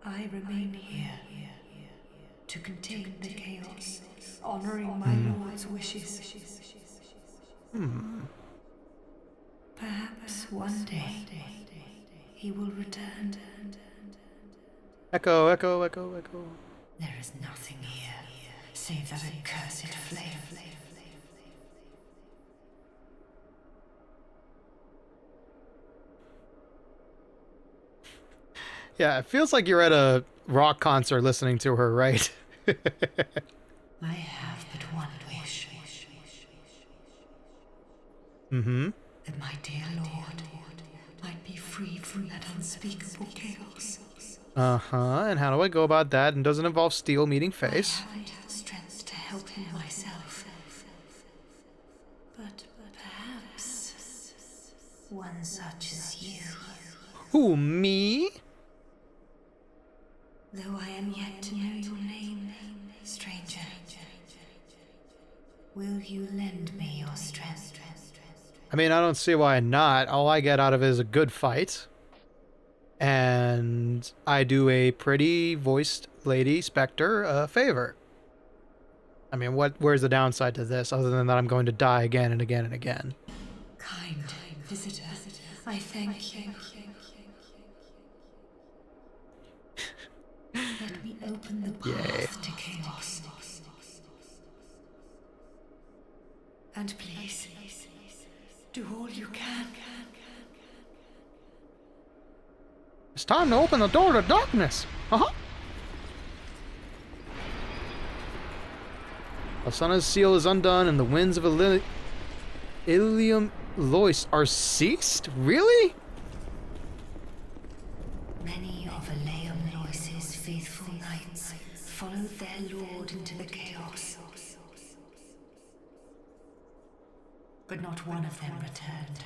I remain here to contain the chaos, honoring my lord's wishes. Perhaps one day he will return. Echo, echo, echo, echo. There is nothing here save that accursed flame. Yeah, it feels like you're at a rock concert listening to her, right? I have but one wish. That my dear Lord might be freed from that unspeakable chaos. And how do I go about that? And doesn't involve steel meeting face. I haven't strength to help him myself. But perhaps one such as you. Who, me? Though I am yet to know your name, stranger, will you lend me your strength? I mean, I don't see why not. All I get out of it is a good fight. And I do a pretty voiced lady Spectre a favor. I mean, where's the downside to this other than that I'm going to die again and again and again? Kind visitor, I thank you. Let me open the path to chaos. And please, do all you can. It's time to open the door to darkness. Alsana's seal is undone and the winds of Ilium Lois are ceased? Really? Many of Ilium Lois's faithful knights followed their lord into the chaos. But not one of them returned.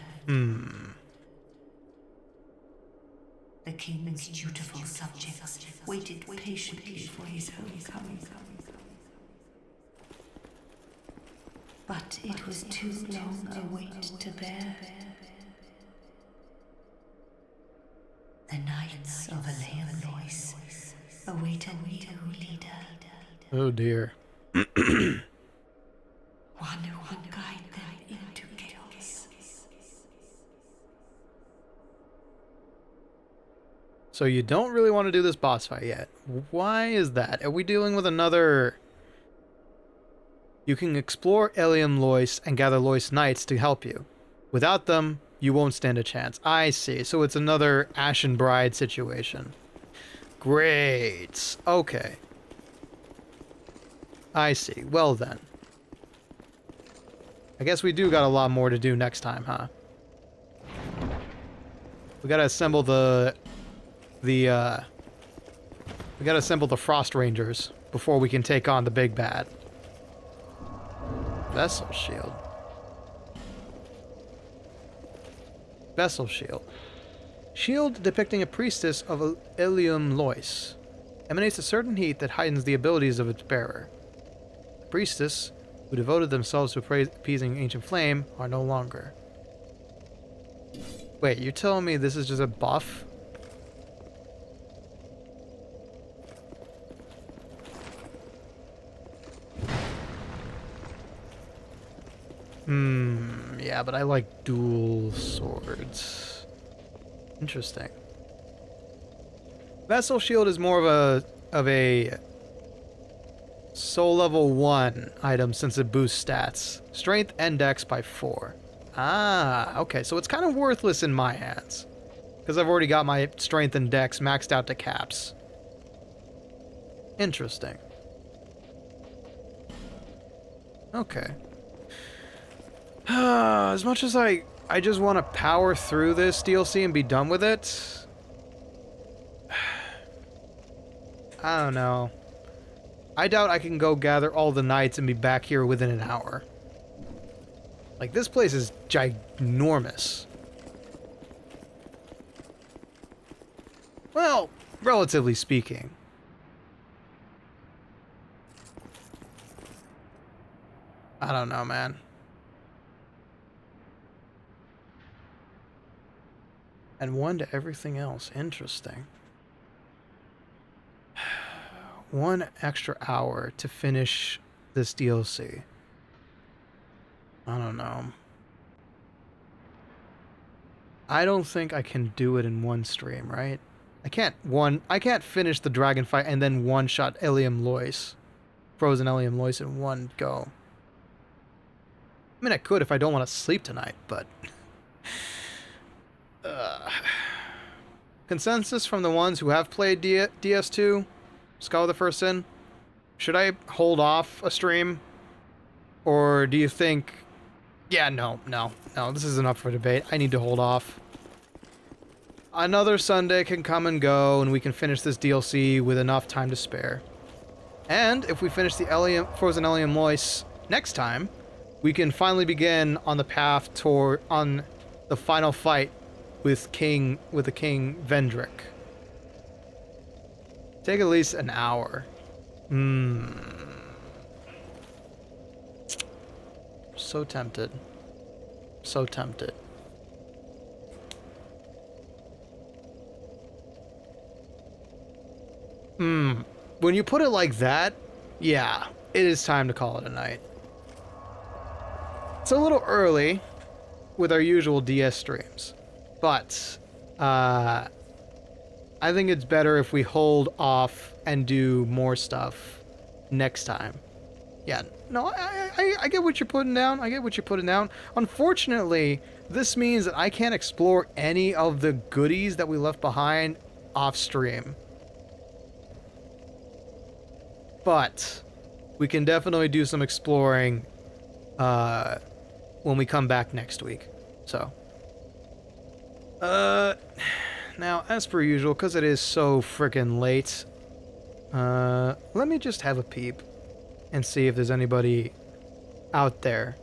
The king's dutiful subjects waited patiently for his homecoming. But it was too long a wait to bear. The knights of Ilium Lois await a new leader. Oh dear. One who will guide them into chaos. So you don't really want to do this boss fight yet. Why is that? Are we dealing with another You can explore Ilium Lois and gather Lois Knights to help you. Without them, you won't stand a chance. I see. So it's another Ashen Bride situation. Great. Okay. I see. Well then. I guess we do got a lot more to do next time, huh? We gotta assemble we gotta assemble the Frost Rangers before we can take on the big bad. Vessel shield. Vessel shield. Shield depicting a priestess of Ilium Lois. Emanates a certain heat that heightens the abilities of its bearer. The priestess, who devoted themselves to appeasing ancient flame, are no longer. Wait, you're telling me this is just a buff? Yeah, but I like dual swords. Interesting. Vessel shield is more of a soul level 1 item since it boosts stats. Strength and dex by 4. Ah, okay, so it's kind of worthless in my hands. Because I've already got my strength and dex maxed out to caps. Interesting. Okay. As much as I just want to power through this DLC and be done with it, I don't know. I doubt I can go gather all the knights and be back here within an hour. Like, this place is ginormous. Well, relatively speaking. I don't know, man. And 1 to everything else. Interesting. 1 extra hour to finish this DLC. I don't know. I don't think I can do it in one stream, right? I can't finish the dragon fight and then one-shot Ilium Lois. Frozen Ilium Lois in one go. I mean, I could if I don't want to sleep tonight, but... Consensus from the ones who have played DS2, Skull the First Sin. Should I hold off a stream? Or do you think... Yeah, no, this isn't up for debate. I need to hold off. Another Sunday can come and go, and we can finish this DLC with enough time to spare. And if we finish the Frozen Ilium Lois next time, we can finally begin on the path on the final fight with the King Vendrick. Take at least an hour. So tempted. So tempted. When you put it like that, yeah, it is time to call it a night. It's a little early with our usual DS streams, but I think it's better if we hold off and do more stuff next time. Yeah, no, I get what you're putting down. I get what you're putting down. Unfortunately, this means that I can't explore any of the goodies that we left behind off stream. But we can definitely do some exploring when we come back next week. So, now, as per usual, because it is so freaking late, let me just have a peep and see if there's anybody out there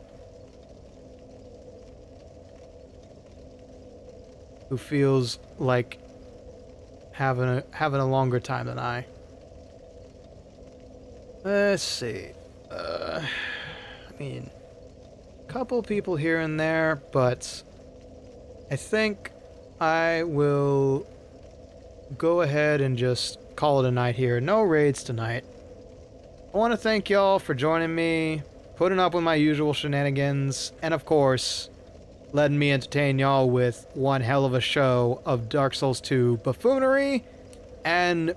who feels like having a longer time than I. Let's see. I mean, a couple people here and there, but I think I will go ahead and just call it a night here. No raids tonight. I want to thank y'all for joining me, putting up with my usual shenanigans, and of course, letting me entertain y'all with one hell of a show of Dark Souls 2 buffoonery and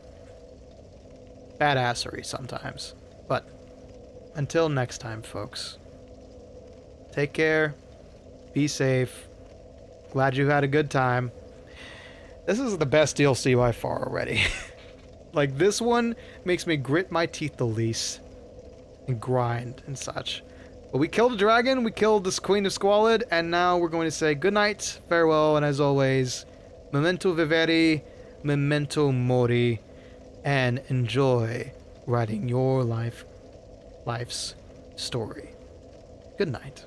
badassery sometimes. But until next time, folks. Take care. Be safe. Glad you had a good time. This is the best DLC by far already. Like, this one makes me grit my teeth the least. And grind and such. But we killed a dragon, we killed this Queen of Squalid, and now we're going to say goodnight, farewell, and as always, memento vivere, memento mori, and enjoy writing your life's story. Good night.